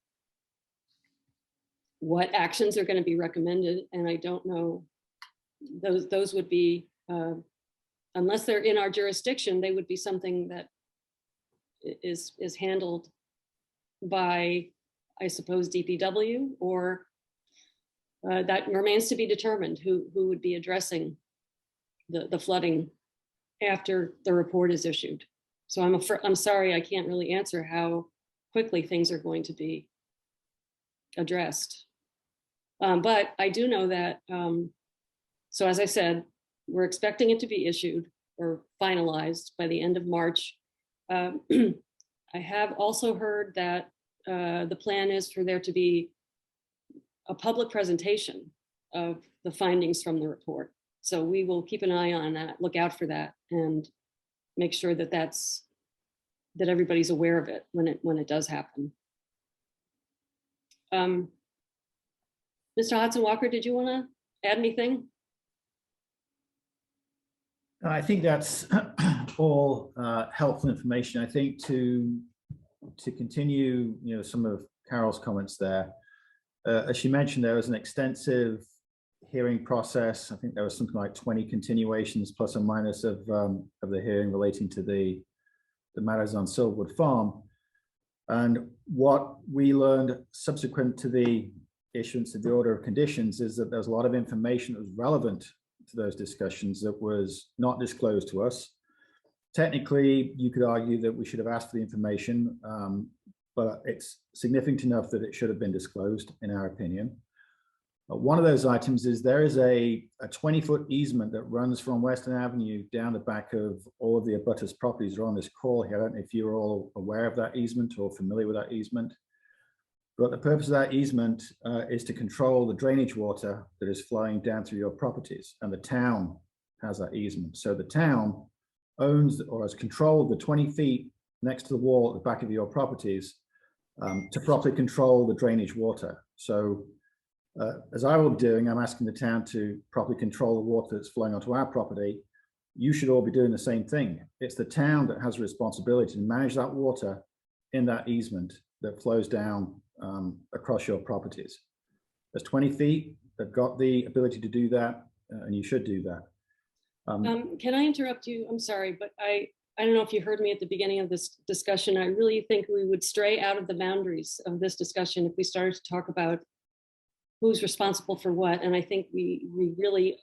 A: what actions are going to be recommended, and I don't know, those would be, unless they're in our jurisdiction, they would be something that is handled by, I suppose, DPW, or that remains to be determined who would be addressing the flooding after the report is issued. So I'm sorry, I can't really answer how quickly things are going to be addressed. But I do know that, so as I said, we're expecting it to be issued or finalized by the end of March. I have also heard that the plan is for there to be a public presentation of the findings from the report. So we will keep an eye on that, look out for that, and make sure that that everybody's aware of it when it does happen. Mr. Hudson Walker, did you want to add anything?
O: I think that's all helpful information. I think to continue, some of Carol's comments there, as she mentioned, there was an extensive hearing process. I think there was something like 20 continuations plus or minus of the hearing relating to the matters on Silverwood Farm. And what we learned subsequent to the issuance of the order of conditions is that there's a lot of information that was relevant to those discussions that was not disclosed to us. Technically, you could argue that we should have asked for the information, but it's significant enough that it should have been disclosed, in our opinion. One of those items is there is a 20-foot easement that runs from Western Avenue down the back of all of the abutters properties that are on this call here. I don't know if you're all aware of that easement or familiar with that easement, but the purpose of that easement is to control the drainage water that is flowing down through your properties, and the town has that easement. So the town owns or has controlled the 20 feet next to the wall at the back of your properties to properly control the drainage water. So as I will be doing, I'm asking the town to properly control the water that's flowing onto our property. You should all be doing the same thing. It's the town that has a responsibility to manage that water in that easement that flows down across your properties. There's 20 feet. They've got the ability to do that, and you should do that.
A: Can I interrupt you? I'm sorry, but I don't know if you heard me at the beginning of this discussion. I really think we would stray out of the boundaries of this discussion if we started to talk about who's responsible for what. And I think we really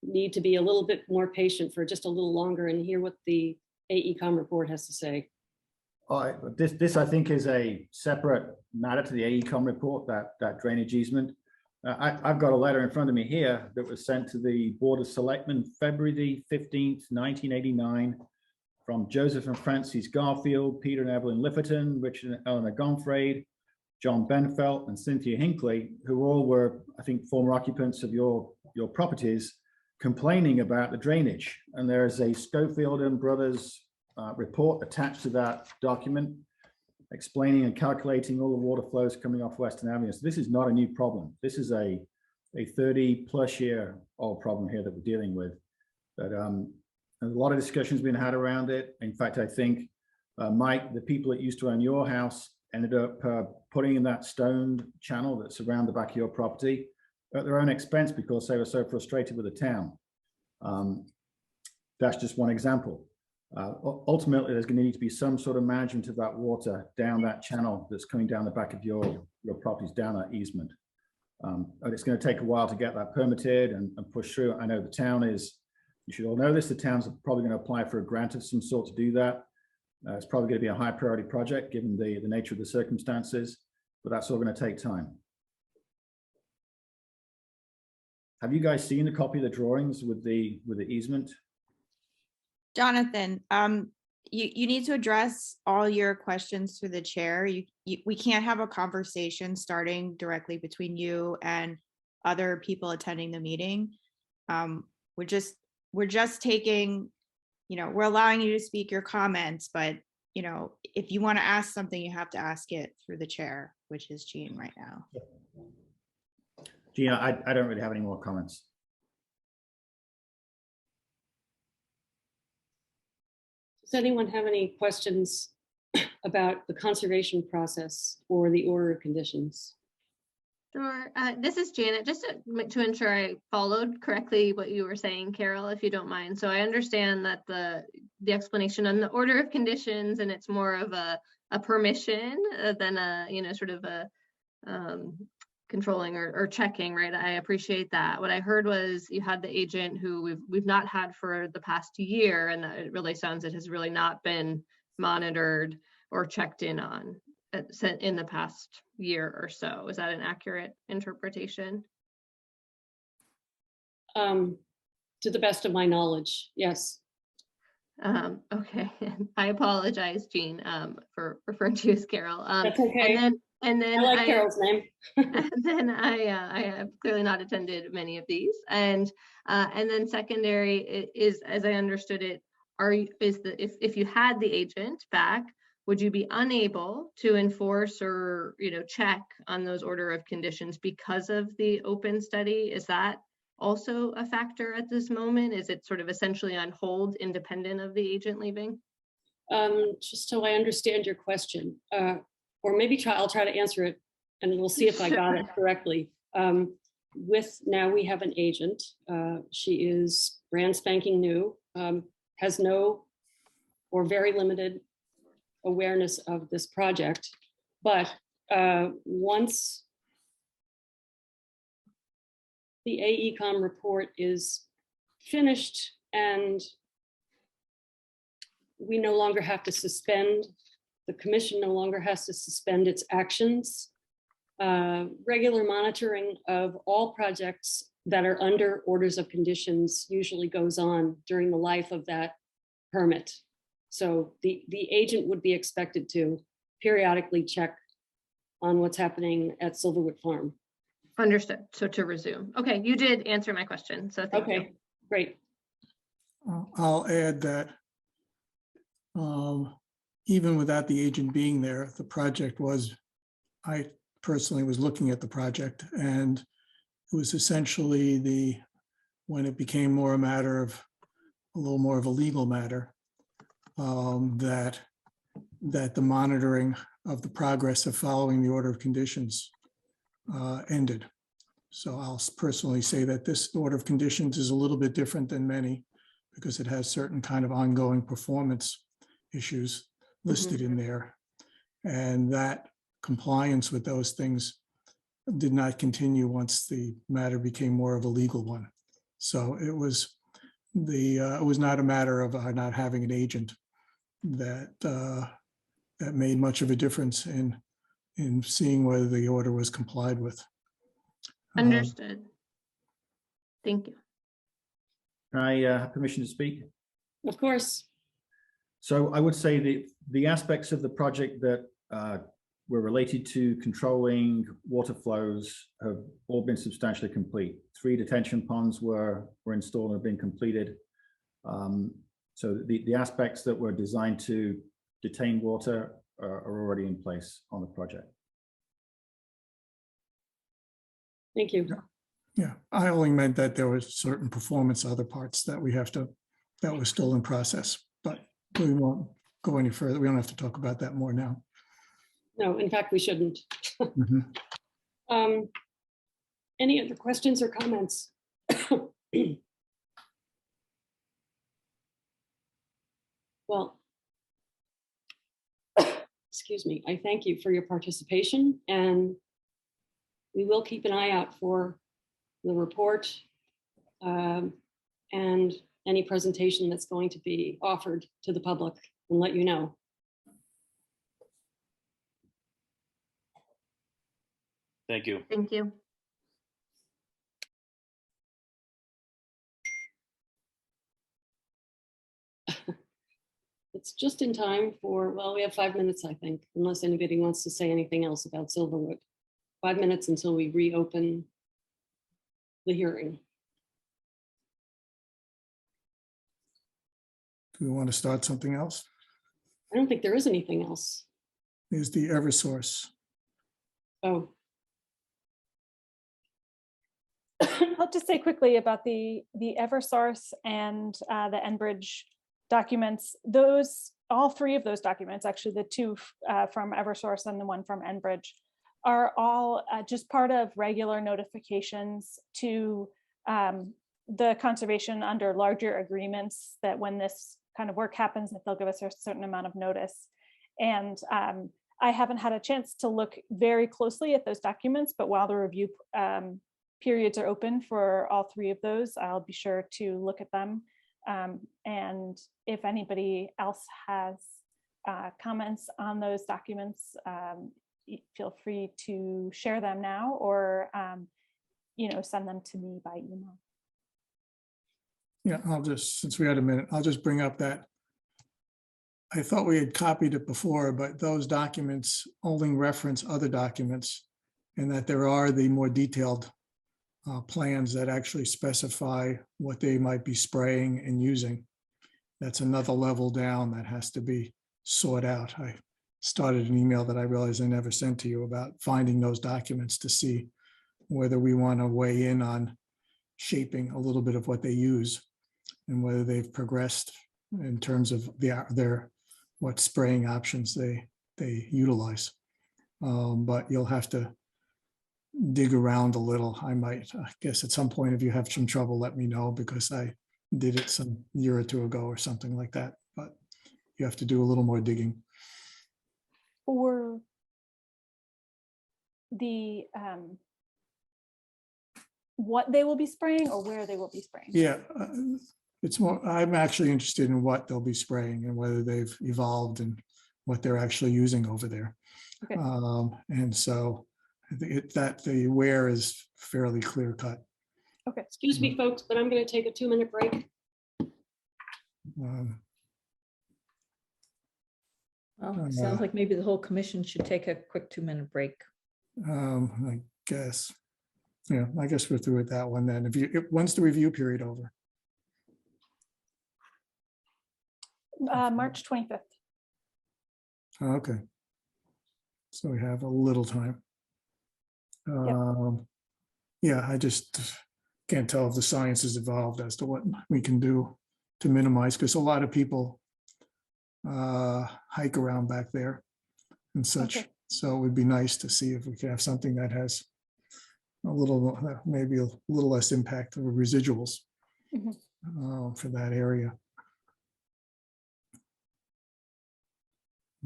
A: need to be a little bit more patient for just a little longer and hear what the AECom report has to say.
O: This I think is a separate matter to the AECom report, that drainage easement. I've got a letter in front of me here that was sent to the Board of Selectmen February the 15th, 1989, from Joseph and Francis Garfield, Peter and Evelyn Lifferton, Richard and Eleanor Gonfrade, John Benfelt and Cynthia Hinckley, who all were, I think, former occupants of your properties, complaining about the drainage. And there is a Schofield and Brothers report attached to that document explaining and calculating all the water flows coming off Western Avenue. So this is not a new problem. This is a 30+ year old problem here that we're dealing with. But a lot of discussions been had around it. In fact, I think, Mike, the people that used to own your house ended up putting in that stoned channel that's around the back of your property at their own expense because they were so frustrated with the town. That's just one example. Ultimately, there's going to need to be some sort of management of that water down that channel that's coming down the back of your properties, down that easement. And it's going to take a while to get that permitted and push through. I know the town is, you should all know this, the town's probably going to apply for a grant of some sort to do that. It's probably going to be a high priority project given the nature of the circumstances, but that's all going to take time. Have you guys seen a copy of the drawings with the easement?
D: Jonathan, you need to address all your questions through the chair. We can't have a conversation starting directly between you and other people attending the meeting. we're just taking, we're allowing you to speak your comments, but if you want to ask something, you have to ask it through the chair, which is Jean right now.
O: Gina, I don't really have any more comments.
A: Does anyone have any questions about the conservation process or the order of conditions?
Q: Sure. This is Janet. Just to ensure I followed correctly what you were saying, Carol, if you don't mind. So I understand that the explanation on the order of conditions, and it's more of a permission than a sort of a controlling or checking, right? I appreciate that. What I heard was you had the agent who we've not had for the past year, and that it really sounds it has really not been monitored or checked in on in the past year or so. Is that an accurate interpretation?
A: To the best of my knowledge, yes.
Q: Okay, I apologize, Jean, for referring to you as Carol.
A: That's okay.
Q: And then
A: I like Carol's name.
Q: And then I have clearly not attended many of these. And then secondary is, as I understood it, if you had the agent back, would you be unable to enforce or check on those order of conditions because of the open study? Is that also a factor at this moment? Is it sort of essentially on hold, independent of the agent leaving?
A: Just so I understand your question, or maybe I'll try to answer it, and we'll see if I got it correctly. Now we have an agent. She is brand spanking new, has no or very limited awareness of this project, but once the AECOM report is finished and we no longer have to suspend, the commission no longer has to suspend its actions, regular monitoring of all projects that are under orders of conditions usually goes on during the life of that permit. So the agent would be expected to periodically check on what's happening at Silverwood Farm.
Q: Understood. So to resume. Okay, you did answer my question. So thank you.
A: Great.
B: I'll add that even without the agent being there, the project I personally was looking at the project, and it was essentially when it became more a little more of a legal matter, that the monitoring of the progress of following the order of conditions ended. So I'll personally say that this order of conditions is a little bit different than many because it has certain kind of ongoing performance issues listed in there. And that compliance with those things did not continue once the matter became more of a legal one. So it was not a matter of not having an agent that made much of a difference in seeing whether the order was complied with.
Q: Understood. Thank you.
O: Can I have permission to speak?
A: Of course.
O: So I would say the aspects of the project that were related to controlling water flows have all been substantially complete. 3 detention ponds were installed and have been completed. So the aspects that were designed to detain water are already in place on the project.
A: Thank you.
B: Yeah, I only meant that there was certain performance other parts that that was still in process, but we won't go any further. We don't have to talk about that more now.
A: No, in fact, we shouldn't. Any other questions or comments? Well, excuse me, I thank you for your participation, and we will keep an eye out for the report and any presentation that's going to be offered to the public and let you know.
M: Thank you.
Q: Thank you.
A: It's just in time for, well, we have 5 minutes, I think, unless anybody wants to say anything else about Silverwood. 5 minutes until we reopen the hearing.
B: Do we want to start something else?
A: I don't think there is anything else.
B: Is the Eversource.
A: Oh,
F: I'll just say quickly about the Eversource and the Enbridge documents. Those, all three of those documents, actually the two from Eversource and the one from Enbridge, are all just part of regular notifications to the conservation under larger agreements, that when this kind of work happens, that they'll give us a certain amount of notice. And I haven't had a chance to look very closely at those documents, but while the review periods are open for all three of those, I'll be sure to look at them. And if anybody else has comments on those documents, feel free to share them now, or send them to me by email.
B: Yeah, I'll just, since we had a minute, I'll just bring up that I thought we had copied it before, but those documents only reference other documents, and that there are the more detailed plans that actually specify what they might be spraying and using. That's another level down that has to be sought out. I started an email that I realized I never sent to you about finding those documents to see whether we want to weigh in on shaping a little bit of what they use and whether they've progressed in terms of their what spraying options they utilize. But you'll have to dig around a little. I guess at some point, if you have some trouble, let me know, because I did it some year or two ago or something like that. But you have to do a little more digging.
F: Or the what they will be spraying, or where they will be spraying?
B: Yeah, it's more, I'm actually interested in what they'll be spraying and whether they've evolved and what they're actually using over there.
F: Okay.
B: And so I think that the where is fairly clear cut.
F: Okay.
A: Excuse me, folks, but I'm going to take a 2-minute break.
C: Well, sounds like maybe the whole commission should take a quick 2-minute break.
B: I guess. Yeah, I guess we're through with that one then. When's the review period over?
F: March 25th.
B: Okay. So we have a little time. Yeah, I just can't tell if the science has evolved as to what we can do to minimize, because a lot of people hike around back there and such.
F: Okay.
B: So it would be nice to see if we could have something that has a little, maybe a little less impact of residuals for that area.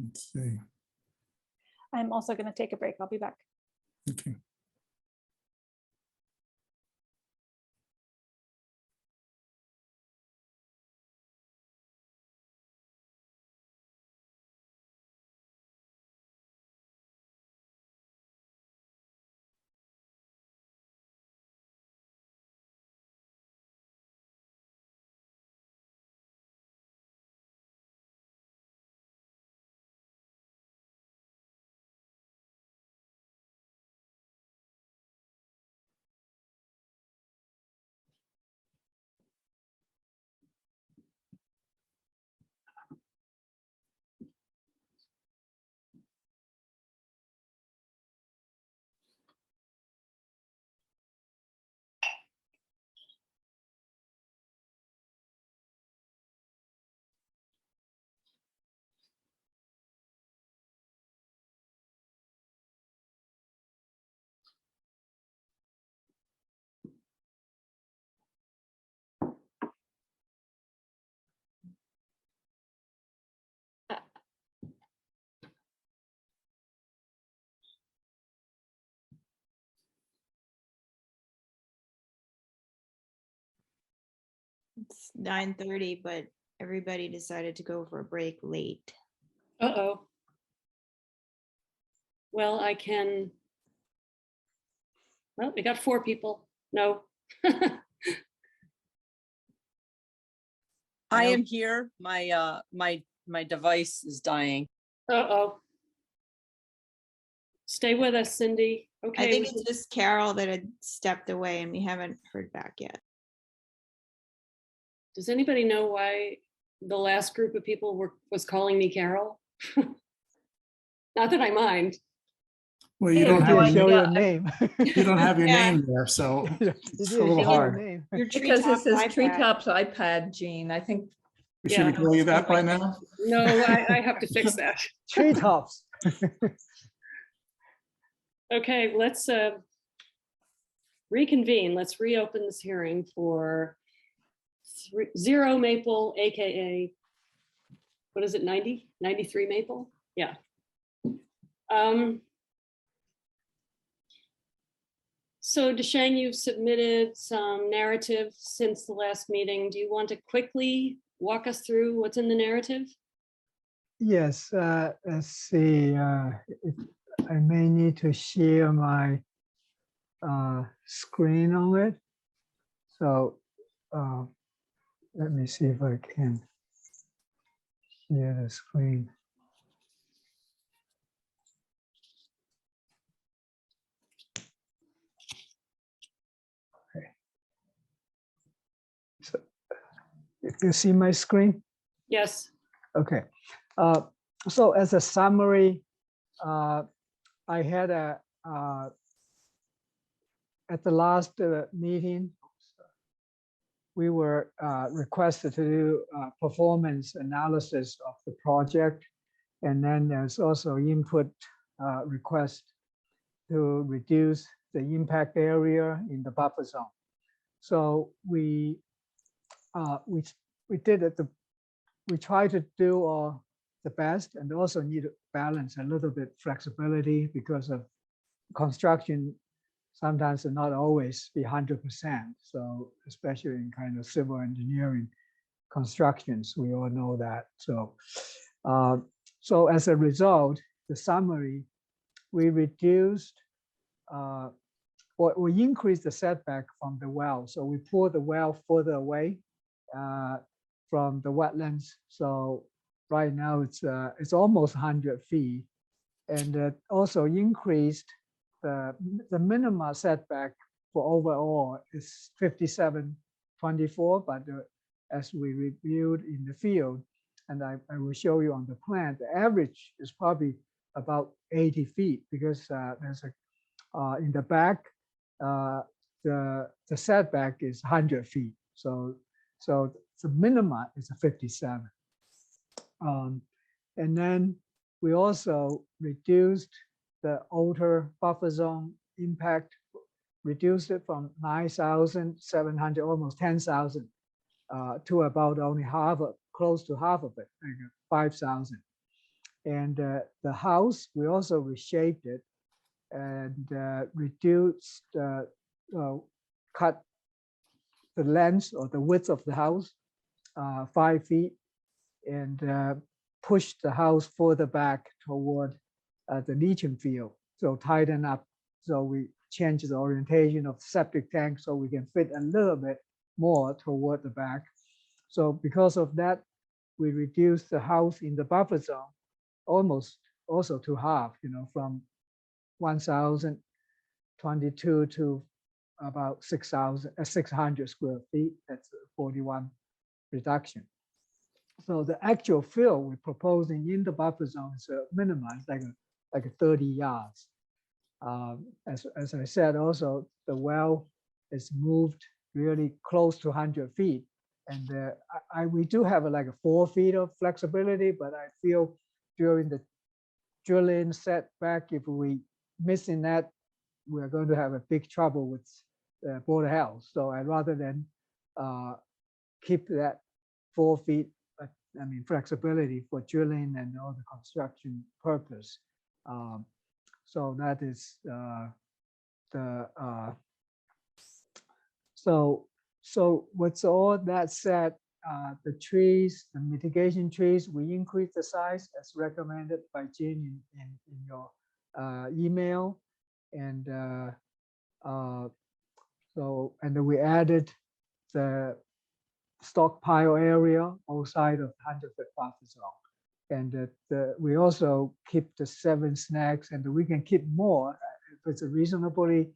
B: Let's see.
F: I'm also going to take a break. I'll be back.
B: Okay.
D: It's 9:30, but everybody decided to go for a break late.
A: Uh-oh. Well, I can. Well, we got 4 people. No.
E: I am here. My device is dying.
A: Uh-oh. Stay with us, Cindy. Okay.
D: I think it's just Carol that had stepped away and we haven't heard back yet.
A: Does anybody know why the last group of people was calling me Carol. Not that I mind.
B: Well, you
C: I
B: don't
C: have
B: have
C: no
B: your
J: Show
C: idea.
J: your name.
B: you don't have your
E: Yeah.
B: name there, so
J: You
B: it's a
J: didn't
B: little
J: show your
B: hard.
J: name.
A: Your
C: Because it
A: treetop
C: says
A: iPad.
C: treetops iPad, Gene. I think.
B: Should we
A: Yeah.
B: call you that by now?
A: No, I have to fix that.
J: Treetops.
A: Okay, let's reconvene. Let's reopen this hearing for 0 Maple, AKA, what is it, 90? 93 Maple? Yeah. So Deshane, you've submitted some narrative since the last meeting. Do you want to quickly walk us through what's in the narrative?
R: Yes, let's see. I may need to share my screen on it. So let me see if I can share the screen. Okay. So you see my screen?
A: Yes.
R: Okay. So as a summary, I had at the last meeting, we were requested to do performance analysis of the project. And then there's also input request to reduce the impact area in the buffer zone. So we did it. We tried to do the best, and also need to balance a little bit flexibility because of construction. Sometimes it not always be 100%. So especially in kind of civil engineering constructions, we all know that. So, so as a result, the summary, we reduced or we increased the setback from the well. So we pulled the well further away from the wetlands. So right now it's almost 100 feet, and also increased the minimum setback for overall is 57.24, but as we reviewed in the field, and I will show you on the plan, the average is probably about 80 feet because there's a in the back the setback is 100 feet. So the minimum is a 57. And then we also reduced the outer buffer zone impact, reduced it from 9,700, almost 10,000, to about only half, close to half of it, like 5,000. And the house, we also reshaped it and reduced, cut the length or the width of the house 5 feet, and pushed the house further back toward the leaching field. So tighten up. So we changed the orientation of septic tank so we can fit a little bit more toward the back. So because of that, we reduced the house in the buffer zone almost also to half, from 1,022 to about 600 square feet. That's a 41 reduction. So the actual fill we're proposing in the buffer zone is minimized like a 30 yards. As I said, also the well is moved really close to 100 feet. And we do have like a 4 feet of flexibility, but I feel during the drilling setback, if we missing that, we're going to have a big trouble with Board of Health. So I'd rather than keep that 4 feet, flexibility for drilling and all the construction purpose. So that is so with all that said, the trees, the mitigation trees, we increased the size as recommended by Jane in your email, and and then we added the stockpile area outside of 100-foot buffer zone. And we also keep the 7 snacks, and we can keep more if it's reasonably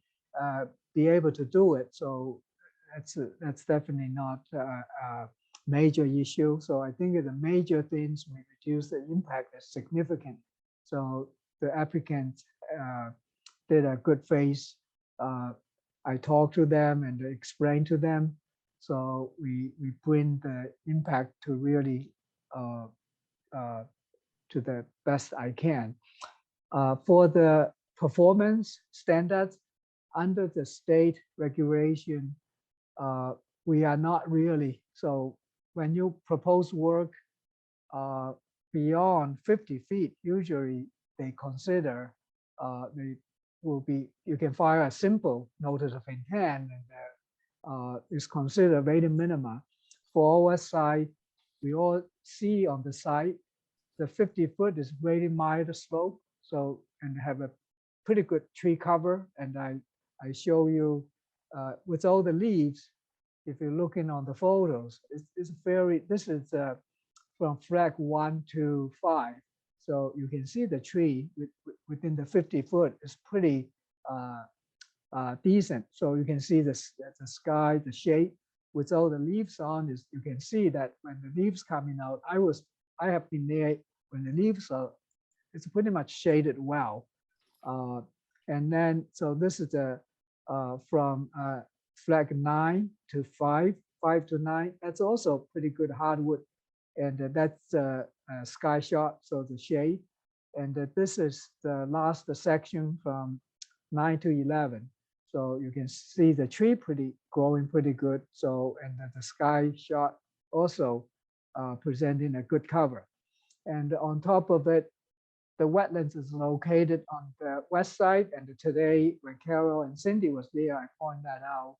R: be able to do it. So that's definitely not major issue. So I think the major things we reduce the impact is significant. So the applicant did a good face. I talked to them and explained to them. So we bring the impact to really to the best I can. For the performance standards under the state regulation, we are not really. So when you propose work beyond 50 feet, usually they consider they will be, you can file a simple notice of intent and is considered very minimal. For our side, we all see on the side, the 50 foot is very mild slope. So, and have a pretty good tree cover. And I show you with all the leaves, if you're looking on the photos, it's very, this is from flag 1 to 5. So you can see the tree within the 50 foot is pretty decent. So you can see the sky, the shade with all the leaves on is, you can see that when the leaves coming out, I have been there when the leaves are, it's pretty much shaded well. And then, so this is the from flag 9 to 5, 5 to 9. That's also pretty good hardwood. And that's a sky shot, so the shade. And this is the last section from 9 to 11. So you can see the tree growing pretty good. So, and the sky shot also presenting a good cover. And on top of it, the wetlands is located on the west side. And today, when Carol and Cindy was there, I pointed that out.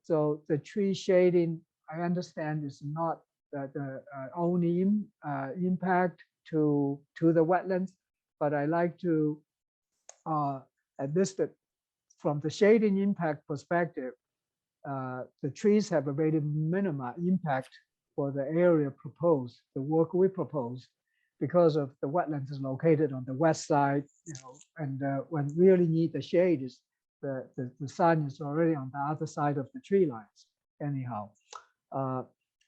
R: So the tree shading, I understand, is not the only impact to the wetlands, but I like to, at least from the shading impact perspective, the trees have a very minimal impact for the area proposed, the work we propose, because of the wetlands is located on the west side, you know, and when really need the shade is the sun is already on the other side of the tree lines anyhow.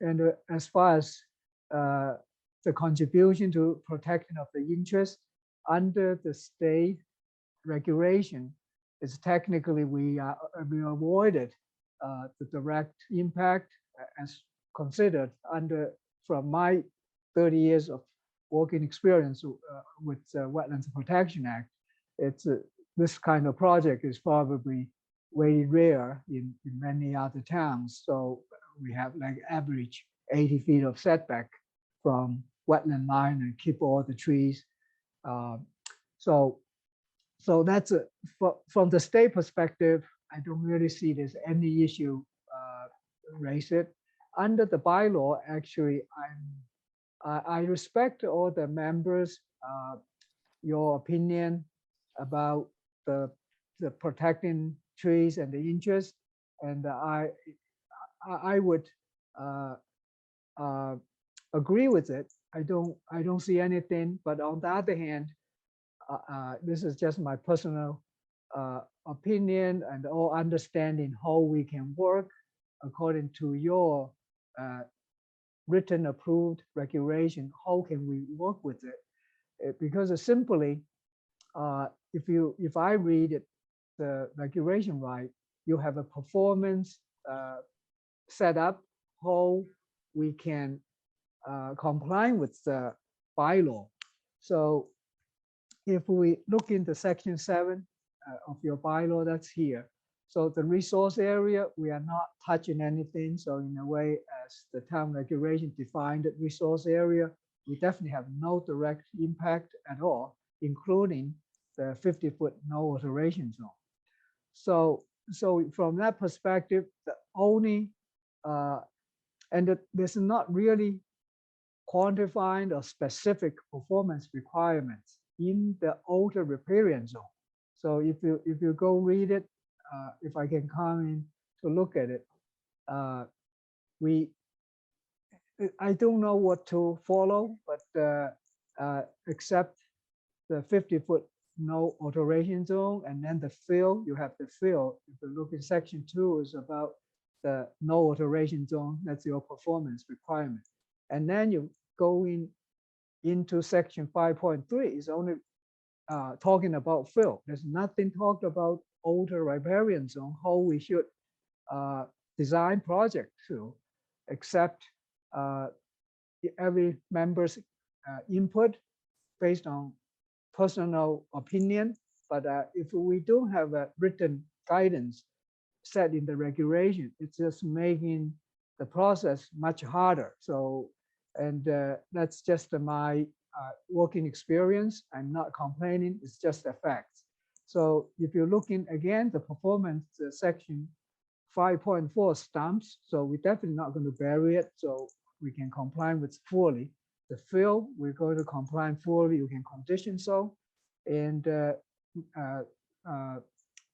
R: And as far as the contribution to protection of the interest under the state regulation, is technically we avoided the direct impact as considered under, from my 30 years of working experience with Wetlands Protection Act. It's this kind of project is probably very rare in many other towns. So we have like average 80 feet of setback from wetland line and keep all the trees. So that's from the state perspective, I don't really see there's any issue raise it. Under the bylaw, actually, I respect all the members, your opinion about the protecting trees and the interest, and I would agree with it. I don't see anything, but on the other hand, this is just my personal opinion and all understanding how we can work according to your written approved regulation. How can we work with it? Because simply, if I read it, the regulation right, you have a performance set up how we can comply with the bylaw. So if we look into section 7 of your bylaw, that's here. So the resource area, we are not touching anything. So in a way, as the town regulation defined the resource area, we definitely have no direct impact at all, including the 50-foot no alteration zone. So from that perspective, the only, there's not really quantifying or specific performance requirements in the outer riparian zone. So if you go read it, if I can come in to look at it, I don't know what to follow, but except the 50-foot no alteration zone, and then the fill, you have the fill. If you look in section 2, is about the no alteration zone, that's your performance requirement. And then you go into section 5.3 is only talking about fill. There's nothing talked about alter riparian zone, how we should design project to, except every member's input based on personal opinion. But if we don't have a written guidance set in the regulation, it's just making the process much harder. So, and that's just my working experience. I'm not complaining, it's just a fact. So if you're looking again, the performance section 5.4 stumps, so we're definitely not going to bury it, so we can comply with fully. The fill, we're going to comply fully, you can condition so. And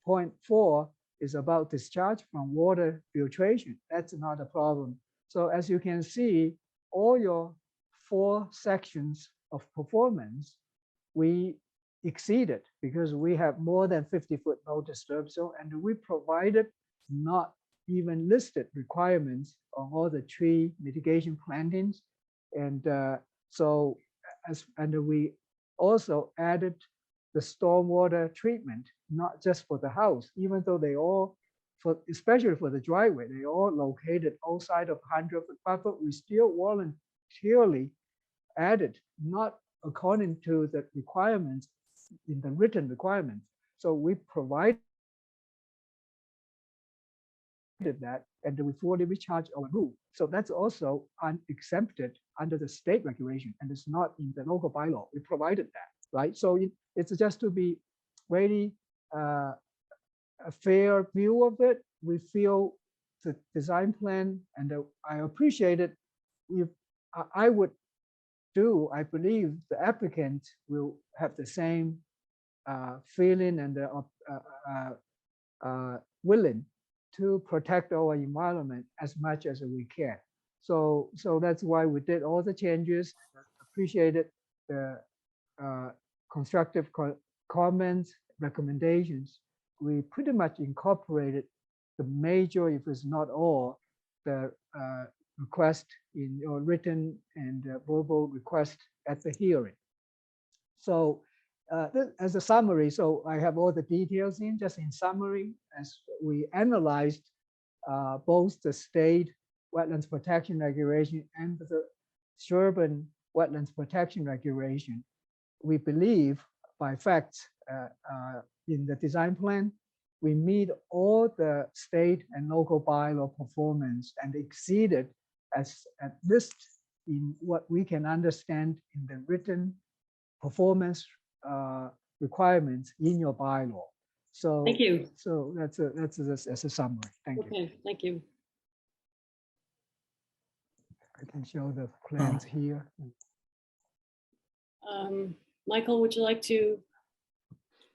R: point 4 is about discharge from water filtration. That's not a problem. So as you can see, all your 4 sections of performance, we exceeded because we have more than 50-foot no disturb zone, and we provided not even listed requirements on all the tree mitigation plantings. And and we also added the stormwater treatment, not just for the house, even though they all, especially for the driveway, they all located outside of 100-foot buffer, we still voluntarily added, not according to the requirements in the written requirements. So we provided that, and we fully recharge our roof. So that's also unexempted under the state regulation, and it's not in the local bylaw. We provided that, right? So it's just to be really a fair view of it. We feel the design plan, and I appreciate it. If I would do, I believe the applicant will have the same feeling and willing to protect our environment as much as we can. So that's why we did all the changes. Appreciated the constructive comments, recommendations. We pretty much incorporated the major, if it's not all, the request in your written and verbal request at the hearing. So as a summary, so I have all the details in, just in summary, as we analyzed both the state wetlands protection regulation and the Sherborn wetlands protection regulation, we believe by facts in the design plan, we meet all the state and local bylaw performance and exceeded as at least in what we can understand in the written performance requirements in your bylaw. So
A: Thank you.
R: So that's a summary. Thank you.
A: Okay, thank you.
R: I can show the plans here.
A: Michael, would you like to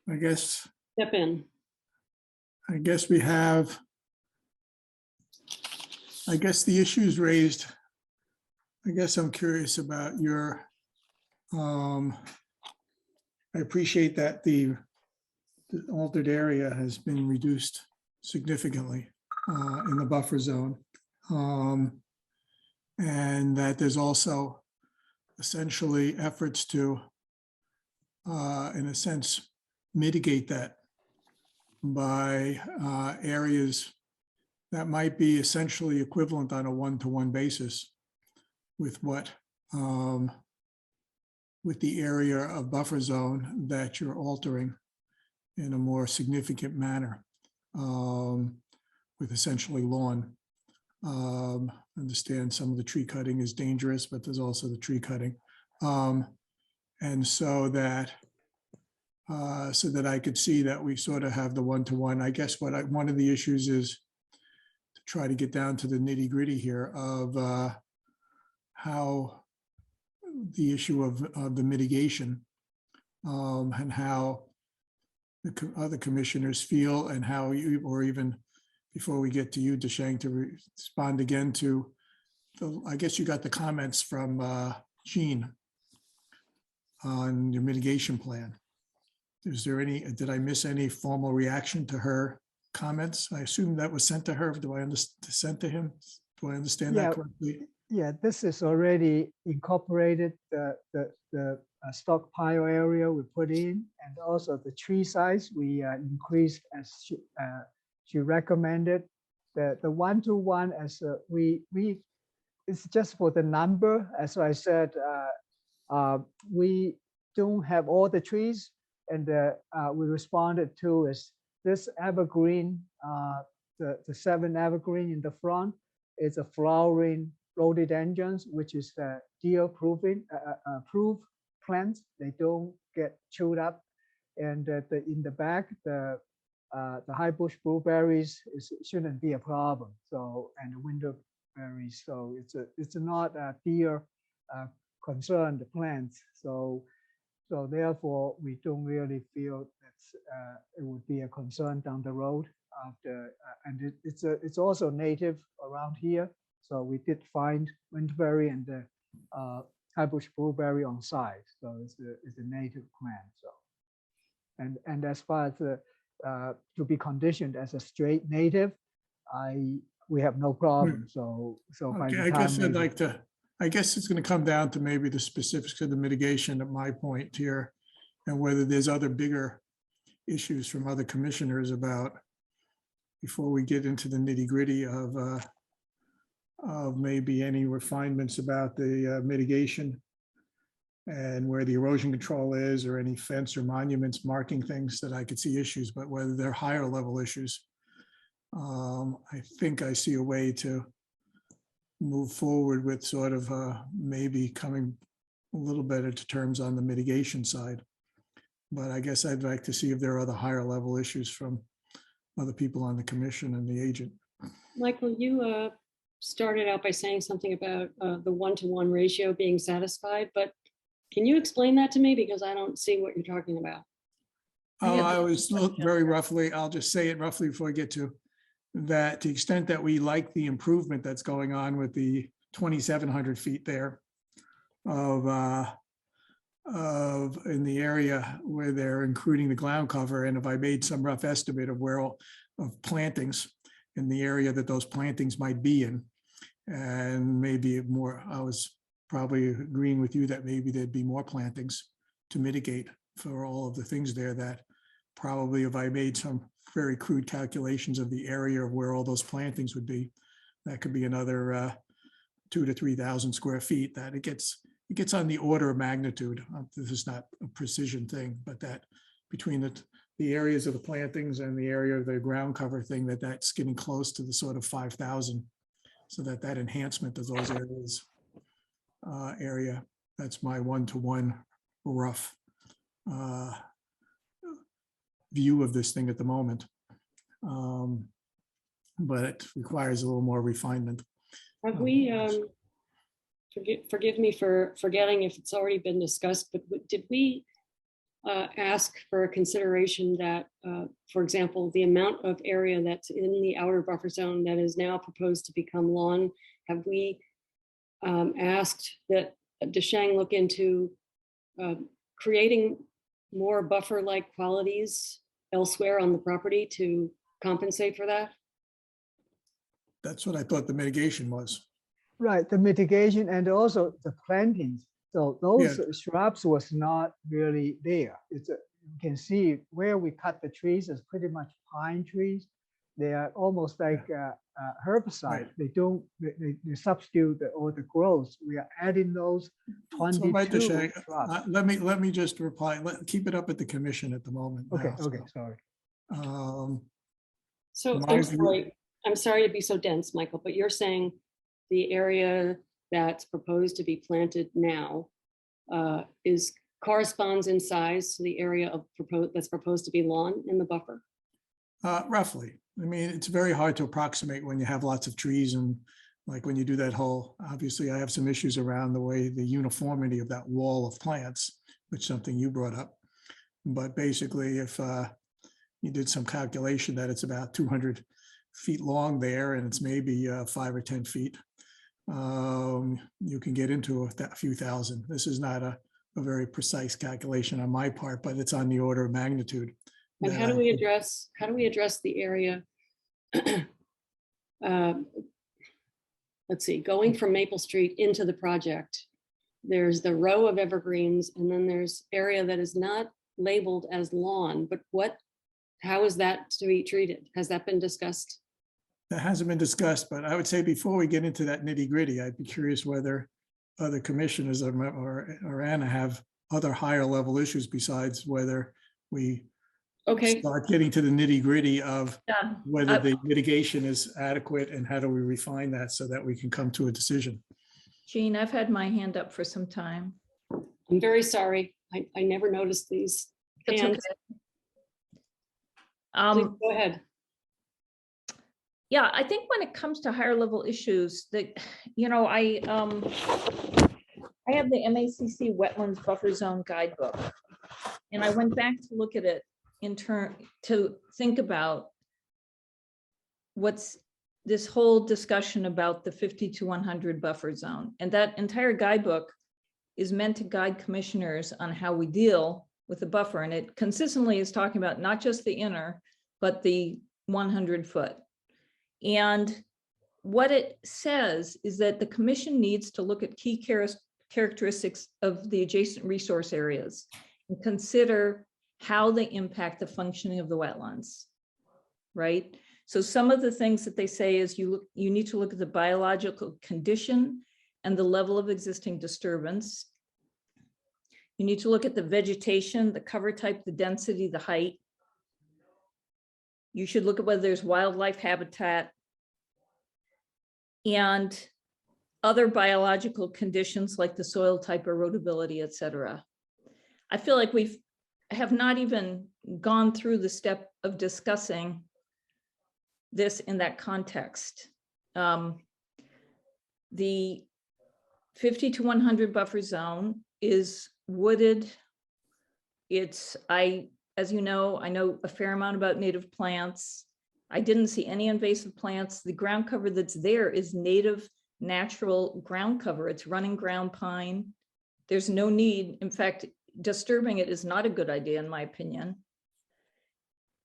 B: I guess
A: step in?
B: I guess we have, I guess the issues raised, I guess I'm curious about your, I appreciate that the altered area has been reduced significantly in the buffer zone. And that there's also essentially efforts to, in a sense, mitigate that by areas that might be essentially equivalent on a one-to-one basis with what with the area of buffer zone that you're altering in a more significant manner with essentially lawn. Understand some of the tree cutting is dangerous, but there's also the tree cutting. And so that I could see that we sort of have the one-to-one. I guess one of the issues is to try to get down to the nitty-gritty here of how the issue of the mitigation and how the other commissioners feel, and how you, or even before we get to you, Deshang, to respond again to the, I guess you got the comments from Jean on your mitigation plan. Is there any, did I miss any formal reaction to her comments? I assume that was sent to her. Do I understand, sent to him? Do I understand
R: Yeah.
B: that correctly?
R: Yeah, this is already incorporated, the stockpile area we put in, and also the tree size we increased as she recommended. The 1-to-1 as we it's just for the number. As I said, we don't have all the trees, and we responded to is this evergreen, the 7 evergreen in the front is a flowering rhododendrons, which is the deer proofing proof plants. They don't get chewed up. And in the back, the high bush blueberries shouldn't be a problem. So, and the winter berries. So it's not a deer concerned plants. So therefore we don't really feel that it would be a concern down the road after. And it's also native around here. So we did find winterberry and the high bush blueberry on site. So it's a native plant. So and as far as to be conditioned as a straight native, we have no problem. So by
B: Okay,
R: the
B: I
R: time
B: guess I'd
R: we-
B: like to, I guess it's going to come down to maybe the specifics of the mitigation at my point here, and whether there's other bigger issues from other commissioners about, before we get into the nitty gritty of maybe any refinements about the mitigation and where the erosion control is, or any fence or monuments marking things that I could see issues, but whether they're higher level issues. I think I see a way to move forward with sort of maybe coming a little better to terms on the mitigation side. But I guess I'd like to see if there are other higher level issues from other people on the commission and the agent.
A: Michael, you started out by saying something about the 1-to-1 ratio being satisfied, but can you explain that to me? Because I don't see what you're talking about.
B: Oh, I was very roughly, I'll just say it roughly before I get to that, to the extent that we like the improvement that's going on with the 2,700 feet there of in the area where they're including the ground cover. And if I made some rough estimate of where of plantings in the area that those plantings might be in, and maybe more, I was probably agreeing with you that maybe there'd be more plantings to mitigate for all of the things there, that probably if I made some very crude calculations of the area of where all those plantings would be, that could be another 2,000 to 3,000 square feet. That it gets on the order of magnitude. This is not a precision thing, but that between the areas of the plantings and the area of the ground cover thing, that's getting close to the sort of 5,000. So that enhancement of those areas area, that's my 1-to-1 rough view of this thing at the moment. But it requires a little more refinement.
A: Have we, forgive me for forgetting if it's already been discussed, but did we ask for a consideration that, for example, the amount of area that's in the outer buffer zone that is now proposed to become lawn, have we asked that Deshang look into creating more buffer-like qualities elsewhere on the property to compensate for that?
B: That's what I thought the mitigation was.
R: Right, the mitigation and also the plantings. So those shrubs was not really there. You can see where we cut the trees is pretty much pine trees. They are almost like herbicide.
B: Right.
R: They don't, they substitute all the growth. We are adding those
B: So right,
R: 22
B: Deshang,
R: shrubs.
B: let me just reply. Keep it up at the commission at the moment.
R: Okay,
B: now,
R: okay, sorry.
A: So
B: My
A: I'm sorry to be so dense, Michael, but you're saying the area that's proposed to be planted now corresponds in size to the area that's proposed to be lawn in the buffer?
B: Roughly. I mean, it's very hard to approximate when you have lots of trees, and like when you do that whole, obviously I have some issues around the way the uniformity of that wall of plants, which is something you brought up. But basically, if you did some calculation that it's about 200 feet long there, and it's maybe 5 or 10 feet, you can get into a few thousand. This is not a very precise calculation on my part, but it's on the order of magnitude
A: And
B: that
A: how do
B: I
A: we
B: think-
A: address the area? um, Let's see, going from Maple Street into the project, there's the row of evergreens, and then there's area that is not labeled as lawn, but how is that to be treated? Has that been discussed?
B: That hasn't been discussed, but I would say before we get into that nitty gritty, I'd be curious whether other commissioners or Anna have other higher level issues besides whether we
A: Okay,
B: start getting to the nitty gritty of
C: Yeah,
B: whether the mitigation is adequate and how do we refine that so that we can come to a decision.
C: Jean, I've had my hand up for some time.
A: I'm very sorry. I never noticed these.
C: That's
A: hands.
C: okay.
A: Please go ahead.
C: Yeah, I think when it comes to higher level issues that, I have the MACC Wetlands Buffer Zone Guidebook. And I went back to look at it to think about what's this whole discussion about the 50 to 100 buffer zone. And that entire guidebook is meant to guide commissioners on how we deal with the buffer. And it consistently is talking about not just the inner, but the 100 foot. And what it says is that the commission needs to look at key characteristics of the adjacent resource areas and consider how they impact the functioning of the wetlands, right? So some of the things that they say is you need to look at the biological condition and the level of existing disturbance. You need to look at the vegetation, the cover type, the density, the height. You should look at whether there's wildlife habitat and other biological conditions like the soil type, erodibility, et cetera. I feel like we have not even gone through the step of discussing this in that context. The 50 to 100 buffer zone is wooded. As you know, I know a fair amount about native plants. I didn't see any invasive plants. The ground cover that's there is native, natural ground cover. It's running ground pine. There's no need. In fact, disturbing it is not a good idea, in my opinion.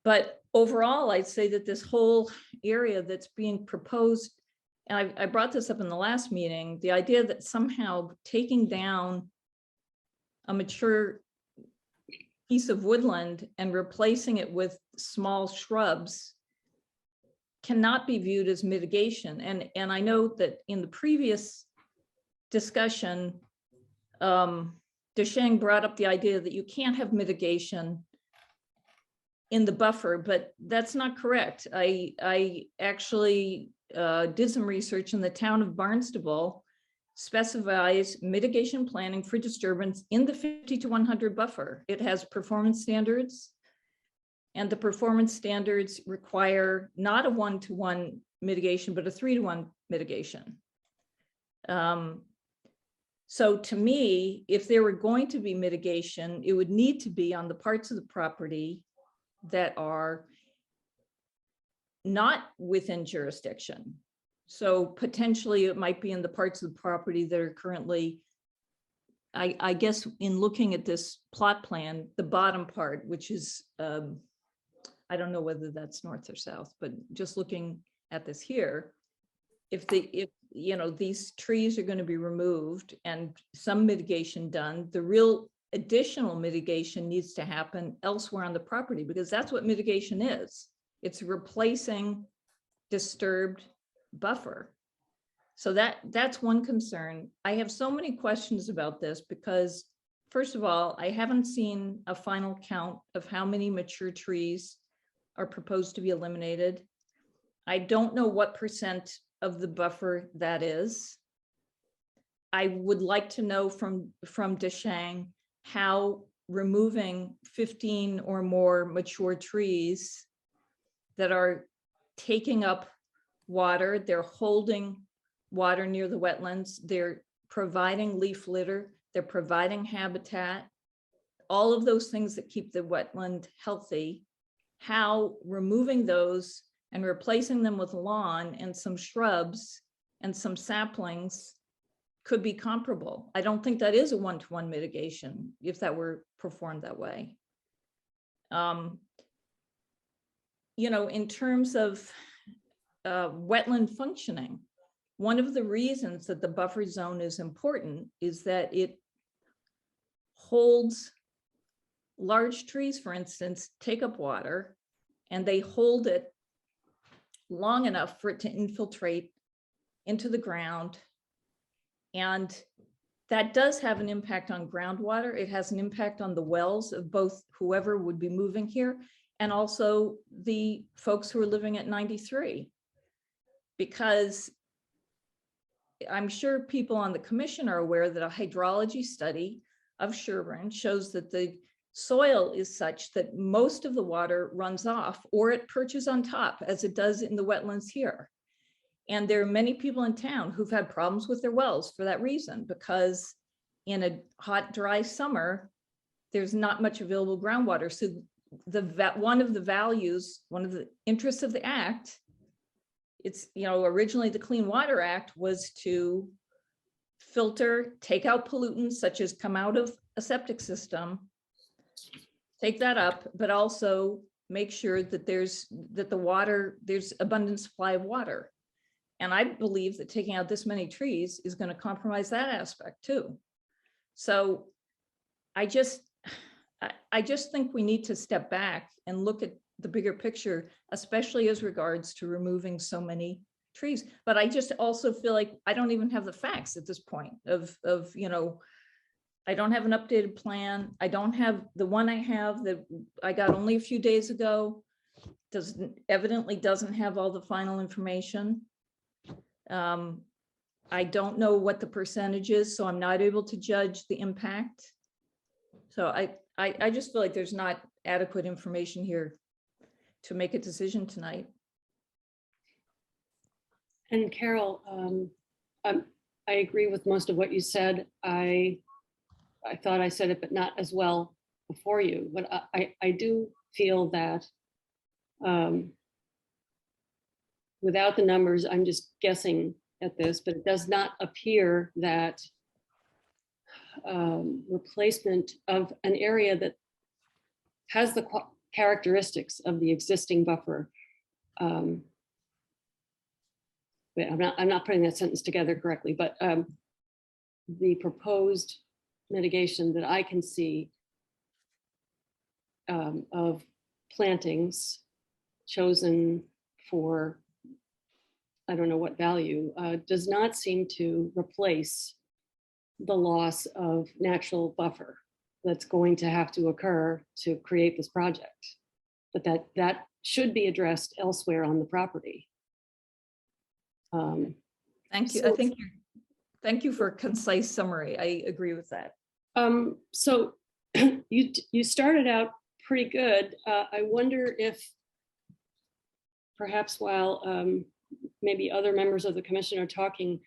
C: But overall, I'd say that this whole area that's being proposed, and I brought this up in the last meeting, the idea that somehow taking down a mature piece of woodland and replacing it with small shrubs cannot be viewed as mitigation. And I know that in the previous discussion, Desheng brought up the idea that you can't have mitigation in the buffer, but that's not correct. I actually did some research, in the town of Barnstable specifies mitigation planning for disturbance in the 50 to 100 buffer. It has performance standards, and the performance standards require not a 1-to-1 mitigation, but a 3-to-1 mitigation. So to me, if there were going to be mitigation, it would need to be on the parts of the property that are not within jurisdiction. So potentially it might be in the parts of the property that are currently, I guess in looking at this plot plan, the bottom part, which is, I don't know whether that's north or south, but just looking at this here, if these trees are going to be removed and some mitigation done, the real additional mitigation needs to happen elsewhere on the property, because that's what mitigation is. It's replacing disturbed buffer. So that's one concern. I have so many questions about this because, first of all, I haven't seen a final count of how many mature trees are proposed to be eliminated. I don't know what % of the buffer that is. I would like to know from Desheng how removing 15 or more mature trees that are taking up water, they're holding water near the wetlands, they're providing leaf litter, they're providing habitat, all of those things that keep the wetland healthy, how removing those and replacing them with lawn and some shrubs and some saplings could be comparable. I don't think that is a 1-to-1 mitigation if that were performed that way. in terms of wetland functioning, one of the reasons that the buffer zone is important is that it holds large trees, for instance, take up water, and they hold it long enough for it to infiltrate into the ground. And that does have an impact on groundwater. It has an impact on the wells of both whoever would be moving here and also the folks who are living at 93. Because I'm sure people on the commission are aware that a hydrology study of Sherborn shows that the soil is such that most of the water runs off or it perches on top, as it does in the wetlands here. And there are many people in town who've had problems with their wells for that reason, because in a hot, dry summer, there's not much available groundwater. So one of the interests of the act, it's, originally the Clean Water Act was to filter, take out pollutants such as come out of a septic system, take that up, but also make sure that there's abundant supply of water. And I believe that taking out this many trees is going to compromise that aspect too. So I just think we need to step back and look at the bigger picture, especially as regards to removing so many trees. But I just also feel like I don't even have the facts at this point of I don't have an updated plan. I don't have the one I have that I got only a few days ago. Evidently doesn't have all the final information. I don't know what the percentage is, so I'm not able to judge the impact. So I just feel like there's not adequate information here to make a decision tonight.
A: And Carol, I agree with most of what you said. I thought I said it, but not as well before you. But I do feel that without the numbers, I'm just guessing at this, but it does not appear that replacement of an area that has the characteristics of the existing buffer. Wait, I'm not putting that sentence together correctly, but the proposed mitigation that I can see of plantings chosen for, I don't know what value, does not seem to replace the loss of natural buffer that's going to have to occur to create this project. But that should be addressed elsewhere on the property.
C: Thank you. Thank you for a concise summary. I agree with that.
A: So you started out pretty good. I wonder if perhaps while maybe other members of the commission are talking,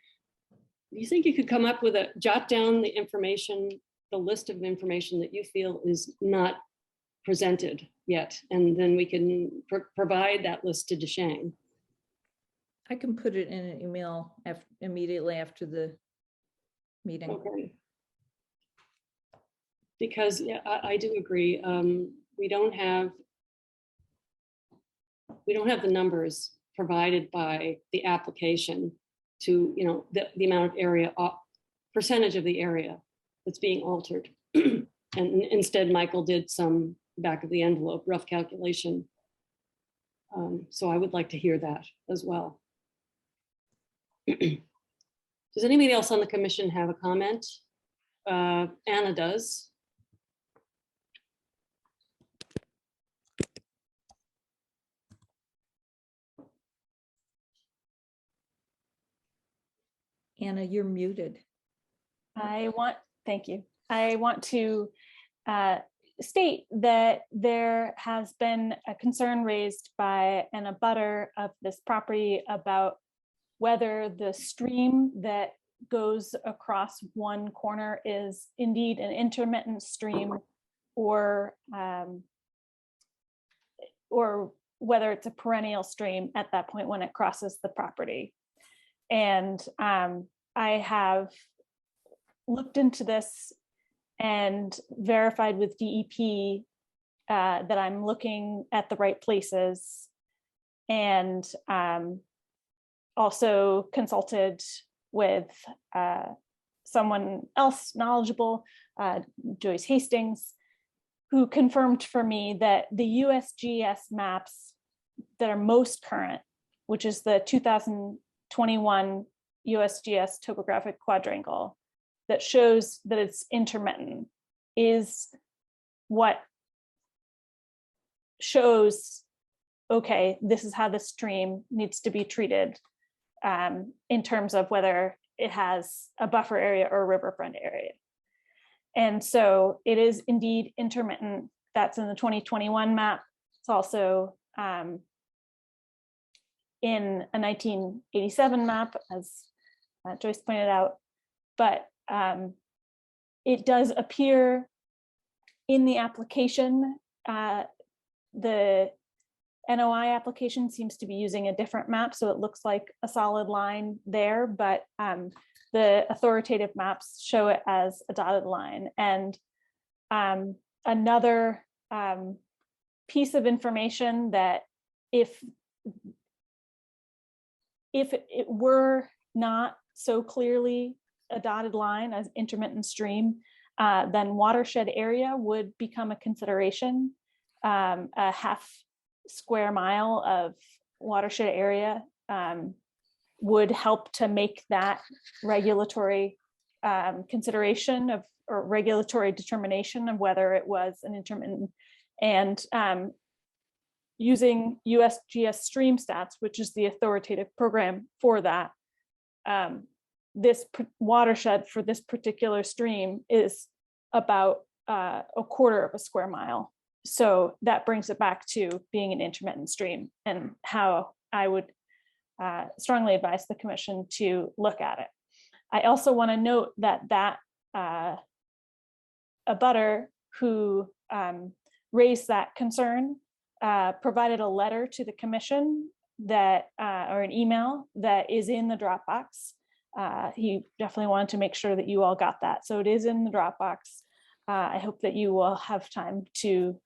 A: do you think you could come up with jot down the information, the list of information that you feel is not presented yet, and then we can provide that list to Deshang?
C: I can put it in an email immediately after the meeting.
A: Okay. Because yeah, I do agree. We don't have the numbers provided by the application to, the amount of area, percentage of the area that's being altered. And instead, Michael did some back of the envelope rough calculation. So I would like to hear that as well. Does anybody else on the commission have a comment? Anna does.
C: Anna, you're muted.
F: Thank you. I want to state that there has been a concern raised by an abutter of this property about whether the stream that goes across one corner is indeed an intermittent stream or whether it's a perennial stream at that point when it crosses the property. And I have looked into this and verified with DEP that I'm looking at the right places. and also consulted with someone else knowledgeable, Joyce Hastings, who confirmed for me that the USGS maps that are most current, which is the 2021 USGS topographic quadrangle that shows that it's intermittent, is what shows, okay, this is how the stream needs to be treated in terms of whether it has a buffer area or a riverfront area. And so it is indeed intermittent. That's in the 2021 map. It's also in a 1987 map, as Joyce pointed out, but it does appear in the application. The NOI application seems to be using a different map, so it looks like a solid line there, but the authoritative maps show it as a dotted line. And another piece of information that if it were not so clearly a dotted line as intermittent stream, then watershed area would become a consideration. A half square mile of watershed area would help to make that regulatory consideration of, or regulatory determination of whether it was an intermittent. And using USGS stream stats, which is the authoritative program for that, this watershed for this particular stream is about a quarter of a square mile. So that brings it back to being an intermittent stream, and how I would strongly advise the commission to look at it. I also want to note that a abutter who raised that concern provided a letter to the commission that, or an email that is in the Dropbox. He definitely wanted to make sure that you all got that. So it is in the Dropbox. I hope that you will have time to,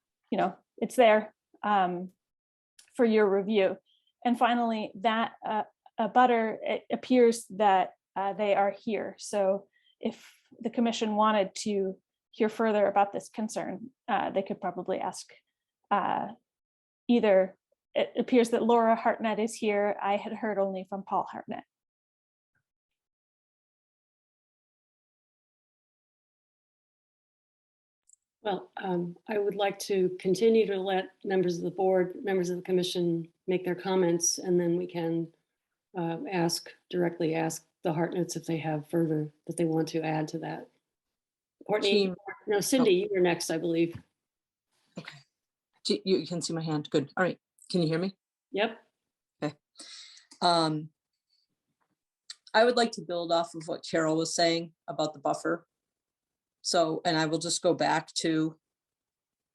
F: it's there for your review. And finally, that abutter, it appears that they are here. So if the commission wanted to hear further about this concern, they could probably ask either. It appears that Laura Hartnett is here. I had heard only from Paul Hartnett.
A: Well, I would like to continue to let members of the board, members of the commission make their comments, and then we can directly ask the Hartnetts if they have further that they want to add to that. Courtney, no, Cindy, you were next, I believe.
S: Okay. You can see my hand. Good. All right. Can you hear me?
A: Yep.
S: Okay. I would like to build off of what Carol was saying about the buffer. So, and I will just go back to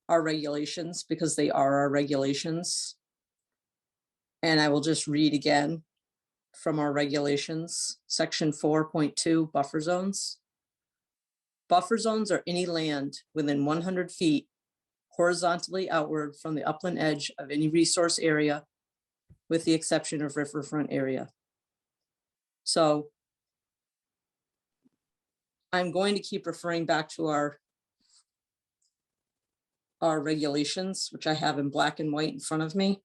S: our regulations because they are our regulations. And I will just read again from our regulations, section 4.2, buffer zones. Buffer zones are any land within 100 feet horizontally outward from the upland edge of any resource area, with the exception of riverfront area. So I'm going to keep referring back to our regulations, which I have in black and white in front of me.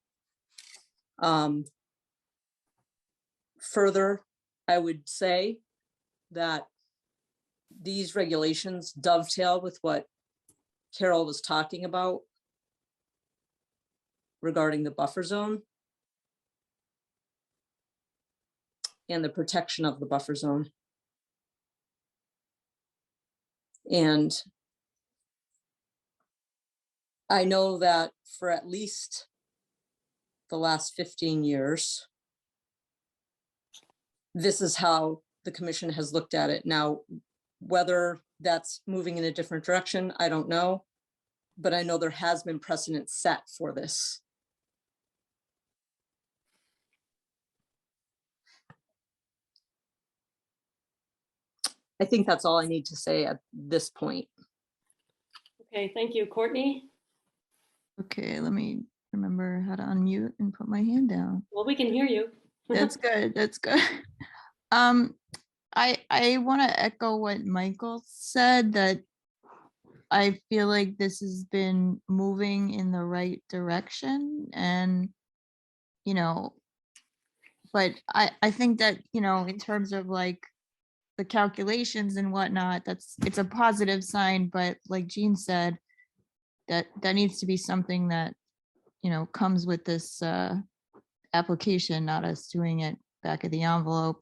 S: Further, I would say that these regulations dovetail with what Carol was talking about regarding the buffer zone and the protection of the buffer zone. And I know that for at least the last 15 years, this is how the commission has looked at it. Now, whether that's moving in a different direction, I don't know, but I know there has been precedent set for this. I think that's all I need to say at this point.
A: Okay, thank you. Courtney?
T: Okay, let me
D: remember how to unmute and put my hand down.
A: Well, we can hear you.
D: That's good. That's good. I want to echo what Michael said, that I feel like this has been moving in the right direction, and but I think that, in terms of like the calculations and whatnot, it's a positive sign, but like Jean said, that needs to be something that, comes with this application, not us doing it back of the envelope.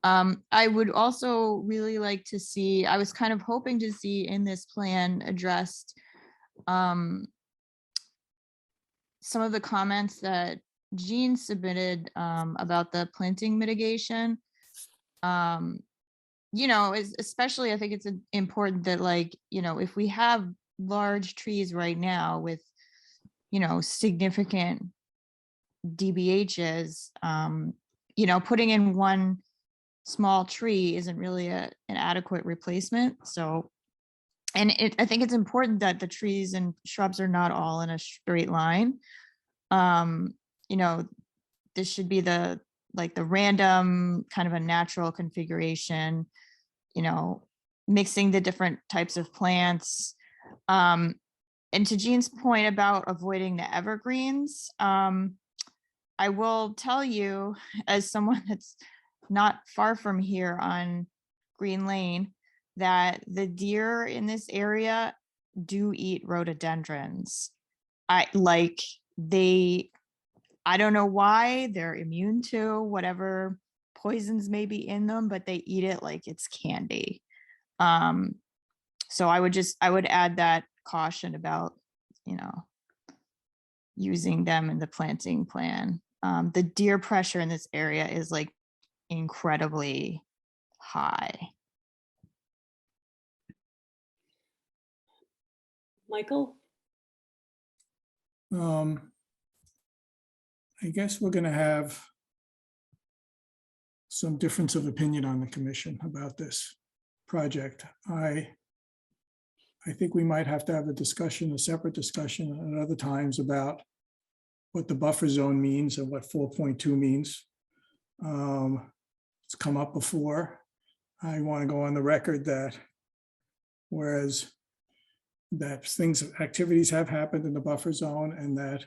D: I would also really like to see, I was kind of hoping to see in this plan addressed some of the comments that Jean submitted about the planting mitigation. Especially I think it's important that, like, if we have large trees right now with, significant DBHs, putting in one small tree isn't really an adequate replacement. So, and I think it's important that the trees and shrubs are not all in a straight line. This should be the random kind of a natural configuration, mixing the different types of plants. And to Jean's point about avoiding the evergreens, I will tell you, as someone that's not far from here on Green Lane, that the deer in this area do eat rhododendrons. I don't know why, they're immune to whatever poisons may be in them, but they eat it like it's candy. So I would add that caution about, using them in the planting plan. The deer pressure in this area is like incredibly high.
A: Michael?
B: I guess we're going to have some difference of opinion on the commission about this project. I think we might have to have a separate discussion at other times about what the buffer zone means and what 4.2 means. It's come up before. I want to go on the record that activities have happened in the buffer zone, and that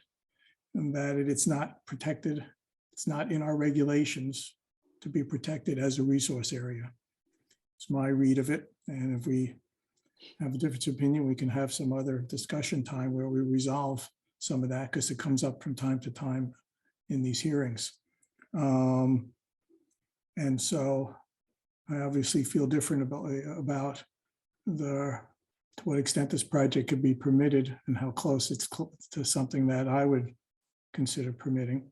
B: it's not protected. It's not in our regulations to be protected as a resource area. It's my read of it. And if we have a different opinion, we can have some other discussion time where we resolve some of that, because it comes up from time to time in these hearings. And so I obviously feel different about to what extent this project could be permitted and how close it's to something that I would consider permitting.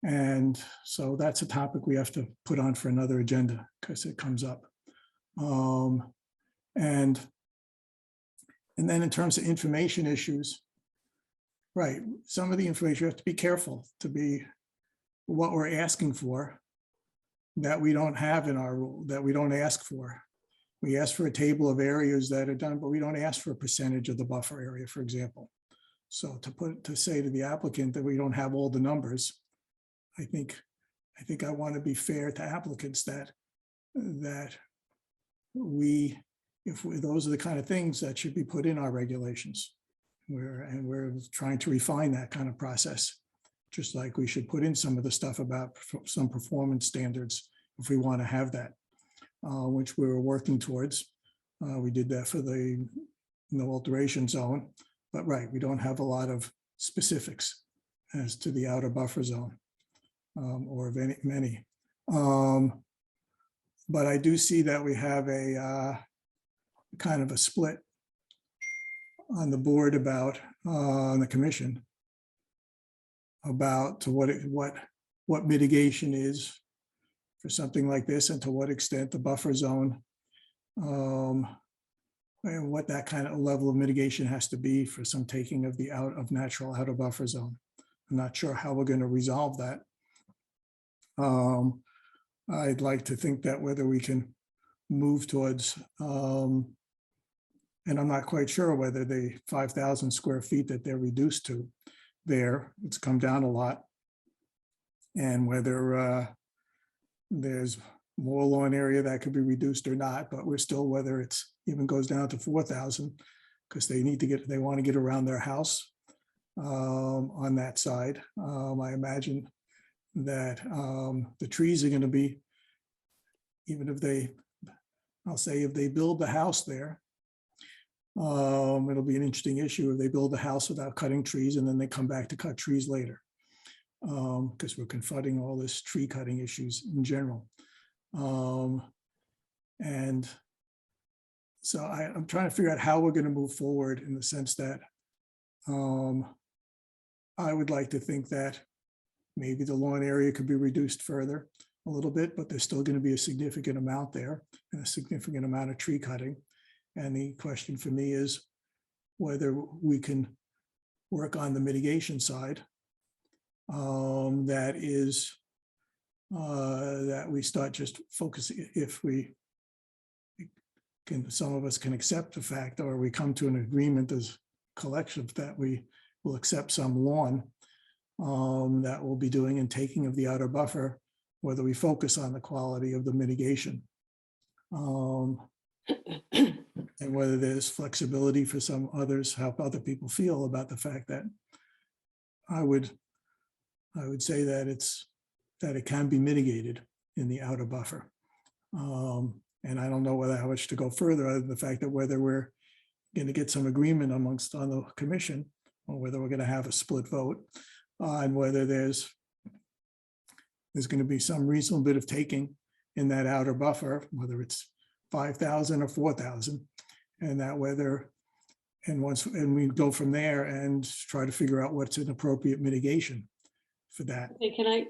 B: And so that's a topic we have to put on for another agenda because it comes up. And then in terms of information issues, right, some of the information, you have to be careful to be what we're asking for that we don't have in our rule, that we don't ask for. We ask for a table of areas that are done, but we don't ask for a percentage of the buffer area, for example. So to say to the applicant that we don't have all the numbers, I think I want to be fair to applicants that those are the kind of things that should be put in our regulations. We're trying to refine that kind of process, just like we should put in some of the stuff about some performance standards if we want to have that, which we were working towards. We did that for the no alteration zone, but right, we don't have a lot of specifics as to the outer buffer zone, or of many. But I do see that we have a kind of a split on the board about on the commission about to what mitigation is for something like this, and to what extent the buffer zone and what that kind of level of mitigation has to be for some taking of the natural outer buffer zone. I'm not sure how we're going to resolve that. I'd like to think that whether we can move towards And I'm not quite sure whether the 5,000 square feet that they're reduced to there, it's come down a lot. And whether there's more lawn area that could be reduced or not, but we're still, whether it's even goes down to 4,000, because they want to get around their house on that side. I imagine that the trees are going to be, even if they, I'll say if they build the house there, it'll be an interesting issue if they build the house without cutting trees and then they come back to cut trees later. Because we're confronting all this tree cutting issues in general. And so I'm trying to figure out how we're going to move forward, in the sense that I would like to think that maybe the lawn area could be reduced further a little bit, but there's still going to be a significant amount there and a significant amount of tree cutting. And the question for me is whether we can work on the mitigation side. That is, that we start just focusing, if we can, some of us can accept the fact, or we come to an agreement as collective that we will accept some lawn that we'll be doing and taking of the outer buffer, whether we focus on the quality of the mitigation. And whether there's flexibility for some others, how other people feel about the fact that I would say that it can be mitigated in the outer buffer. And I don't know how much to go further, other than the fact that whether we're going to get some agreement on the commission, or whether we're going to have a split vote on whether there's going to be some reasonable bit of taking in that outer buffer, whether it's 5,000 or 4,000, and that whether, and we go from there and try to figure out what's an appropriate mitigation for that.
A: Hey, can I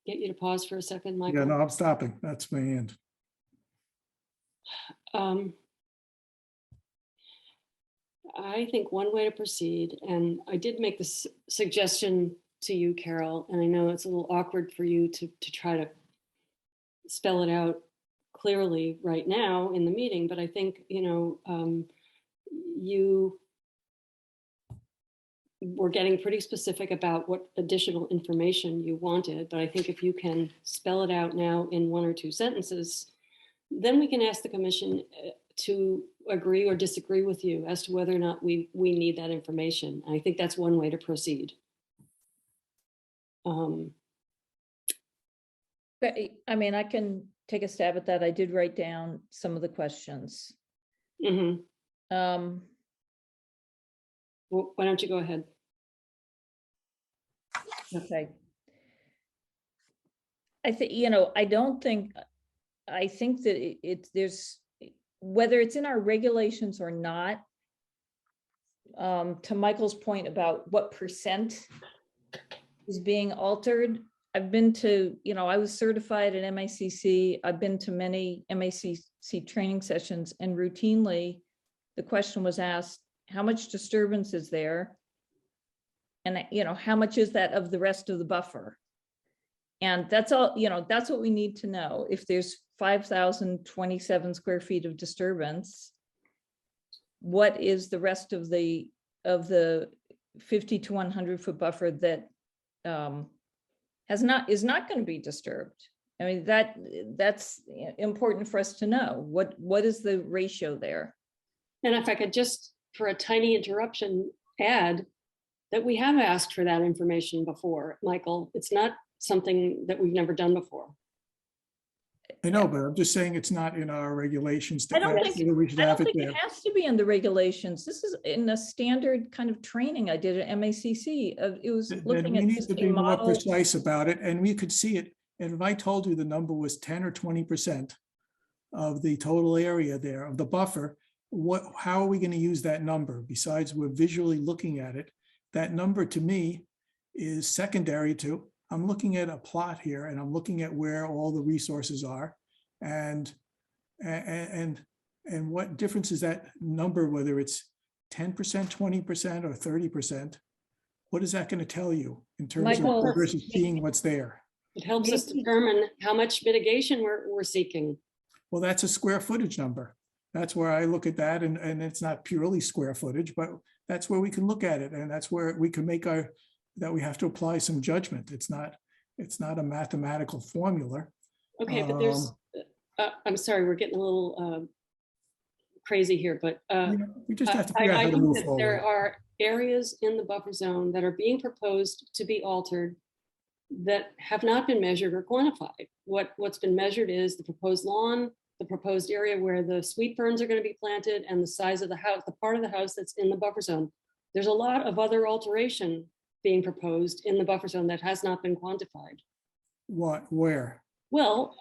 A: get you to pause for a second, Michael?
B: Yeah, no, I'm stopping. That's my end.
A: I think one way to proceed, and I did make this suggestion to you, Carol, and I know it's a little awkward for you to try to spell it out clearly right now in the meeting, but I think, you were getting pretty specific about what additional information you wanted, but I think if you can spell it out now in 1 or 2 sentences, then we can ask the commission to agree or disagree with you as to whether or not we need that information. I think that's one way to proceed.
C: But I mean, I can take a stab at that. I did write down some of the questions.
A: Well, why don't you go ahead?
C: Okay. I think, I think that there's, whether it's in our regulations or not, to Michael's point about what percent is being altered, I've been to, I was certified at MACC. I've been to many MACC training sessions, and routinely the question was asked, how much disturbance is there? And, how much is that of the rest of the buffer? And that's all, that's what we need to know. If there's 5,027 square feet of disturbance, what is the rest of the 50 to 100 foot buffer that is not going to be disturbed? I mean, that's important for us to know. What is the ratio there?
A: And if I could just, for a tiny interruption, add that we have asked for that information before, Michael. It's not something that we've never done before.
B: I know, but I'm just saying it's not in our regulations.
C: I don't think
B: it
C: it has to be in the regulations. This is in a standard kind of training I did at MACC. It was looking at
B: we need to be more
C: model.
B: precise about it, and we could see it. And if I told you the number was 10 or 20% of the total area there of the buffer, how are we going to use that number? Besides, we're visually looking at it. That number to me is secondary to, I'm looking at a plot here and I'm looking at where all the resources are, and what difference is that number, whether it's 10%, 20%, or 30%? What is that going to tell you in terms of versus seeing what's there?
A: It helps us determine how much mitigation we're seeking.
B: Well, that's a square footage number. that's where I look at that, and it's not purely square footage, but that's where we can look at it, and that's where we can make that we have to apply some judgment. It's not a mathematical formula.
A: Okay, but there's, I'm sorry, we're getting a little crazy here, but
B: we just have to figure out how to
A: think
B: move
A: that
B: forward.
A: there are areas in the buffer zone that are being proposed to be altered that have not been measured or quantified. What's been measured is the proposed lawn, the proposed area where the sweet ferns are going to be planted, and the size of the house, the part of the house that's in the buffer zone. There's a lot of other alteration being proposed in the buffer zone that has not been quantified.
B: What, where?
A: Well,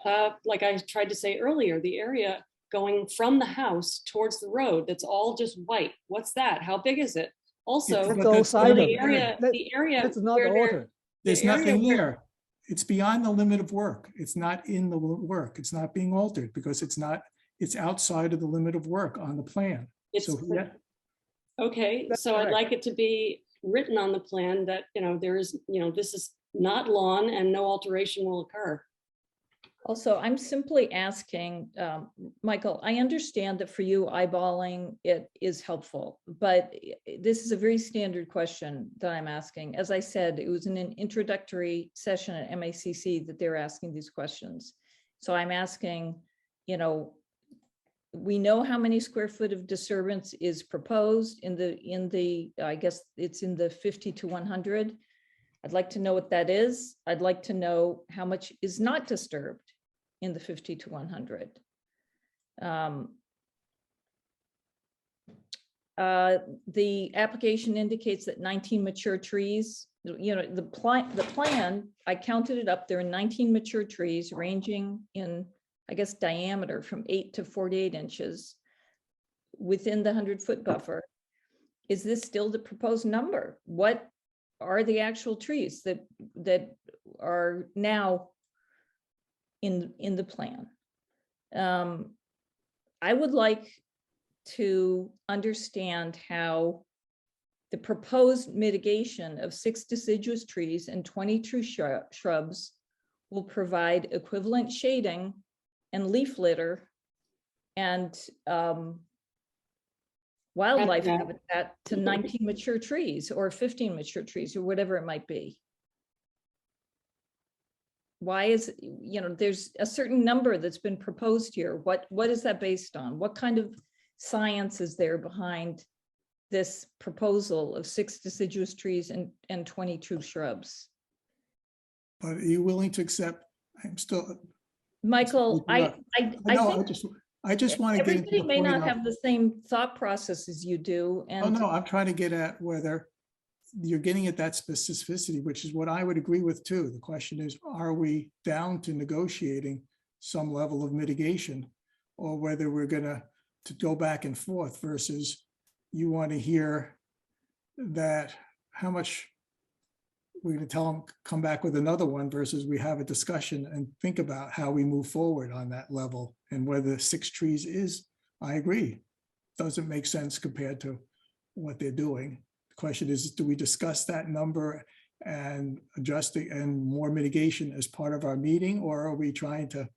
A: like I tried to say earlier, the area going from the house towards the road, that's all just white. What's that? How big is it? Also,
R: It's all sided.
A: the area
R: That's not
A: where
R: altered.
B: There's
A: the area
B: nothing
A: where-
B: there. It's beyond the limit of work. It's not in the work. It's not being altered because it's outside of the limit of work on the plan.
A: It's
B: So, yeah,
A: okay,
R: That's
A: so I'd
R: correct.
A: like it to be written on the plan that, there is, this is not lawn and no alteration will occur.
C: Also, I'm simply asking, Michael, I understand that for you eyeballing it is helpful, but this is a very standard question that I'm asking. As I said, it was in an introductory session at MACC that they're asking these questions. So I'm asking, we know how many square foot of disturbance is proposed in the, I guess it's in the 50 to 100. I'd like to know what that is. I'd like to know how much is not disturbed in the 50 to 100. The application indicates that 19 mature trees, the plan, I counted it up, there are 19 mature trees ranging in, I guess, diameter from 8 to 48 inches within the 100-foot buffer. Is this still the proposed number? What are the actual trees that are now in the plan? I would like to understand how the proposed mitigation of 6 deciduous trees and 20 true shrubs will provide equivalent shading and leaf litter and wildlife habitat to 19 mature trees or 15 mature trees or whatever it might be. Why is, there's a certain number that's been proposed here. What is that based on? What kind of science is there behind this proposal of 6 deciduous trees and 20 true shrubs?
B: but are you willing to accept? I'm still.
C: Michael, I
B: No,
C: think
B: I just want to get into
C: everybody
B: the
C: may
B: point
C: not
B: of-
C: have the same thought process as you do.
B: Oh,
C: And
B: no, I'm trying to get at whether you're getting at that specificity, which is what I would agree with too. The question is, are we down to negotiating some level of mitigation, or whether we're gonna go back and forth versus you want to hear that how much we're going to tell them, come back with another one versus we have a discussion and think about how we move forward on that level and whether 6 trees is, I agree, doesn't make sense compared to what they're doing. The question is, do we discuss that number and adjust it and more mitigation as part of our meeting, or are we trying to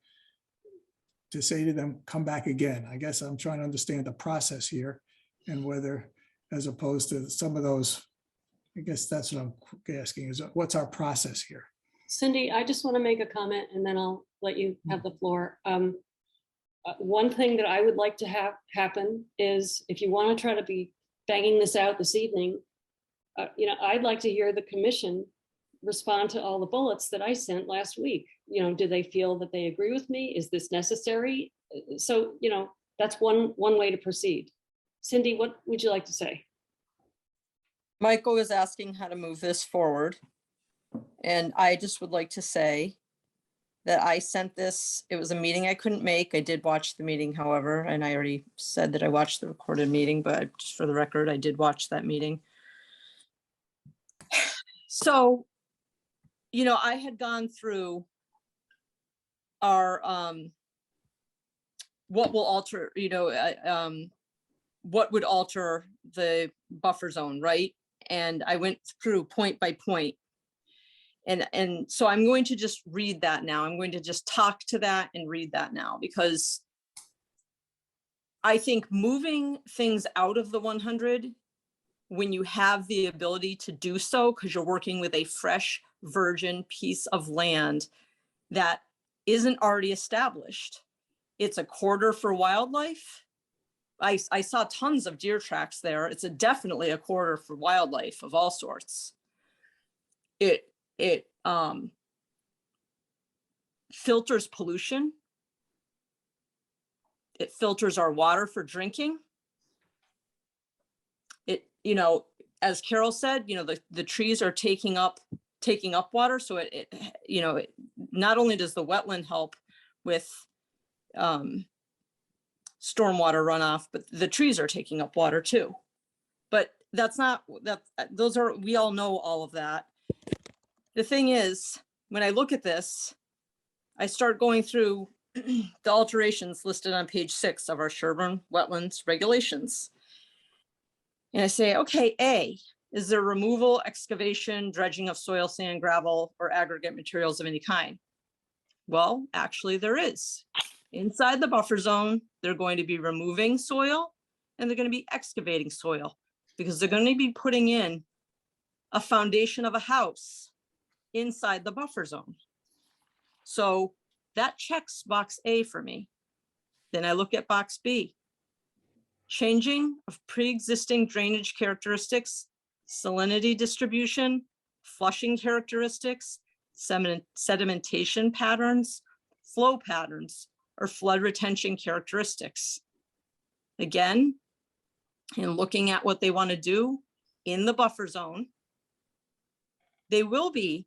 B: say to them, come back again? I guess I'm trying to understand the process here and whether, as opposed to some of those, I guess that's what I'm asking is what's our process here?
A: Cindy, I just want to make a comment and then I'll let you have the floor. One thing that I would like to have happen is if you want to try to be banging this out this evening, I'd like to hear the commission respond to all the bullets that I sent last week. Do they feel that they agree with me? Is this necessary? So, that's one way to proceed. Cindy, what would you like to say?
S: Michael was asking how to move this forward. And I just would like to say that I sent this, it was a meeting I couldn't make. I did watch the meeting, however, and I already said that I watched the recorded meeting, but just for the record, I did watch that meeting. So, I had gone through our, what will alter, what would alter the buffer zone, right? And I went through point by point. And so I'm going to just read that now. I'm going to just talk to that and read that now because I think moving things out of the 100 when you have the ability to do so, because you're working with a fresh, virgin piece of land that isn't already established. It's a corridor for wildlife. I saw tons of deer tracks there. It's definitely a corridor for wildlife of all sorts. It filters pollution. It filters our water for drinking. It, you know, as Carol said, you know, the trees are taking up water. So it you know, not only does the wetland help with stormwater runoff, but the trees are taking up water too. But that's not, we all know all of that. The thing is, when I look at this, I start going through the alterations listed on page 6 of our Sherborn wetlands regulations. And I say, okay, A, is there removal, excavation, dredging of soil, sand, gravel, or aggregate materials of any kind? Well, actually there is. Inside the buffer zone, they're going to be removing soil and they're going to be excavating soil because they're going to be putting in a foundation of a house inside the buffer zone. So that checks box A for me. Then I look at box B. Changing of pre-existing drainage characteristics, salinity distribution, flushing characteristics, sedimentation patterns, flow patterns, or flood retention characteristics. Again, in looking at what they want to do in the buffer zone, they will be,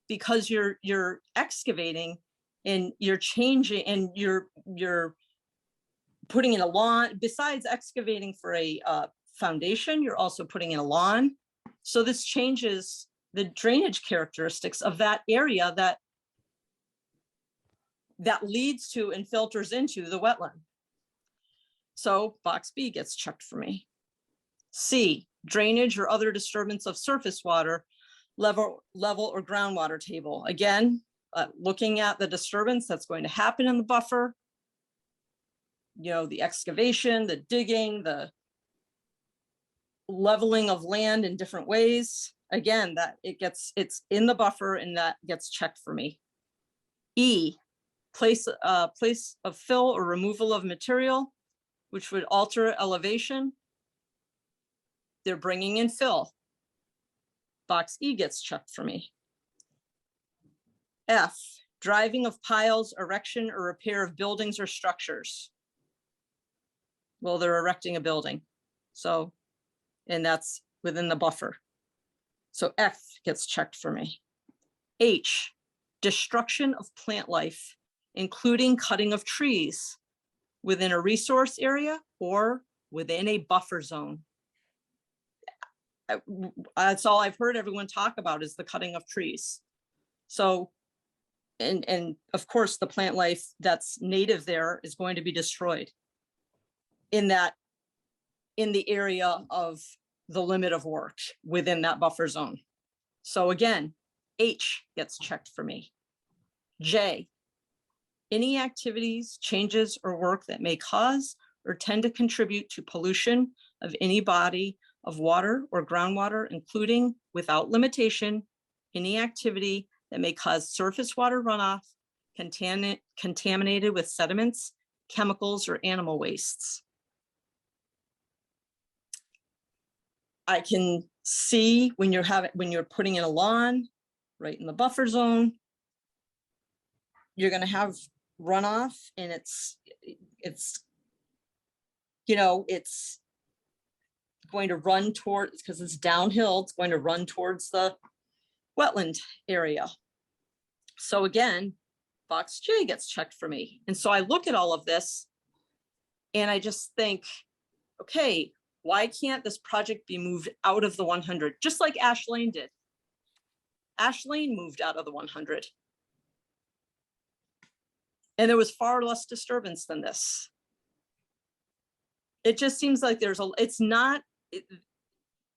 S: because you're excavating and you're changing and you're putting in a lawn. Besides excavating for a foundation, you're also putting in a lawn. So this changes the drainage characteristics of that area that leads to and filters into the wetland. So box B gets checked for me. C, drainage or other disturbance of surface water, level or groundwater table. Again, looking at the disturbance that's going to happen in the buffer, you know, the excavation, the digging, the leveling of land in different ways. Again, that it's in the buffer and that gets checked for me. E, place of fill or removal of material, which would alter elevation. They're bringing in fill. Box E gets checked for me. F, driving of piles, erection or repair of buildings or structures. Well, they're erecting a building. So, and that's within the buffer. So F gets checked for me. H, destruction of plant life, including cutting of trees within a resource area or within a buffer zone. That's all I've heard everyone talk about is the cutting of trees. So, and of course the plant life that's native there is going to be destroyed in the area of the limit of work within that buffer zone. So again, H gets checked for me. J, any activities, changes, or work that may cause or tend to contribute to pollution of any body of water or groundwater, including without limitation, any activity that may cause surface water runoff contaminated with sediments, chemicals, or animal wastes. I can see when you're putting in a lawn right in the buffer zone, you're going to have runoff, and it's you know, it's going to run towards, because it's downhill, it's going to run towards the wetland area. So again, box J gets checked for me. And so I look at all of this and I just think, okay, why can't this project be moved out of the 100? Just like Ash Lane did. Ash Lane moved out of the 100. And there was far less disturbance than this. It just seems like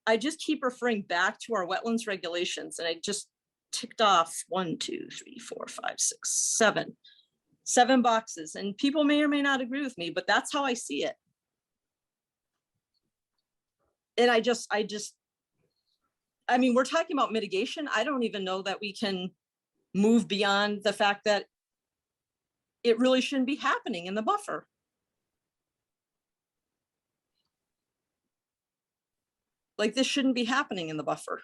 S: I just keep referring back to our wetlands regulations, and I just ticked off 1, 2, 3, 4, 5, 6, 7 boxes, and people may or may not agree with me, but that's how I see it. And I mean, we're talking about mitigation. I don't even know that we can move beyond the fact that it really shouldn't be happening in the buffer. Like, this shouldn't be happening in the buffer.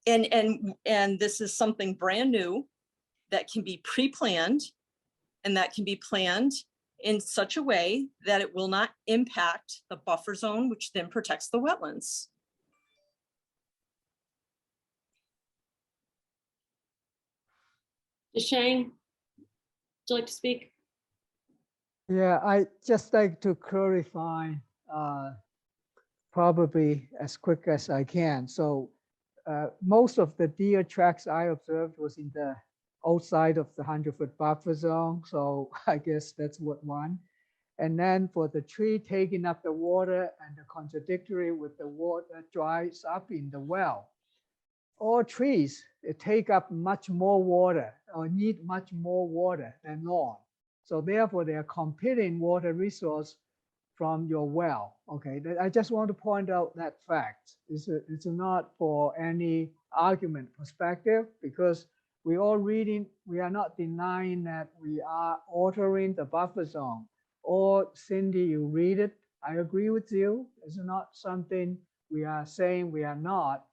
S: And this is something brand new that can be pre-planned, and that can be planned in such a way that it will not impact the buffer zone, which then protects the wetlands.
A: Shang, would you like to speak?
R: Yeah, I just like to clarify, probably as quick as I can. So most of the deer tracks I observed was in the outside of the 100-foot buffer zone. So I guess that's what one. And then for the tree taking up the water and the contradictory with the water dries up in the well. All trees take up much more water or need much more water than lawn. So therefore they are competing water resource from your well. Okay, I just want to point out that fact. It's not for any argument perspective, because we all reading, we are not denying that we are altering the buffer zone. Or Cindy, you read it, I agree with you. It's not something we are saying we are not,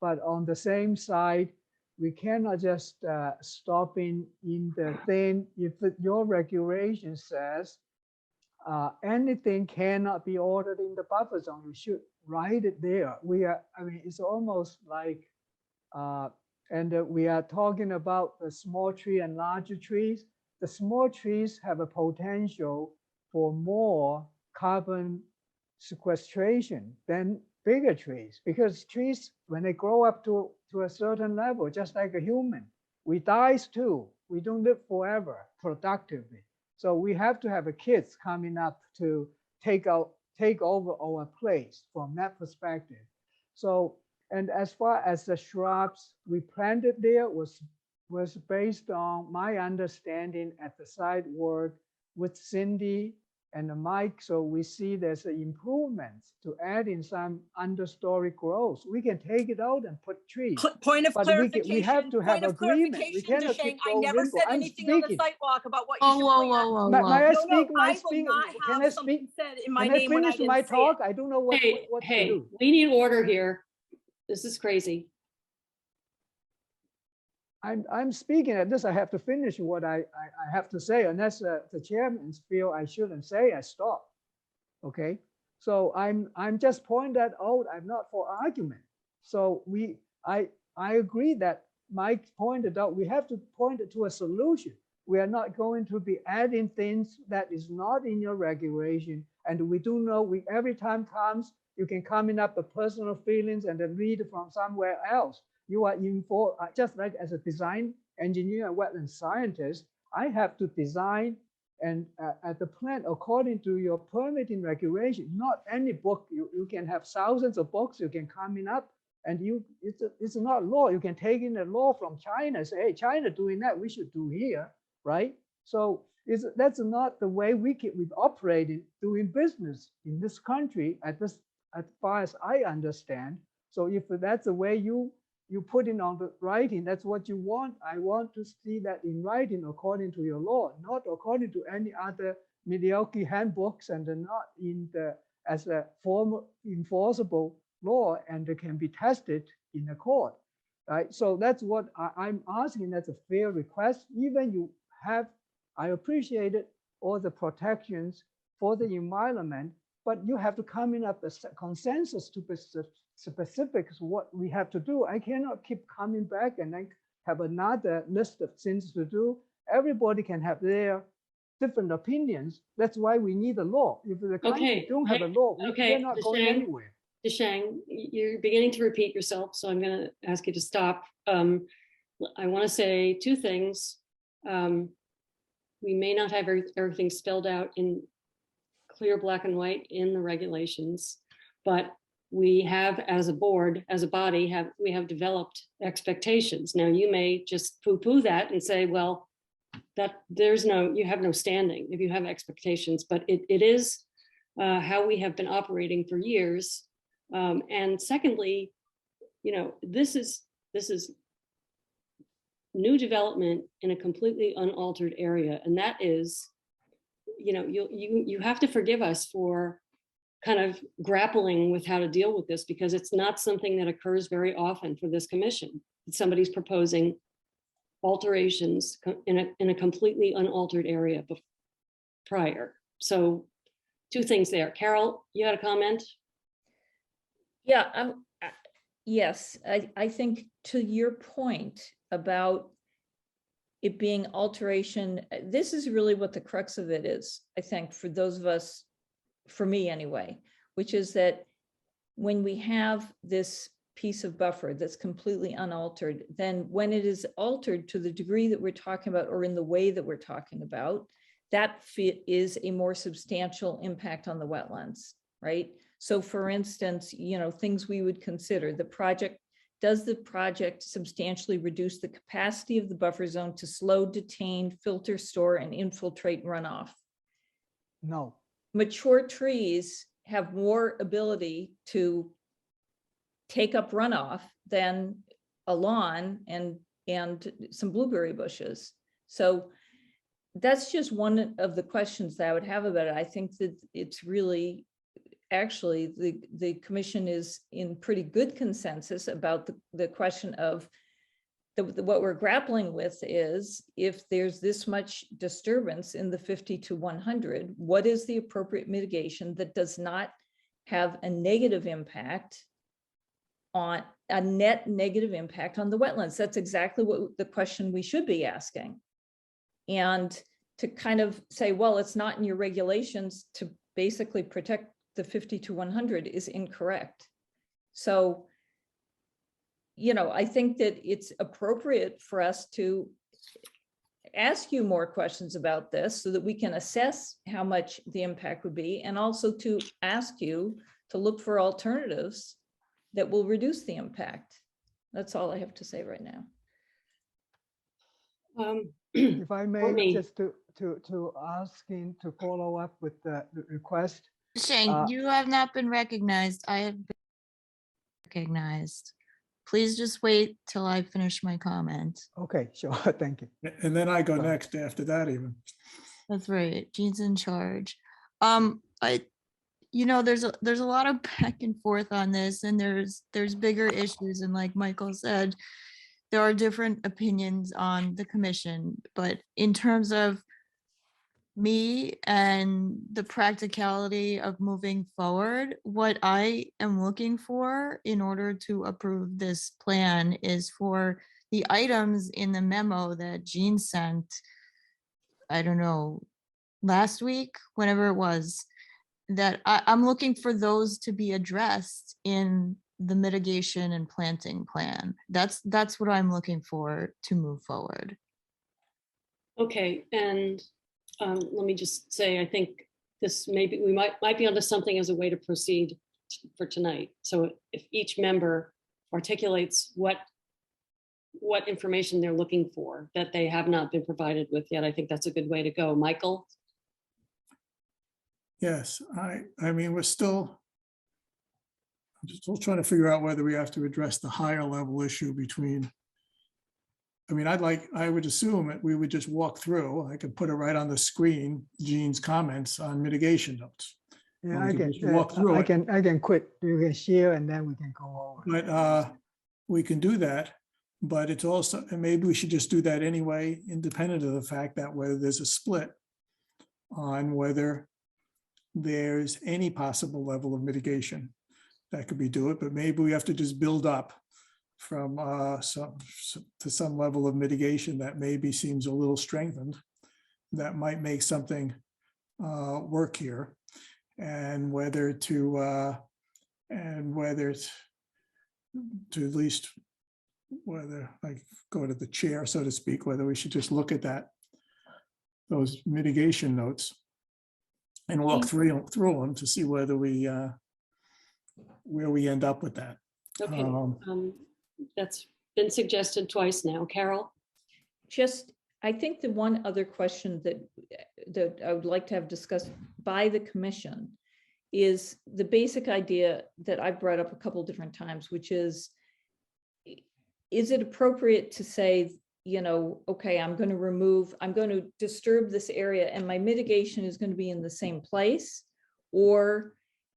R: but on the same side, we cannot just stopping in the thing. If your regulation says anything cannot be ordered in the buffer zone, you should write it there. I mean, it's almost like, we are talking about the small tree and larger trees. The small trees have a potential for more carbon sequestration than bigger trees, because trees, when they grow up to a certain level, just like a human, we die too. We don't live forever productively. So we have to have kids coming up to take over our place from that perspective. So, and as far as the shrubs we planted there was based on my understanding at the site work with Cindy and Mike. So we see there's an improvement to add in some understory growth. We can take it out and put trees.
S: Point of clarification.
R: We have to have agreement. We cannot keep
S: I never said anything on the sidewalk about what you should plant.
R: May I speak?
S: I will not have something said in my name when I didn't
R: my
S: say
R: talk?
S: it.
R: I don't know what to do.
A: We need order here. This is crazy.
R: I'm speaking at this. I have to finish what I have to say, unless the chairman feel I shouldn't say, I stop. Okay, so I'm just pointing that out. I'm not for argument. So I agree that Mike pointed out we have to point it to a solution. We are not going to be adding things that is not in your regulation, and we do know every time comes you can come in up with personal feelings and then read from somewhere else. You are informed, just like as a design engineer and wetland scientist, I have to design and at the plan according to your permitting regulation. Not any book. You can have thousands of books. You can come in up, and it's not law. You can take in the law from China. Say, hey, China doing that, we should do here, right? So that's not the way we've operated doing business in this country as far as I understand. So if that's the way you put it on the writing, that's what you want. I want to see that in writing according to your law, not according to any other mediocre handbooks, and not as a formal enforceable law and it can be tested in the court, right? So that's what I'm asking. That's a fair request. Even you have, I appreciate it, all the protections for the environment, but you have to come in up with a consensus to be specifics what we have to do. I cannot keep coming back and then have another list of things to do. Everybody can have their different opinions. That's why we need a law. If the country don't have a law, we're not going anywhere.
A: Shang, you're beginning to repeat yourself, so I'm going to ask you to stop. I want to say two things. We may not have everything spelled out in clear black and white in the regulations, but we have as a board, as a body, we have developed expectations. Now you may just poo-poo that and say, well, that you have no standing if you have expectations, but it is how we have been operating for years. And secondly, this is new development in a completely unaltered area. And that is, you have to forgive us for kind of grappling with how to deal with this, because it's not something that occurs very often for this commission. Somebody's proposing alterations in a completely unaltered area prior. So 2 things there. Carol, you had a comment?
C: Yeah, yes, I think to your point about it being alteration, this is really what the crux of it is, I think, for those of us, for me anyway, which is that when we have this piece of buffer that's completely unaltered, then when it is altered to the degree that we're talking about or in the way that we're talking about, that is a more substantial impact on the wetlands, right? So for instance, things we would consider, does the project substantially reduce the capacity of the buffer zone to slow, detain, filter, store, and infiltrate runoff?
R: No.
C: Mature trees have more ability to take up runoff than a lawn and some blueberry bushes. So that's just one of the questions that I would have about it. I think that it's really, actually, the commission is in pretty good consensus about the question of what we're grappling with is, if there's this much disturbance in the 50 to 100, what is the appropriate mitigation that does not have a negative impact on a net negative impact on the wetlands? That's exactly what the question we should be asking. And to kind of say, well, it's not in your regulations to basically protect the 50 to 100 is incorrect. So, I think that it's appropriate for us to ask you more questions about this so that we can assess how much the impact would be, and also to ask you to look for alternatives that will reduce the impact. That's all I have to say right now.
R: If I may,
A: me.
R: just to asking to follow up with the request.
D: Shane, you have not been recognized. I have been recognized. Please just wait till I finish my comment.
R: Okay, sure. Thank you.
B: And then I go next after that even.
D: That's right. Jean's in charge. There's a lot of back and forth on this, and there's bigger issues. And like Michael said, there are different opinions on the commission. But in terms of me and the practicality of moving forward, what I am looking for in order to approve this plan is for the items in the memo that Jean sent, I don't know, last week, whenever it was, that I'm looking for those to be addressed in the mitigation and planting plan. That's what I'm looking for to move forward.
A: Okay, and let me just say, I think this we might be onto something as a way to proceed for tonight. So if each member articulates what information they're looking for that they have not been provided with yet, I think that's a good way to go. Michael?
B: Yes, I mean, I'm still trying to figure out whether we have to address the higher level issue between, I would assume that we would just walk through. I could put it right on the screen, Jean's comments on mitigation notes.
R: Yeah,
B: We
R: I
B: can
R: can.
B: just walk through it.
R: I can quit. You can share, and then we can go over.
B: But we can do that. But it's also, and maybe we should just do that anyway, independent of the fact that whether there's a split on whether there's any possible level of mitigation that could be do it. But maybe we have to just build up from some level of mitigation that maybe seems a little strengthened, that might make something work here, and whether to at least, whether I go to the chair, so to speak, whether we should just look at those mitigation notes and walk through them to see whether we where we end up with that.
A: Okay, that's been suggested twice now. Carol?
C: Just, I think the one other question that I would like to have discussed by the commission is the basic idea that I brought up a couple different times, which is it appropriate to say, you know, okay, I'm going to disturb this area and my mitigation is going to be in the same place? Or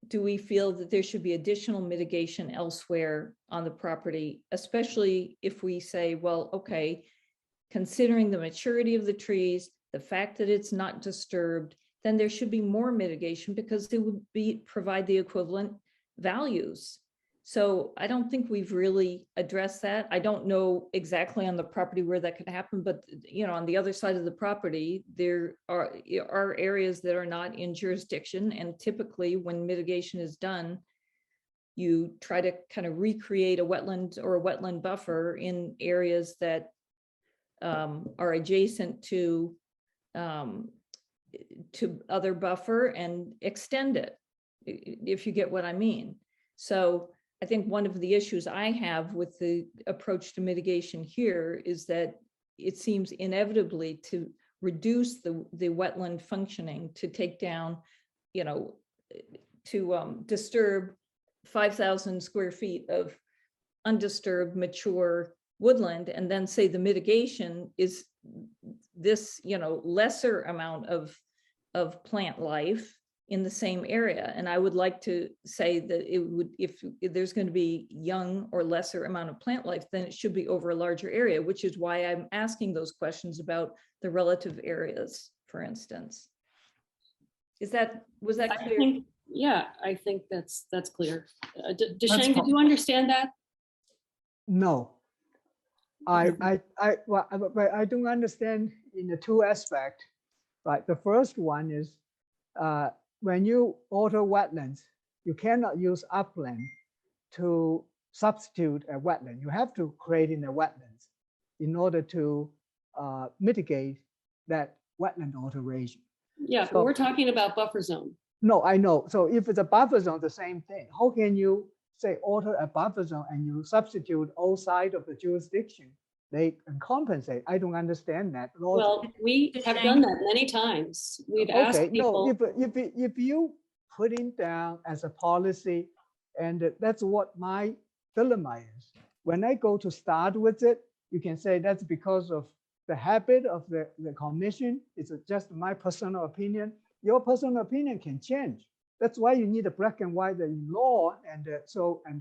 C: do we feel that there should be additional mitigation elsewhere on the property, especially if we say, well, okay, considering the maturity of the trees, the fact that it's not disturbed, then there should be more mitigation because it would provide the equivalent values. So I don't think we've really addressed that. I don't know exactly on the property where that could happen, but you know, on the other side of the property, there are areas that are not in jurisdiction. And typically when mitigation is done, you try to kind of recreate a wetland or a wetland buffer in areas that are adjacent to other buffer and extend it, if you get what I mean. So I think one of the issues I have with the approach to mitigation here is that it seems inevitably to reduce the wetland functioning, to take down, you know, to disturb 5,000 square feet of undisturbed mature woodland, and then say the mitigation is this, you know, lesser amount of plant life in the same area. And I would like to say that it would, if there's going to be young or lesser amount of plant life, then it should be over a larger area, which is why I'm asking those questions about the relative areas, for instance. Was that clear?
A: Yeah, I think that's clear. Desheng, did you understand that?
R: No. Well, but I don't understand in the two aspects, right? The first one is when you alter wetlands, you cannot use upland to substitute a wetland. You have to create in a wetlands in order to mitigate that wetland alteration.
A: Yeah, but we're talking about buffer zone.
R: No, I know. So if it's a buffer zone, the same thing. How can you say alter a buffer zone and you substitute all sides of the jurisdiction? They can compensate. I don't understand that.
A: Well, we have done that many times. We've asked people.
R: No, if you putting down as a policy, and that's what my dilemma is. When I go to start with it, you can say that's because of the habit of the commission. It's just my personal opinion. Your personal opinion can change. That's why you need a black and white in law and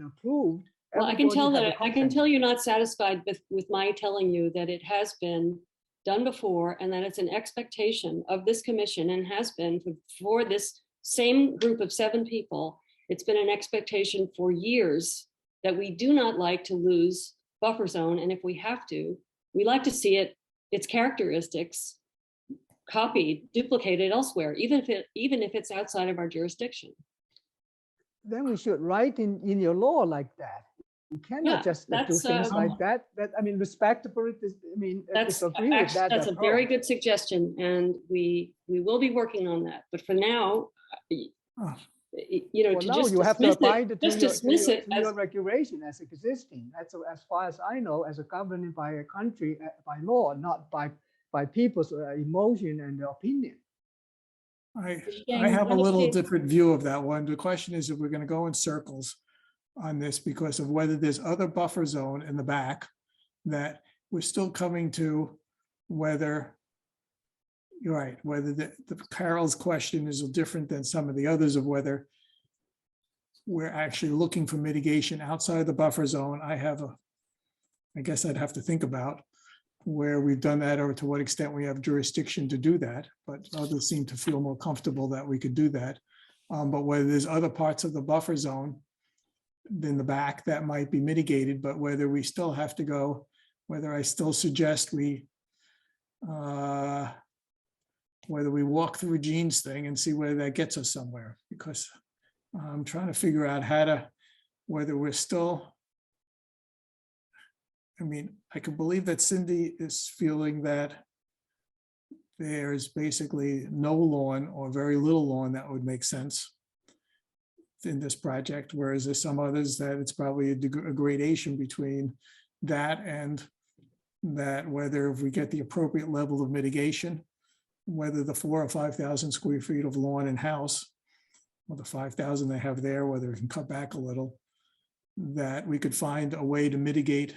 R: approved.
A: Well, I can tell you're not satisfied with my telling you that it has been done before and that it's an expectation of this commission and has been for this same group of 7 people. It's been an expectation for years that we do not like to lose buffer zone. And if we have to, we like to see its characteristics copied, duplicated elsewhere, even if it's outside of our jurisdiction.
R: Then we should write in your law like that. You cannot just do things like that. I mean, respectable. I mean, disagree with that.
A: That's a very good suggestion, and we will be working on that. But for now, you know,
R: you have to abide
A: dismiss it
R: as your regulation as existing. That's as far as I know, as a government by a country by law, not by people's emotion and opinion.
B: I have a little different view of that one. The question is if we're going to go in circles on this because of whether there's other buffer zone in the back that we're still coming to, whether you're right, whether the Carol's question is different than some of the others of whether we're actually looking for mitigation outside the buffer zone. I guess I'd have to think about where we've done that or to what extent we have jurisdiction to do that, but others seem to feel more comfortable that we could do that. But whether there's other parts of the buffer zone in the back that might be mitigated, but whether we still have to go, whether I still suggest whether we walk through Gene's thing and see whether that gets us somewhere, because I'm trying to figure out whether we're still, I mean, I can believe that Cindy is feeling that there's basically no lawn or very little lawn that would make sense in this project, whereas there's some others that it's probably a gradation between that and that, whether if we get the appropriate level of mitigation, whether the 4,000 or 5,000 square feet of lawn and house, or the 5,000 they have there, whether it can cut back a little, that we could find a way to mitigate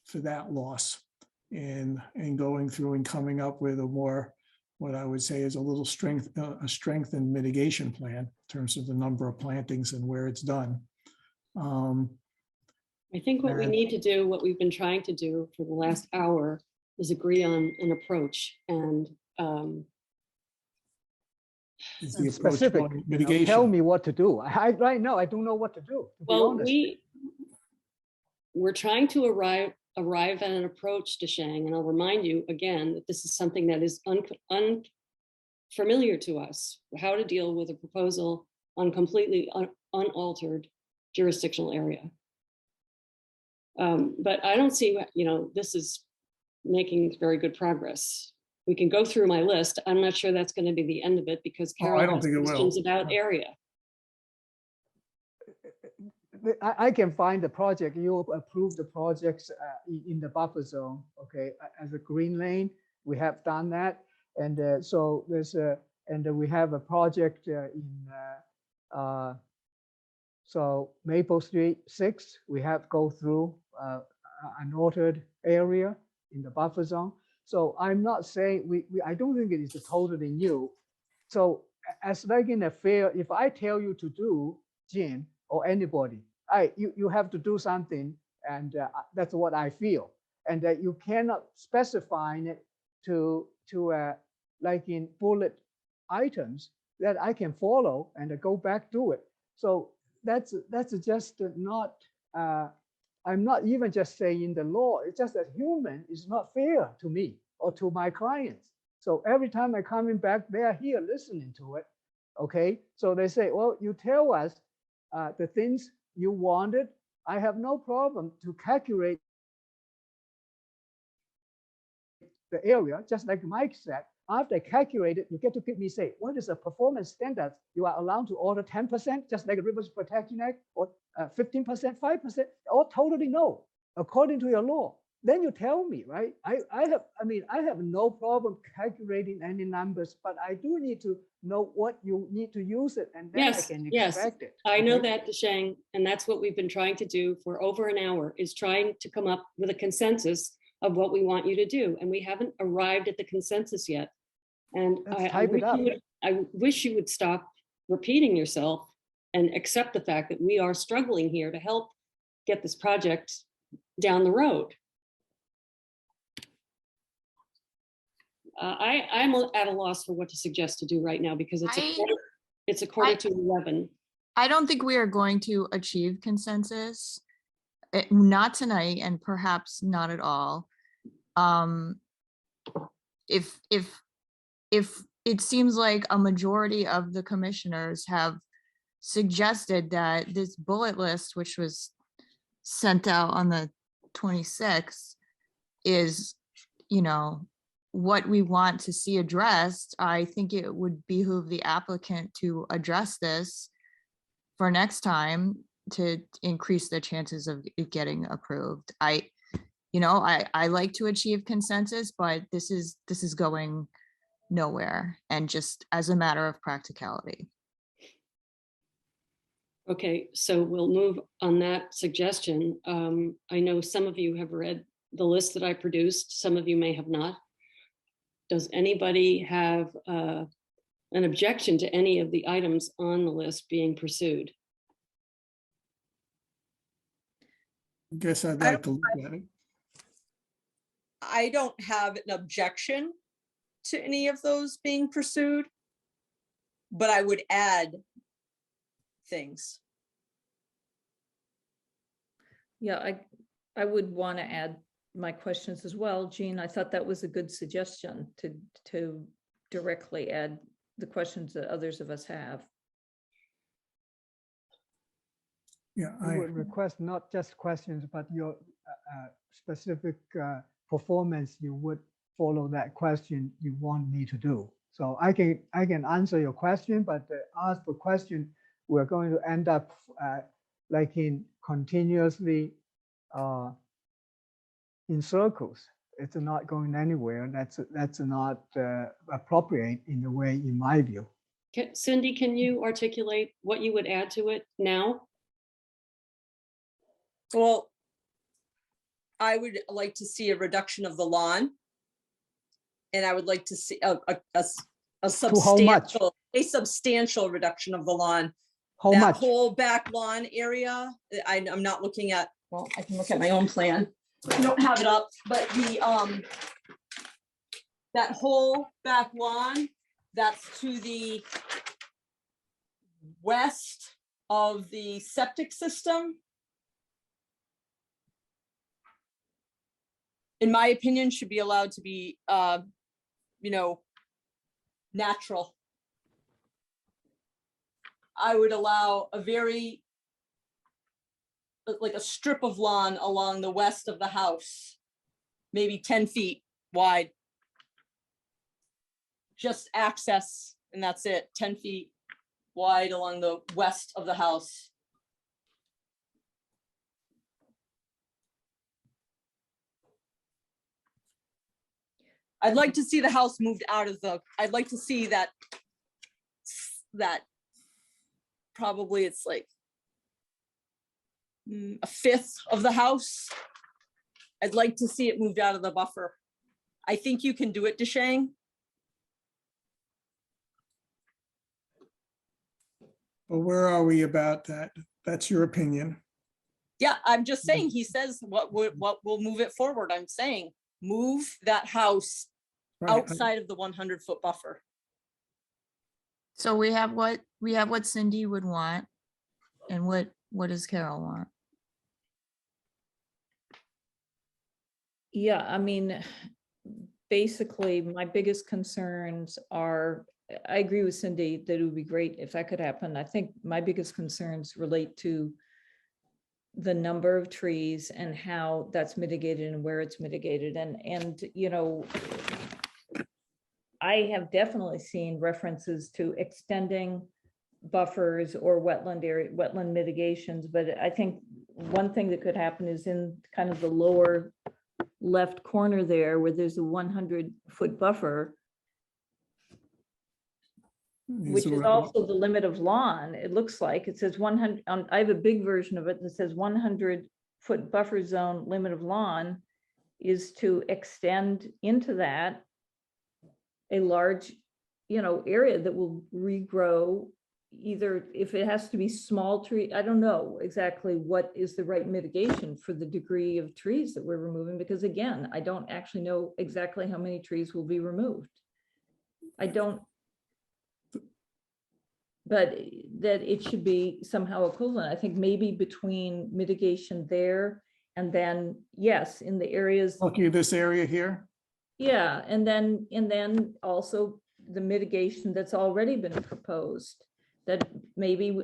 B: for that loss and going through and coming up with a more, what I would say is a little a strengthened mitigation plan in terms of the number of plantings and where it's done.
A: I think what we need to do, what we've been trying to do for the last hour, is agree on an approach, and
B: is the approach
R: Specific,
B: going
R: you know,
B: mitigation.
R: tell me what to do. Right now, I don't know what to do, to be
A: well,
R: honest.
A: we're trying to arrive at an approach to Shang, and I'll remind you again that this is something that is unfamiliar to us, how to deal with a proposal on completely unaltered jurisdictional area. But I don't see, you know, this is making very good progress. We can go through my list. I'm not sure that's going to be the end of it, because Carol
B: I don't
A: has
B: think it will.
A: questions about area.
R: I can find the project. You approve the projects in the buffer zone, okay, as a green lane. We have done that. And so there's and we have a project so Maple Street 6, we have go through an altered area in the buffer zone. So I'm not saying, I don't think it is totally new. So as like in a fair, if I tell you to do, Jean, or anybody, you have to do something, and that's what I feel. And that you cannot specify it to like in bullet items that I can follow and go back to it. So that's just not, I'm not even just saying the law, it's just that human is not fair to me or to my clients. So every time I coming back, they are here listening to it, okay? So they say, well, you tell us the things you wanted. I have no problem to calculate the area, just like Mike said. After I calculate it, you get to give me, say, what is the performance standard you are allowed to order 10%, just like a Rivers Protection Act, or 15%, 5%, or totally no, according to your law. Then you tell me, right? I have no problem calculating any numbers, but I do need to know what you need to use it, and then I can expect it.
A: I know
R: okay?
A: that, Shang, and that's what we've been trying to do for over an hour, is trying to come up with a consensus of what we want you to do. And we haven't arrived at the consensus yet. And I wish you would stop repeating yourself and accept the fact that we are struggling here to help get this project down the road. I'm at a loss for what to suggest to do right now, because it's a quarter to 11.
D: I don't think we are going to achieve consensus, not tonight, and perhaps not at all. If it seems like a majority of the commissioners have suggested that this bullet list, which was sent out on the 26th, is, you know, what we want to see addressed, I think it would behoove the applicant to address this for next time to increase the chances of it getting approved. I like to achieve consensus, but this is going nowhere, and just as a matter of practicality.
A: Okay, so we'll move on that suggestion. I know some of you have read the list that I produced, some of you may have not. Does anybody have an objection to any of the items on the list being pursued?
B: I guess I'd like to look at it.
S: I don't have an objection to any of those being pursued, but I would add things.
C: Yeah, I would want to add my questions as well. Jean, I thought that was a good suggestion to directly add the questions that others of us have.
B: Yeah,
R: I would request not just questions, but your specific performance. You would follow that question you want me to do. So I can answer your question, but ask the question we're going to end up like in continuously in circles. It's not going anywhere. That's not appropriate in a way, in my view.
A: Cindy, can you articulate what you would add to it now?
S: Well, I would like to see a reduction of the lawn. And I would like to see a substantial reduction of the lawn.
R: How
S: that
R: much?
S: whole back lawn area, I'm not looking at, well, I can look at my own plan. I don't have it up, but the that whole back lawn, that's to the west of the septic system. In my opinion, should be allowed to be, you know, natural. I would allow a very, like a strip of lawn along the west of the house, maybe 10 feet wide. Just access, and that's it, 10 feet wide along the west of the house. I'd like to see the house moved out of the, I'd like to see that probably it's like a fifth of the house. I'd like to see it moved out of the buffer. I think you can do it, Deshang.
B: Well, where are we about that? That's your opinion.
S: Yeah, I'm just saying, he says what will move it forward. I'm saying, move that house outside of the 100-foot buffer.
D: So we have what Cindy would want, and what does Carol want?
C: Yeah, I mean, basically, my biggest concerns are, I agree with Cindy that it would be great if that could happen. I think my biggest concerns relate to the number of trees and how that's mitigated and where it's mitigated. And you know, I have definitely seen references to extending buffers or wetland mitigations, but I think one thing that could happen is in kind of the lower left corner there where there's a 100-foot buffer, which is also the limit of lawn. It looks like it says 100. I have a big version of it that says 100-foot buffer zone limit of lawn is to extend into that a large, you know, area that will regrow. Either if it has to be small tree, I don't know exactly what is the right mitigation for the degree of trees that we're removing, because again, I don't actually know exactly how many trees will be removed. I don't, but that it should be somehow equivalent. I think maybe between mitigation there and then, yes, in the areas.
B: Okay, this area here?
C: Yeah, and then also the mitigation that's already been proposed, that maybe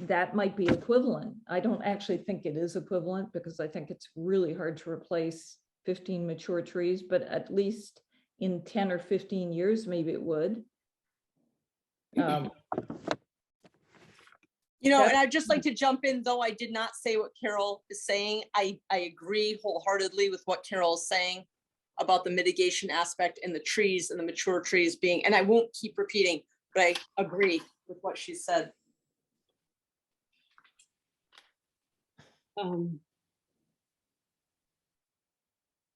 C: that might be equivalent. I don't actually think it is equivalent because I think it's really hard to replace 15 mature trees, but at least in 10 or 15 years, maybe it would.
S: You know, and I'd just like to jump in, though I did not say what Carol is saying. I agree wholeheartedly with what Carol is saying about the mitigation aspect and the trees and the mature trees being, and I won't keep repeating, but I agree with what she said.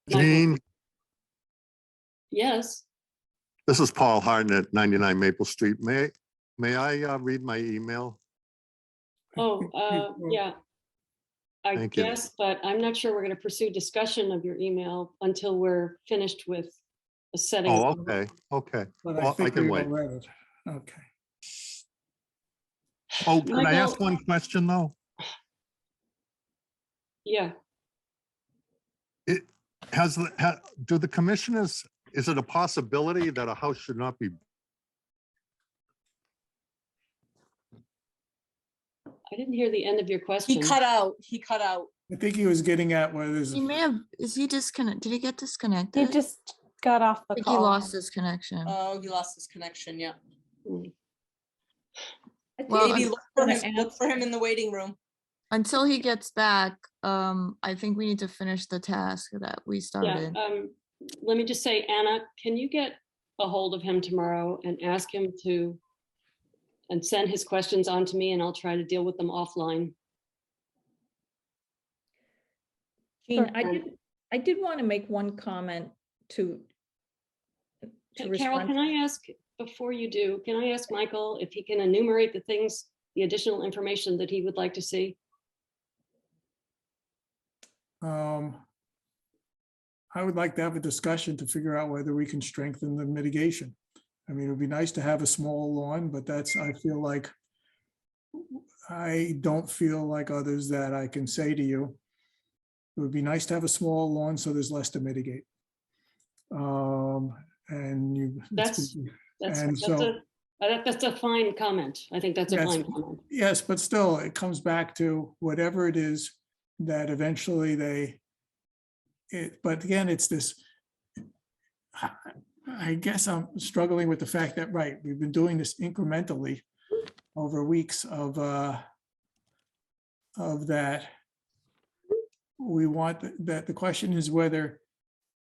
T: Jean,
A: Yes.
T: this is Paul Harden at 99 Maple Street. May I read my email?
A: Oh, yeah. I
T: Thank you.
A: guess, but I'm not sure we're going to pursue discussion of your email until we're finished with a setting.
T: Oh, okay, okay.
B: But
T: Well, I
B: think
T: can
B: we
T: wait.
B: all read it. Okay.
T: Oh, can I ask
A: Michael-
T: one question, though?
A: Yeah.
T: Do the commissioners, is it a possibility that a house should not be?
A: I didn't hear the end of your question.
S: He cut out.
B: I think he was getting at whether there's.
D: He may have, is he disconnected? Did he get disconnected?
F: He just got off the
D: I think
F: call.
D: he lost his connection.
S: Oh, he lost his connection, yeah.
C: I
D: Well,
E: Maybe
D: un-
E: look for him in the waiting room.
D: until he gets back, I think we need to finish the task that we
A: Yeah,
D: started.
A: let me just say, Anna, can you get a hold of him tomorrow and ask him to, and send his questions on to me, and I'll try to deal with them offline.
C: Jean, I did want to make one comment to
A: Carol,
C: respond.
A: can I ask, before you do, can I ask Michael if he can enumerate the things, the additional information that he would like to see?
B: I would like to have a discussion to figure out whether we can strengthen the mitigation. I mean, it would be nice to have a small lawn, but that's, I don't feel like others that I can say to you. It would be nice to have a small lawn so there's less to mitigate. And you.
A: That's
B: so.
A: That's a fine comment. I think that's a fine comment.
B: Yes, but still, it comes back to whatever it is that eventually but again, it's this, I guess I'm struggling with the fact that, right, we've been doing this incrementally over weeks of that. We want that, the question is whether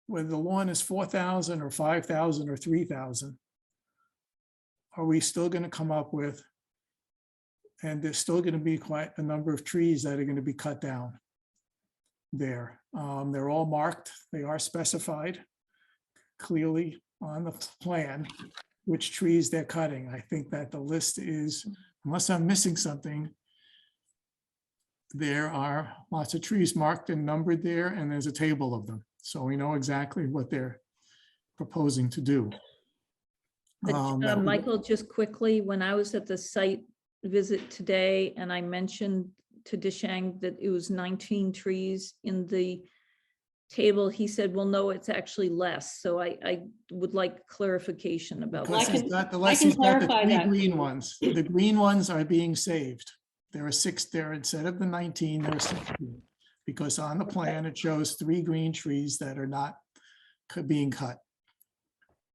B: the lawn is 4,000 or 5,000 or 3,000. Are we still going to come up with, and there's still going to be quite a number of trees that are going to be cut down there. They're all marked, they are specified clearly on the plan which trees they're cutting. I think that the list is, unless I'm missing something, there are lots of trees marked and numbered there, and there's a table of them. So we know exactly what they're proposing to do.
C: But, Michael, just quickly, when I was at the site visit today and I mentioned to Deshang that it was 19 trees in the table, he said, well, no, it's actually less. So I would like clarification about
B: Because
C: that.
B: he's got the three green ones. The green ones are being saved. There are 6 there instead of the 19, there are 16. Because on the plan, it shows 3 green trees that are not being cut.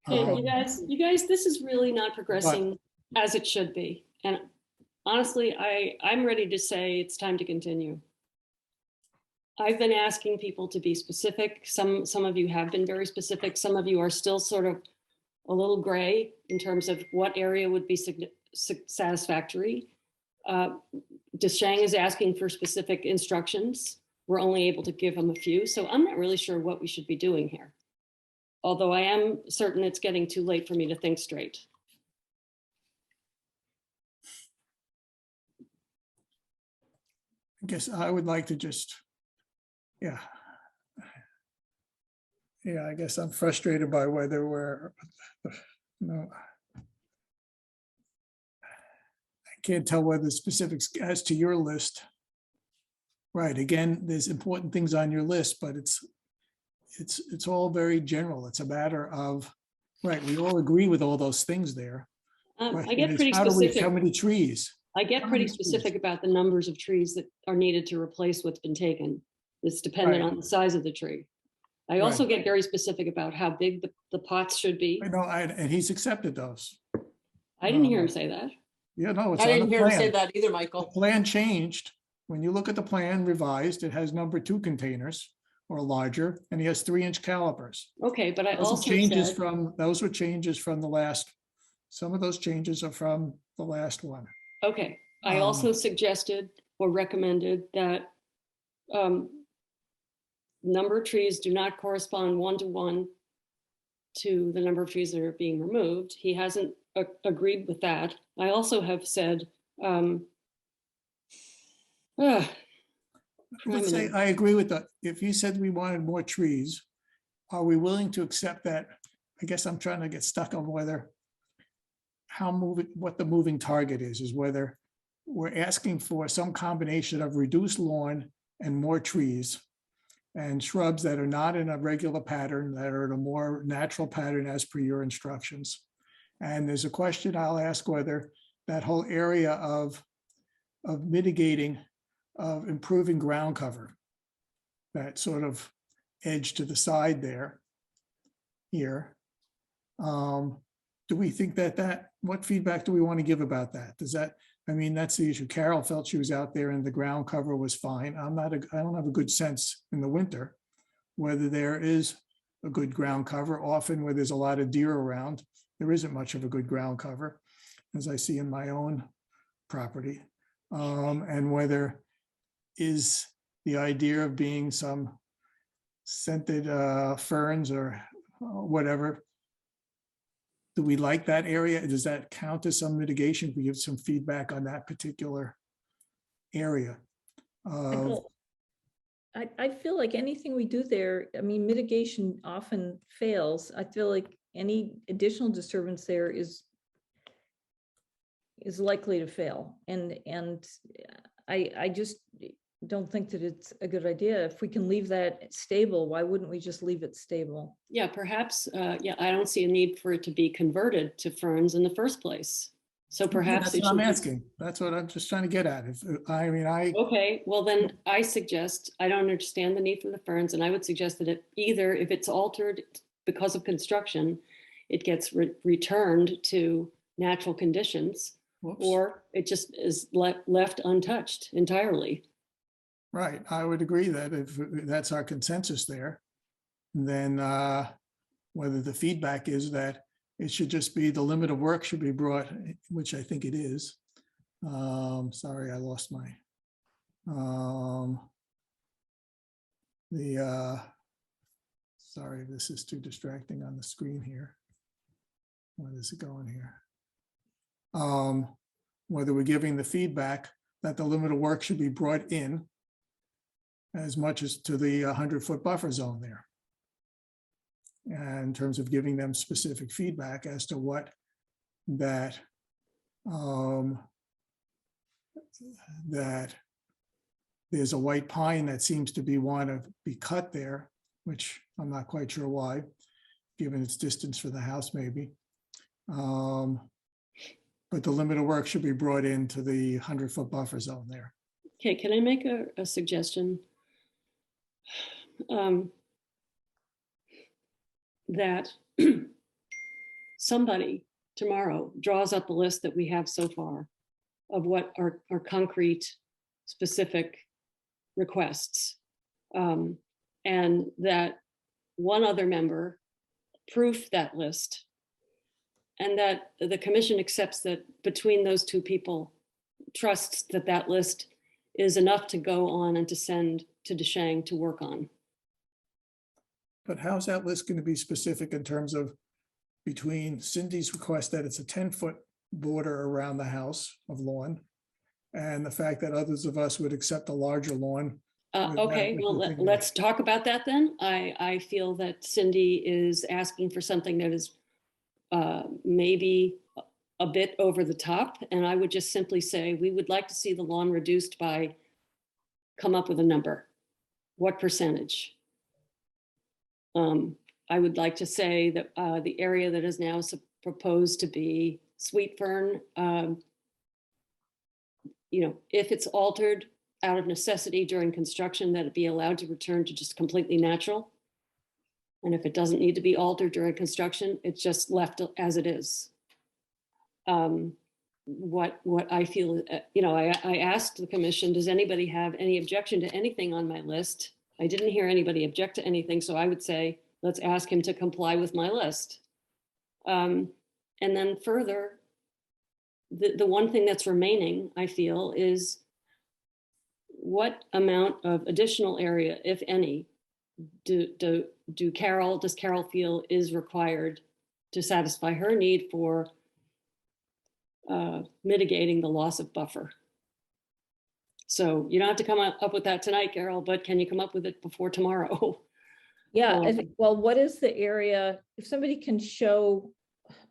A: Okay, you guys, this is really not progressing as it should be. And honestly, I'm ready to say it's time to continue. I've been asking people to be specific. Some of you have been very specific. Some of you are still sort of a little gray in terms of what area would be satisfactory. Deshang is asking for specific instructions. We're only able to give him a few. So I'm not really sure what we should be doing here. Although I am certain it's getting too late for me to think straight.
B: I guess I would like to just, yeah, I guess I'm frustrated by whether we're, I can't tell whether the specifics as to your list. Right, again, there's important things on your list, but it's all very general. It's a matter of, right, we all agree with all those things there. Right,
A: I get
B: it's
A: pretty
B: how
A: specific.
B: how many trees?
A: I get pretty specific about the numbers of trees that are needed to replace what's been taken. It's dependent
B: Right.
A: on the size of the tree. I also get very specific about how big the pots should be.
B: I know, and he's accepted those.
A: I didn't hear him say that.
B: Yeah, no, it's
E: I
B: on the
E: didn't hear him say
B: plan.
E: that either,
B: The
E: Michael.
B: plan changed. When you look at the plan revised, it has number 2 containers or larger, and he has 3-inch calipers.
A: Okay, but I
B: Those
A: also
B: were changes
A: said,
B: those were changes from the last, some of those changes are from the last one.
A: okay, I also suggested or recommended that number of trees do not correspond 1-to-1 to the number of trees that are being removed. He hasn't agreed with that. I also have said,
B: Let's say I agree with that. If you said we wanted more trees, are we willing to accept that? I guess I'm trying to get stuck on whether what the moving target is whether we're asking for some combination of reduced lawn and more trees and shrubs that are not in a regular pattern, that are in a more natural pattern as per your instructions. And there's a question I'll ask whether that whole area of mitigating, of improving ground cover, that sort of edge to the side there, here. Do we think that what feedback do we want to give about that? Does that I mean, that's the issue. Carol felt she was out there and the ground cover was fine. I don't have a good sense in the winter whether there is a good ground cover. Often where there's a lot of deer around, there isn't much of a good ground cover, as I see in my own property. And whether is the idea of being some scented ferns or whatever. Do we like that area? Does that count as some mitigation? If we give some feedback on that particular area.
C: I feel like anything we do there, I mean, mitigation often fails. I feel like any additional disturbance there is likely to fail. And I just don't think that it's a good idea. If we can leave that stable, why wouldn't we just leave it stable?
A: Yeah, perhaps, yeah, I don't see a need for it to be converted to ferns in the first place. So perhaps
B: That's what I'm asking. That's what I'm just trying to get at.
A: Okay, well then I suggest, I don't understand the need for the ferns, and I would suggest that either if it's altered because of construction, it gets returned to natural conditions, or it just is left untouched entirely.
B: Right, I would agree that if that's our consensus there, then whether the feedback is that it should just be the limit of work should be brought, which I think it is. Sorry, I lost my, sorry, this is too distracting on the screen here. What is it going here? Whether we're giving the feedback that the limit of work should be brought in as much as to the 100-foot buffer zone there. And in terms of giving them specific feedback as to what that that there's a white pine that seems to be want to be cut there, which I'm not quite sure why, given its distance for the house maybe. But the limit of work should be brought into the 100-foot buffer zone there.
A: Okay, can I make a suggestion? That somebody tomorrow draws up a list that we have so far of what are concrete specific requests, and that one other member proof that list, and that the commission accepts that between those two people trusts that that list is enough to go on and to send to Deshang to work on.
B: But how's that list going to be specific in terms of between Cindy's request that it's a 10-foot border around the house of lawn and the fact that others of us would accept a larger lawn?
A: Okay, well, let's talk about that then. I feel that Cindy is asking for something that is maybe a bit over the top. And I would just simply say, we would like to see the lawn reduced by, come up with a number. What percentage? I would like to say that the area that is now proposed to be sweet fern, if it's altered out of necessity during construction, that it be allowed to return to just completely natural. And if it doesn't need to be altered during construction, it's just left as it is. What I feel, I asked the commission, does anybody have any objection to anything on my list? I didn't hear anybody object to anything, so I would say, let's ask him to comply with my list. And then further, the one thing that's remaining, I feel, is what amount of additional area, if any, does Carol feel is required to satisfy her need for mitigating the loss of buffer? So you don't have to come up with that tonight, Carol, but can you come up with it before tomorrow?
C: Yeah, I think, well, what is the area? If somebody can show,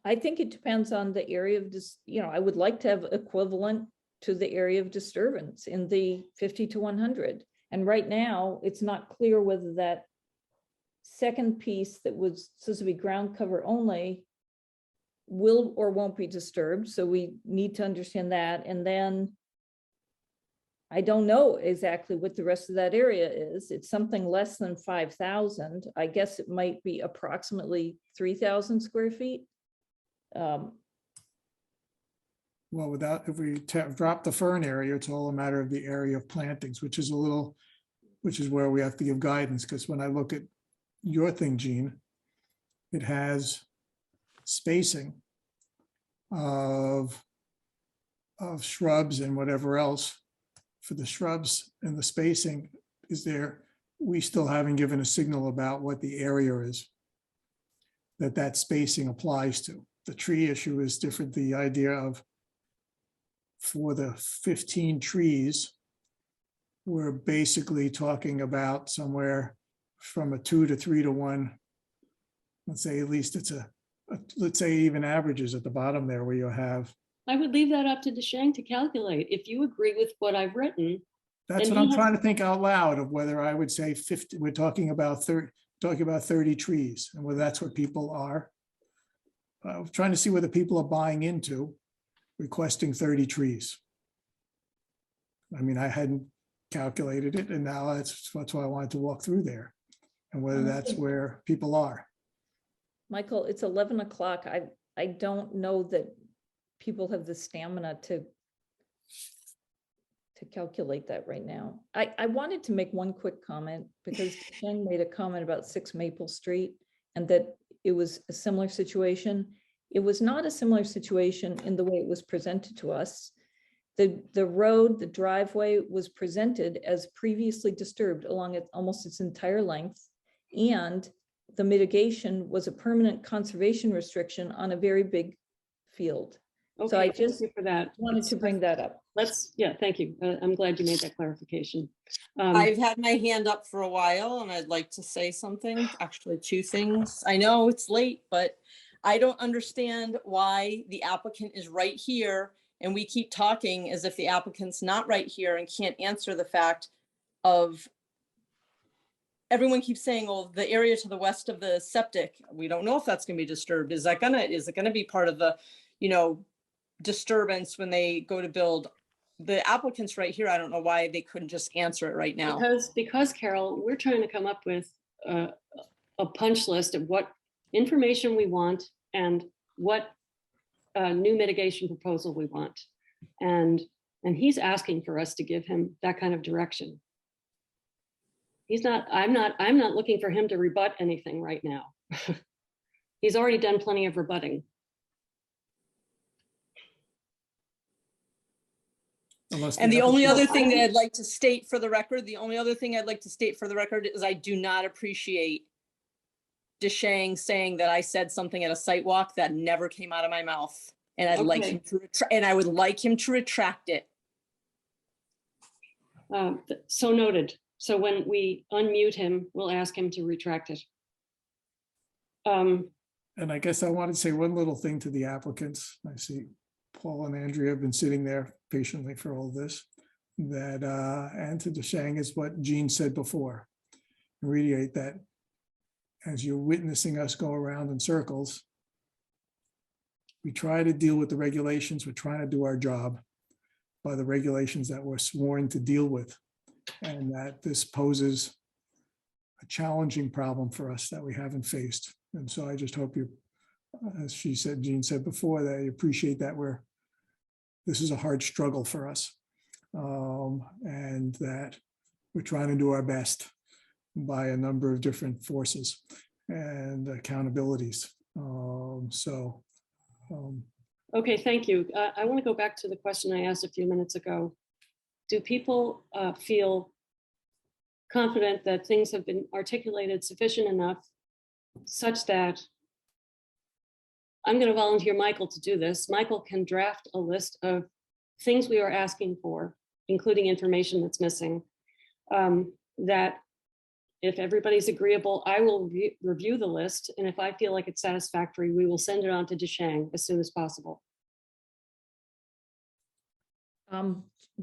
C: I think it depends on the area of this, I would like to have equivalent to the area of disturbance in the 50 to 100. And right now, it's not clear whether that second piece that was supposed to be ground cover only will or won't be disturbed. So we need to understand that. And then I don't know exactly what the rest of that area is. It's something less than 5,000. I guess it might be approximately 3,000 square feet.
B: well, without, if we drop the fern area, it's all a matter of the area of plantings, which is where we have to give guidance, because when I look at your thing, Gene, it has spacing of shrubs and whatever else. For the shrubs and the spacing is there, we still haven't given a signal about what the area is that spacing applies to. The tree issue is different. The idea of, for the 15 trees, we're basically talking about somewhere from a 2 to 3 to 1. Let's say at least it's let's say even averages at the bottom there where you have.
A: I would leave that up to Deshang to calculate. If you agree with what I've written.
B: That's what I'm trying to think out loud of, whether I would say 50, we're talking about 30 trees, and whether that's what people are. I'm trying to see whether people are buying into requesting 30 trees. I mean, I hadn't calculated it, and now that's why I wanted to walk through there, and whether that's where people are.
C: Michael, it's 11 o'clock. I don't know that people have the stamina to calculate that right now. I wanted to make one quick comment, because Jen made a comment about 6 Maple Street and that it was a similar situation. It was not a similar situation in the way it was presented to us. The road, the driveway was presented as previously disturbed along almost its entire length, and the mitigation was a permanent conservation restriction on a very big field. So I just
A: thank you for that.
C: wanted to bring that up.
A: Thank you. I'm glad you made that clarification.
E: I've had my hand up for a while and I'd like to say something, actually 2 things. I know it's late, but I don't understand why the applicant is right here and we keep talking as if the applicant's not right here and can't answer the fact of, everyone keeps saying, well, the area to the west of the septic, we don't know if that's gonna be disturbed. Is it gonna be part of the, disturbance when they go to build? The applicant's right here. I don't know why they couldn't just answer it right now.
A: Because Carol, we're trying to come up with a punch list of what information we want and what new mitigation proposal we want. And he's asking for us to give him that kind of direction. I'm not looking for him to rebut anything right now. He's already done plenty of rebutting.
E: And the only other thing that I'd like to state for the record, is I do not appreciate Deshang saying that I said something at a site walk that never came out of my mouth. And I'd like him to I would like him to retract it.
A: So noted. So when we unmute him, we'll ask him to retract it.
B: And I guess I want to say one little thing to the applicants. I see Paul and Andrea have been sitting there patiently for all this. And to Deshang is what Gene said before. Reiterate that as you're witnessing us go around in circles, we try to deal with the regulations. We're trying to do our job by the regulations that we're sworn to deal with. And that this poses a challenging problem for us that we haven't faced. And so I just hope you, as Gene said before, that you appreciate that this is a hard struggle for us. And that we're trying to do our best by a number of different forces and accountabilities.
A: Okay, thank you. I want to go back to the question I asked a few minutes ago. Do people feel confident that things have been articulated sufficient enough such that I'm going to volunteer Michael to do this. Michael can draft a list of things we are asking for, including information that's missing, that if everybody's agreeable, I will review the list. And if I feel like it's satisfactory, we will send it on to Deshang as soon as possible.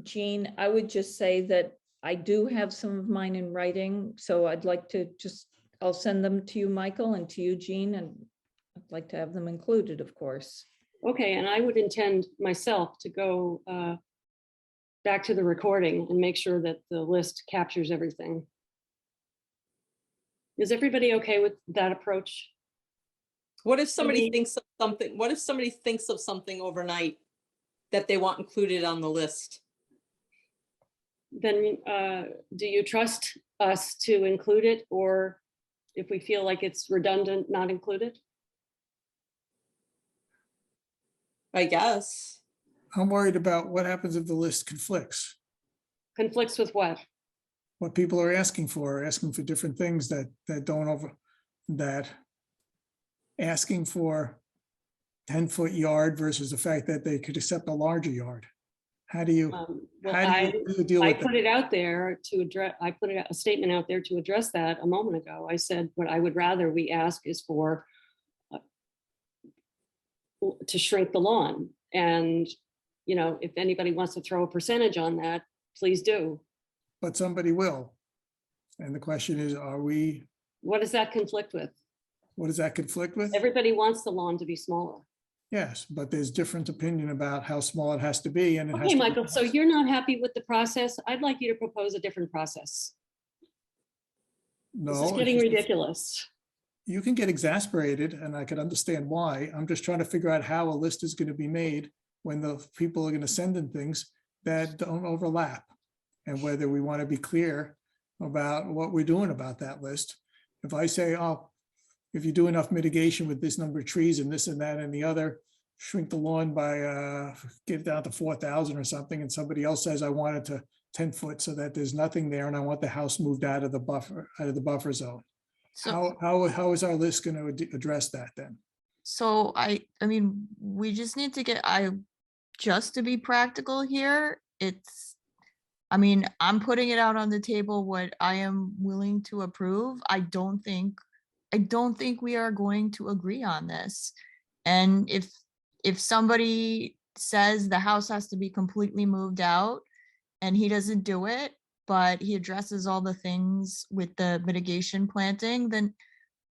C: Jean, I would just say that I do have some of mine in writing, so I'd like to I'll send them to you, Michael, and to you, Jean, and I'd like to have them included, of course.
A: Okay, and I would intend myself to go back to the recording and make sure that the list captures everything. Is everybody okay with that approach?
E: What if somebody thinks of something? What if somebody thinks of something overnight?
S: that they want included on the list.
A: Then do you trust us to include it, or if we feel like it's redundant, not include it?
S: I guess.
B: I'm worried about what happens if the list conflicts.
A: Conflicts with what?
B: What people are asking for different things that don't over, that asking for 10-foot yard versus the fact that they could accept a larger yard. How do you,
A: Well,
B: how do you deal
A: I
B: with
A: put
B: that?
A: it out there to address, I put a statement out there to address that a moment ago. I said, what I would rather we ask is for to shrink the lawn. And, you know, if anybody wants to throw a percentage on that, please do.
B: But somebody will. And the question is,
A: What does that conflict with?
B: what does that conflict with?
A: Everybody wants the lawn to be smaller.
B: Yes, but there's different opinion about how small it has to be, and it has
A: Okay,
B: to be-
A: Michael, so you're not happy with the process? I'd like you to propose a different process.
B: No,
A: This is
B: it's
A: getting
B: just-
A: ridiculous.
B: You can get exasperated, and I can understand why. I'm just trying to figure out how a list is going to be made when the people are going to send in things that don't overlap, and whether we want to be clear about what we're doing about that list. If I say, oh, if you do enough mitigation with this number of trees and this and that and the other, shrink the lawn by, get it down to 4,000 or something, and somebody else says I want it to 10 foot so that there's nothing there, and I want the house moved out of the buffer zone.
D: So,
B: How is our list going to address that then?
D: so I mean, we just need to get, just to be practical here, I mean, I'm putting it out on the table what I am willing to approve. I don't think we are going to agree on this. And if somebody says the house has to be completely moved out and he doesn't do it, but he addresses all the things with the mitigation planting, then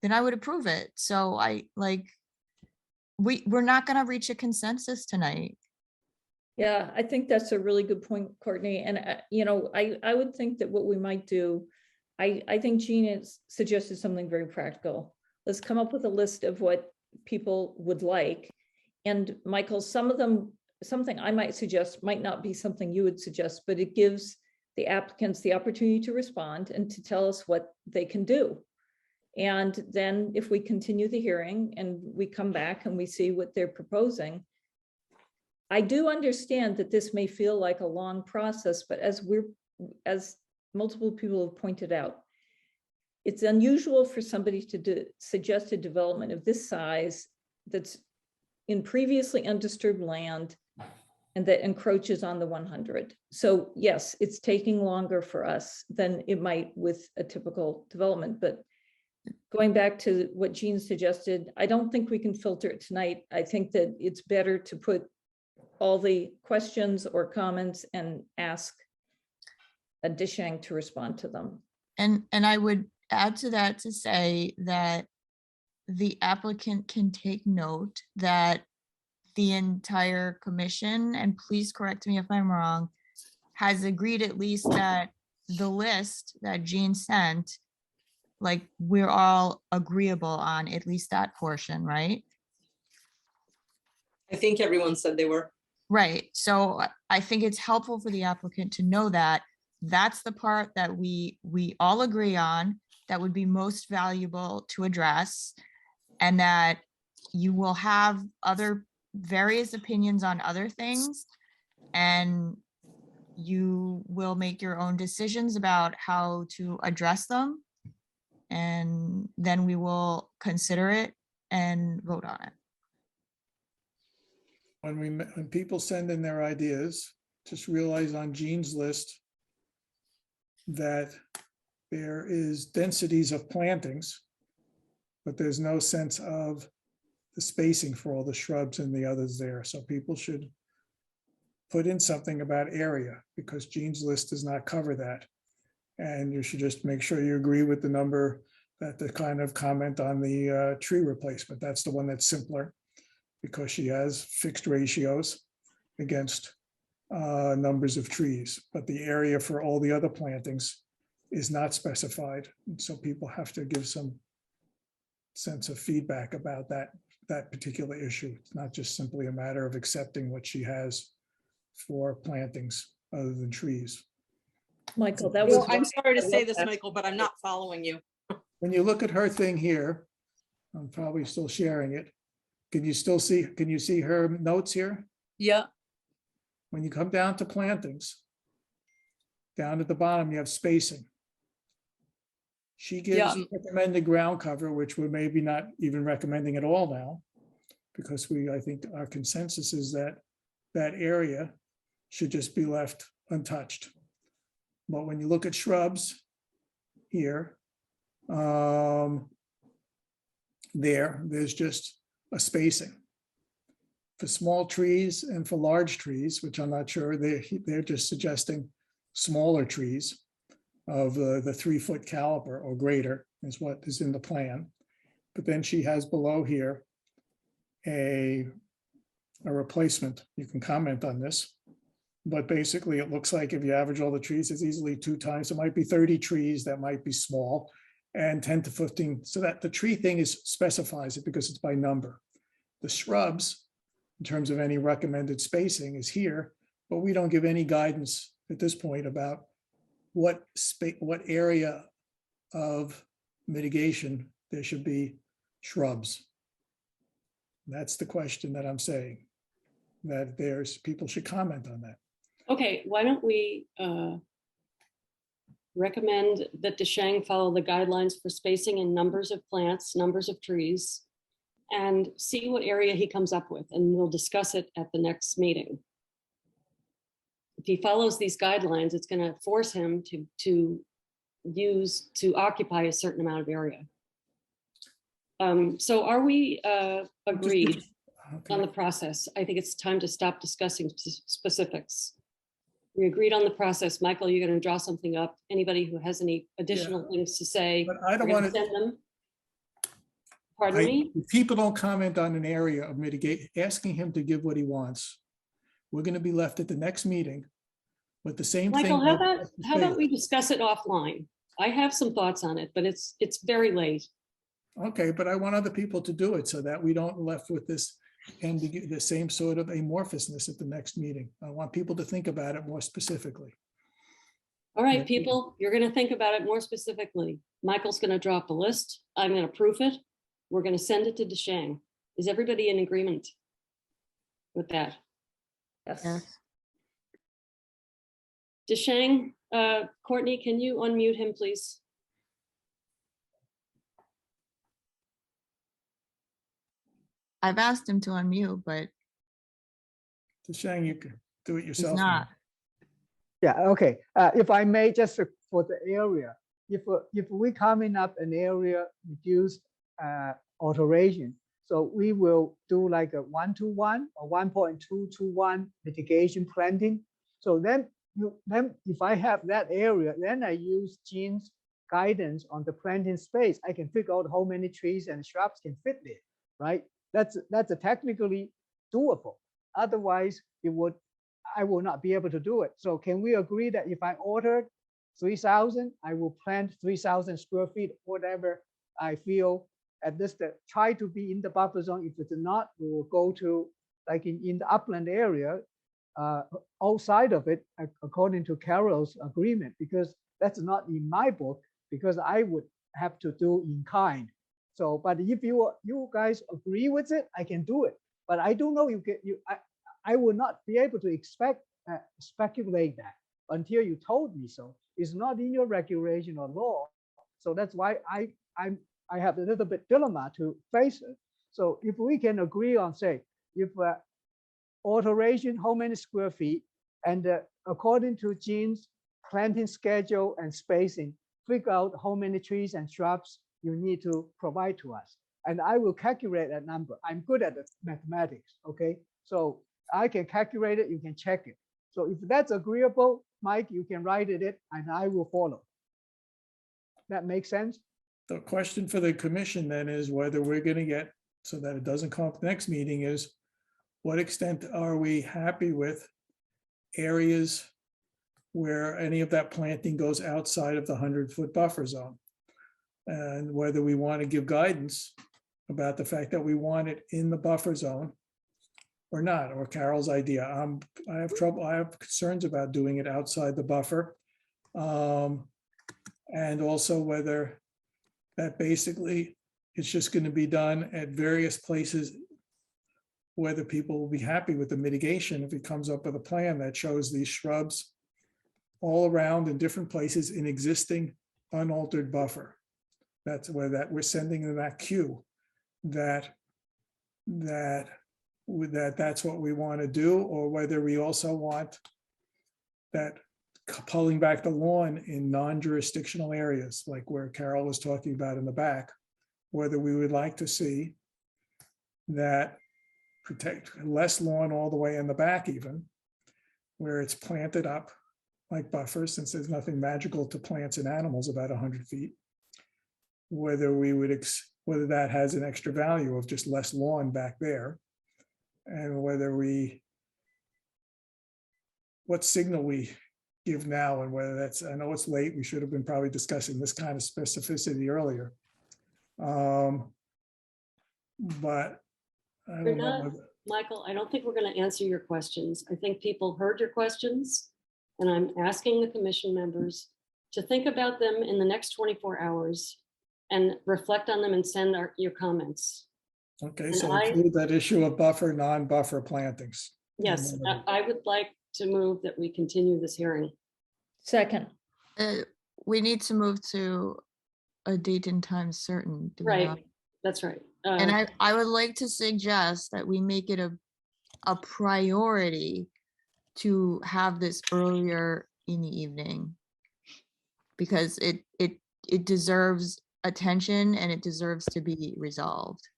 D: I would approve it. So we're not gonna reach a consensus tonight.
C: Yeah, I think that's a really good point, Courtney. And, I would think that what we might do, I think Jean has suggested something very practical. Let's come up with a list of what people would like. And Michael, something I might suggest might not be something you would suggest, but it gives the applicants the opportunity to respond and to tell us what they can do. And then if we continue the hearing and we come back and we see what they're proposing, I do understand that this may feel like a long process, but as multiple people have pointed out, it's unusual for somebody to suggest a development of this size that's in previously undisturbed land and that encroaches on the 100. So yes, it's taking longer for us than it might with a typical development, but going back to what Jean suggested, I don't think we can filter it tonight. I think that it's better to put all the questions or comments and ask Dishang to respond to them.
D: And I would add to that to say that the applicant can take note that the entire commission, and please correct me if I'm wrong, has agreed at least that the list that Jean sent, like, we're all agreeable on at least that portion, right?
S: I think everyone said they were.
D: Right. So I think it's helpful for the applicant to know that that's the part that we all agree on that would be most valuable to address, and that you will have other various opinions on other things, and you will make your own decisions about how to address them. And then we will consider it and vote on it.
B: When people send in their ideas, just realize on Jean's list that there is densities of plantings, but there's no sense of the spacing for all the shrubs and the others there. So people should put in something about area, because Jean's list does not cover that. And you should just make sure you agree with the number, that the kind of comment on the tree replacement. That's the one that's simpler, because she has fixed ratios against numbers of trees, but the area for all the other plantings is not specified. And so people have to give some sense of feedback about that particular issue. It's not just simply a matter of accepting what she has for plantings other than trees.
C: Michael, that was.
E: Well, I'm sorry to
C: I
E: say
C: love
E: this,
C: that.
E: Michael, but I'm not following you.
B: When you look at her thing here, I'm probably still sharing it. Can you see her notes here?
E: Yeah.
B: When you come down to plantings, down at the bottom, you have spacing. She
E: Yeah.
B: gives recommended ground cover, which we're maybe not even recommending at all now, because I think our consensus is that that area should just be left untouched. But when you look at shrubs here, there's just a spacing. For small trees and for large trees, which I'm not sure, they're just suggesting smaller trees of the 3-foot caliber or greater is what is in the plan. But then she has below here a replacement. You can comment on this, but basically it looks like if you average all the trees, it's easily 2 times. It might be 30 trees that might be small and 10 to 15. So that the tree thing specifies it because it's by number. The shrubs, in terms of any recommended spacing, is here, but we don't give any guidance at this point about what area of mitigation there should be shrubs. That's the question that I'm saying, that people should comment on that.
A: Okay, why don't we recommend that DeShang follow the guidelines for spacing and numbers of plants, numbers of trees, and see what area he comes up with, and we'll discuss it at the next meeting. If he follows these guidelines, it's going to force him to occupy a certain amount of area. So are we agreed on the process? I think it's time to stop discussing specifics. We agreed on the process. Michael, you're going to draw something up. Anybody who has any additional things to say,
B: but I don't
A: we're
B: want
A: gonna
B: to
A: send them. Pardon me?
B: If people don't comment on an area of mitigate, asking him to give what he wants, we're going to be left at the next meeting with the same thing.
A: Michael, how about we discuss it offline? I have some thoughts on it, but it's very late.
B: Okay, but I want other people to do it so that we don't left with this the same sort of amorphousness at the next meeting. I want people to think about it more specifically.
A: All right, people, you're going to think about it more specifically. Michael's going to draw up a list. I'm going to proof it. We're going to send it to DeShang. Is everybody in agreement with that?
C: Yes.
A: DeShang, Courtney, can you unmute him, please?
D: I've asked him to unmute, but
B: DeShang, you can do it
D: he's
B: yourself.
D: not.
R: Yeah, okay. If I may, just for the area, if we coming up an area reduced alteration, so we will do like a 1-to-1 or 1.2-to-1 mitigation planting. So then if I have that area, then I use Jean's guidance on the planting space. I can figure out how many trees and shrubs can fit there, right? That's a technically doable. Otherwise, I will not be able to do it. So can we agree that if I ordered 3,000, I will plant 3,000 square feet, whatever I feel at this, try to be in the buffer zone. If it's not, we will go to like in the upland area, outside of it, according to Carol's agreement, because that's not in my book, because I would have to do in kind. So, but if you guys agree with it, I can do it. But I don't know, I will not be able to speculate that until you told me so. It's not in your regulation or law. So that's why I have a little bit dilemma to face it. So if we can agree on, say, if alteration, how many square feet, and according to Jean's planting schedule and spacing, figure out how many trees and shrubs you need to provide to us. And I will calculate that number. I'm good at the mathematics, okay? So I can calculate it, you can check it. So if that's agreeable, Mike, you can write it and I will follow. That makes sense?
B: The question for the commission then is whether we're going to get, so that it doesn't come up the next meeting, is what extent are we happy with areas where any of that planting goes outside of the 100-foot buffer zone? And whether we want to give guidance about the fact that we want it in the buffer zone or not, or Carol's idea. I have concerns about doing it outside the buffer. And also whether that basically it's just going to be done at various places, whether people will be happy with the mitigation if it comes up with a plan that shows these shrubs all around in different places in existing unaltered buffer. That's where that we're sending them that cue that's what we want to do, or whether we also want that pulling back the lawn in non-jurisdictional areas, like where Carol was talking about in the back, whether we would like to see that protect less lawn all the way in the back, even where it's planted up like buffers, since there's nothing magical to plants and animals about 100 feet, whether we would whether that has an extra value of just less lawn back there, and whether what signal we give now, and whether that's, I know it's late, we should have been probably discussing this kind of specificity earlier. But I
A: We're
B: don't
A: not,
B: know.
A: Michael, I don't think we're going to answer your questions. I think people heard your questions, and I'm asking the commission members to think about them in the next 24 hours and reflect on them and send your comments.
B: Okay,
A: And
B: so
A: I-
B: include that issue of buffer, non-buffer plantings.
A: Yes, I would like to move that we continue this hearing.
C: Second.
D: We need to move to a date and time certain. do we
A: Right,
D: not?
A: that's right.
D: And I would like to suggest that we make it a priority to have this earlier in the evening, because it deserves attention and it deserves to be resolved.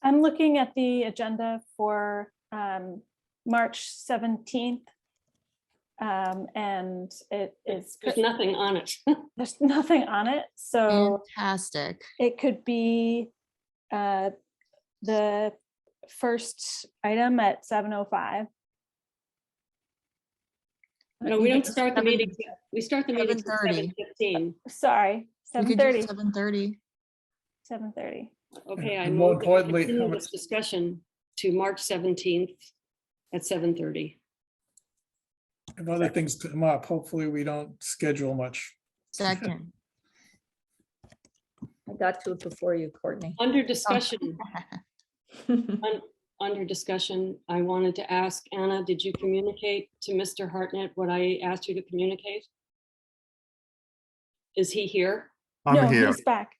F: I'm looking at the agenda for March 17th. And it is.
A: There's nothing on it.
F: There's nothing on it, so.
D: Fantastic.
F: It could be the first item at 7:05.
A: No, we don't start the meeting. We start the meeting at
D: 7:30.
A: 7:15.
F: Sorry,
D: We could do
F: 7:30.
D: 7:30.
F: 7:30.
A: Okay, I
B: And more
A: move that we
B: importantly,
A: continue
B: how
A: this discussion to March 17th at 7:30.
B: If other things come up, hopefully we don't schedule much.
D: Second.
C: I got to it before you, Courtney.
A: Under discussion, under discussion, I wanted to ask Anna, did you communicate to Mr. Hartnett what I asked you to communicate? Is he here?
B: I'm here.
F: He's back.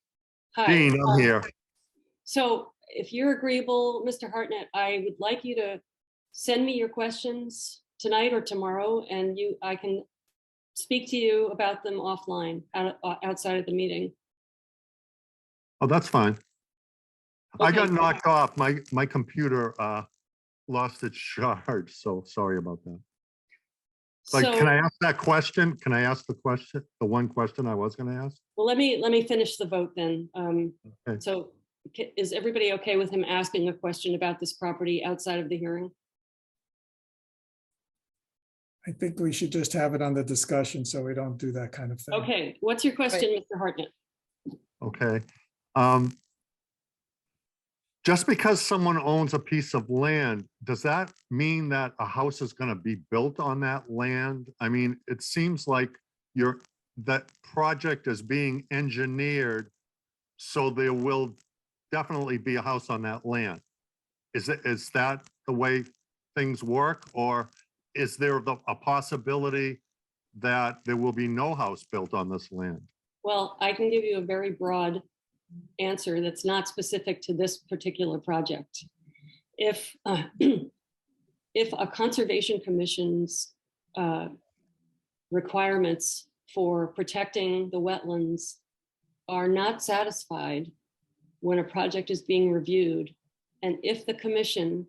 A: Hi.
T: Dean, I'm here.
A: So if you're agreeable, Mr. Hartnett, I would like you to send me your questions tonight or tomorrow, and I can speak to you about them offline, outside of the meeting.
T: Oh, that's fine. I
A: Okay.
T: got knocked off. My computer lost its charge, so sorry about that. Like, can I ask that question? Can I ask the question, the one question I was gonna ask?
A: Well, let me finish the vote then.
T: Okay.
A: So is everybody okay with him asking a question about this property outside of the hearing?
B: I think we should just have it on the discussion so we don't do that kind of thing.
A: Okay, what's your question, Mr. Hartnett?
T: Okay. Just because someone owns a piece of land, does that mean that a house is going to be built on that land? I mean, it seems like that project is being engineered so there will definitely be a house on that land. Is that the way things work, or is there a possibility that there will be no house built on this land?
A: Well, I can give you a very broad answer that's not specific to this particular project. If a conservation commission's requirements for protecting the wetlands are not satisfied when a project is being reviewed, and if the commission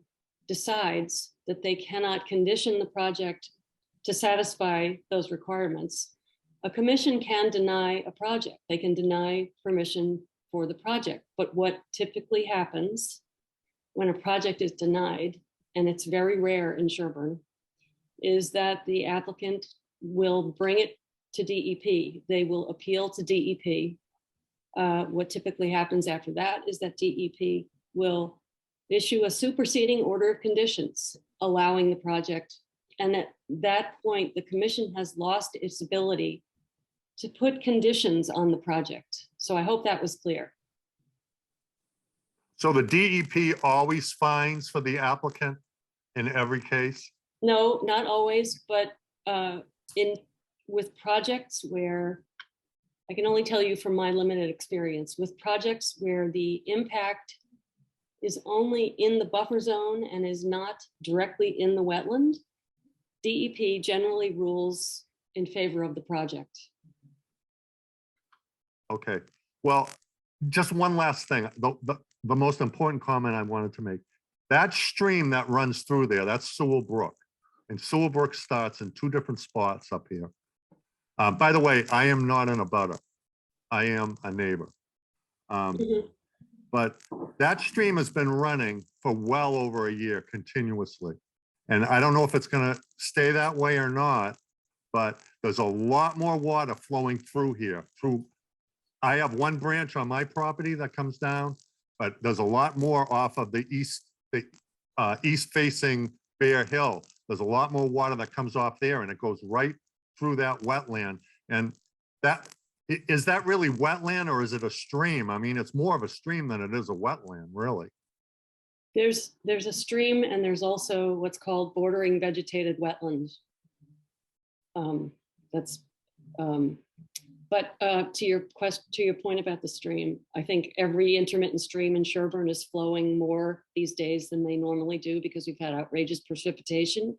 A: decides that they cannot condition the project to satisfy those requirements, a commission can deny a project. They can deny permission for the project. But what typically happens when a project is denied, and it's very rare in Sherborn, is that the applicant will bring it to DEP. They will appeal to DEP. What typically happens after that is that DEP will issue a superseding order of conditions allowing the project. And at that point, the commission has lost its ability to put conditions on the project. So I hope that was clear.
T: So the DEP always fines for the applicant in every case?
A: No, not always, but with projects where, I can only tell you from my limited experience, with projects where the impact is only in the buffer zone and is not directly in the wetland, DEP generally rules in favor of the project.
T: Okay, well, just one last thing. The most important comment I wanted to make. That stream that runs through there, that's Sewell Brook. And Sewell Brook starts in two different spots up here. By the way, I am not in a butter. I am a neighbor. But that stream has been running for well over a year continuously. And I don't know if it's gonna stay that way or not, but there's a lot more water flowing through here. I have one branch on my property that comes down, but there's a lot more off of the east facing Bear Hill. There's a lot more water that comes off there and it goes right through that wetland. And is that really wetland or is it a stream? I mean, it's more of a stream than it is a wetland, really.
A: There's a stream and there's also what's called bordering vegetated wetland. To your point about the stream, I think every intermittent stream in Sherborn is flowing more these days than they normally do because we've had outrageous precipitation.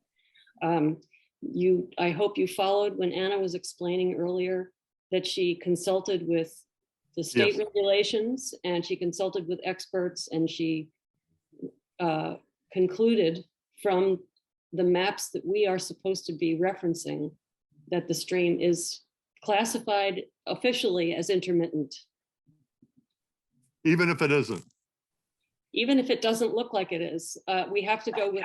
A: I hope you followed when Anna was explaining earlier that she consulted with the state regulations and she consulted with experts and she concluded from the maps that we are supposed to be referencing that the stream is classified officially as intermittent.
T: Even if it isn't?
A: Even if it doesn't look like it is, we have to go with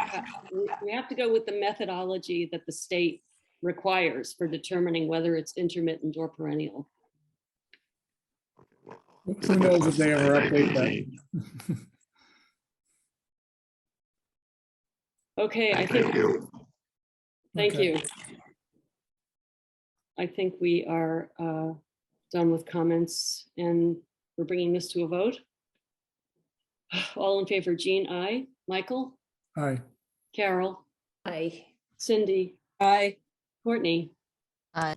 A: the methodology that the state requires for determining whether it's intermittent or perennial.
B: Who knows if they ever update that?
A: Okay, I think. Thank
B: Okay.
A: you. I think we are done with comments and we're bringing this to a vote. All in favor, Jean, aye. Michael?
B: Aye.
A: Carol?
C: Aye.
A: Cindy?
S: Aye.
A: Courtney?
D: Aye.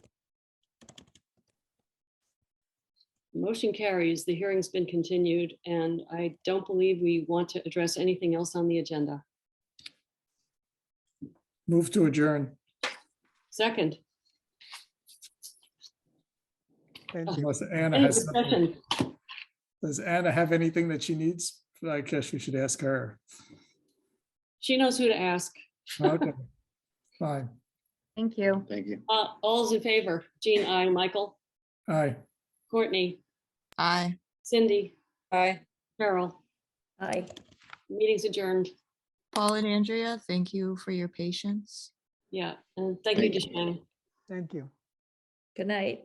A: Motion carries. The hearing's been continued and I don't believe we want to address anything else on the agenda.
B: Move to adjourn.
A: Second.
B: Unless Anna
A: Any
B: has something.
A: discussion?
B: Does Anna have anything that she needs? I guess we should ask her.
A: She knows who to ask.
B: Okay, fine.
Q: Thank you.
M: Thank you.
A: All's in favor. Jean, aye. Michael?
B: Aye.
A: Courtney?
D: Aye.
A: Cindy?
S: Aye.
A: Carol?
C: Aye.
A: Meeting's adjourned.
D: Paul and Andrea, thank you for your patience.
A: Yeah, and thank you, Deshane.
R: Thank you.
C: Good night.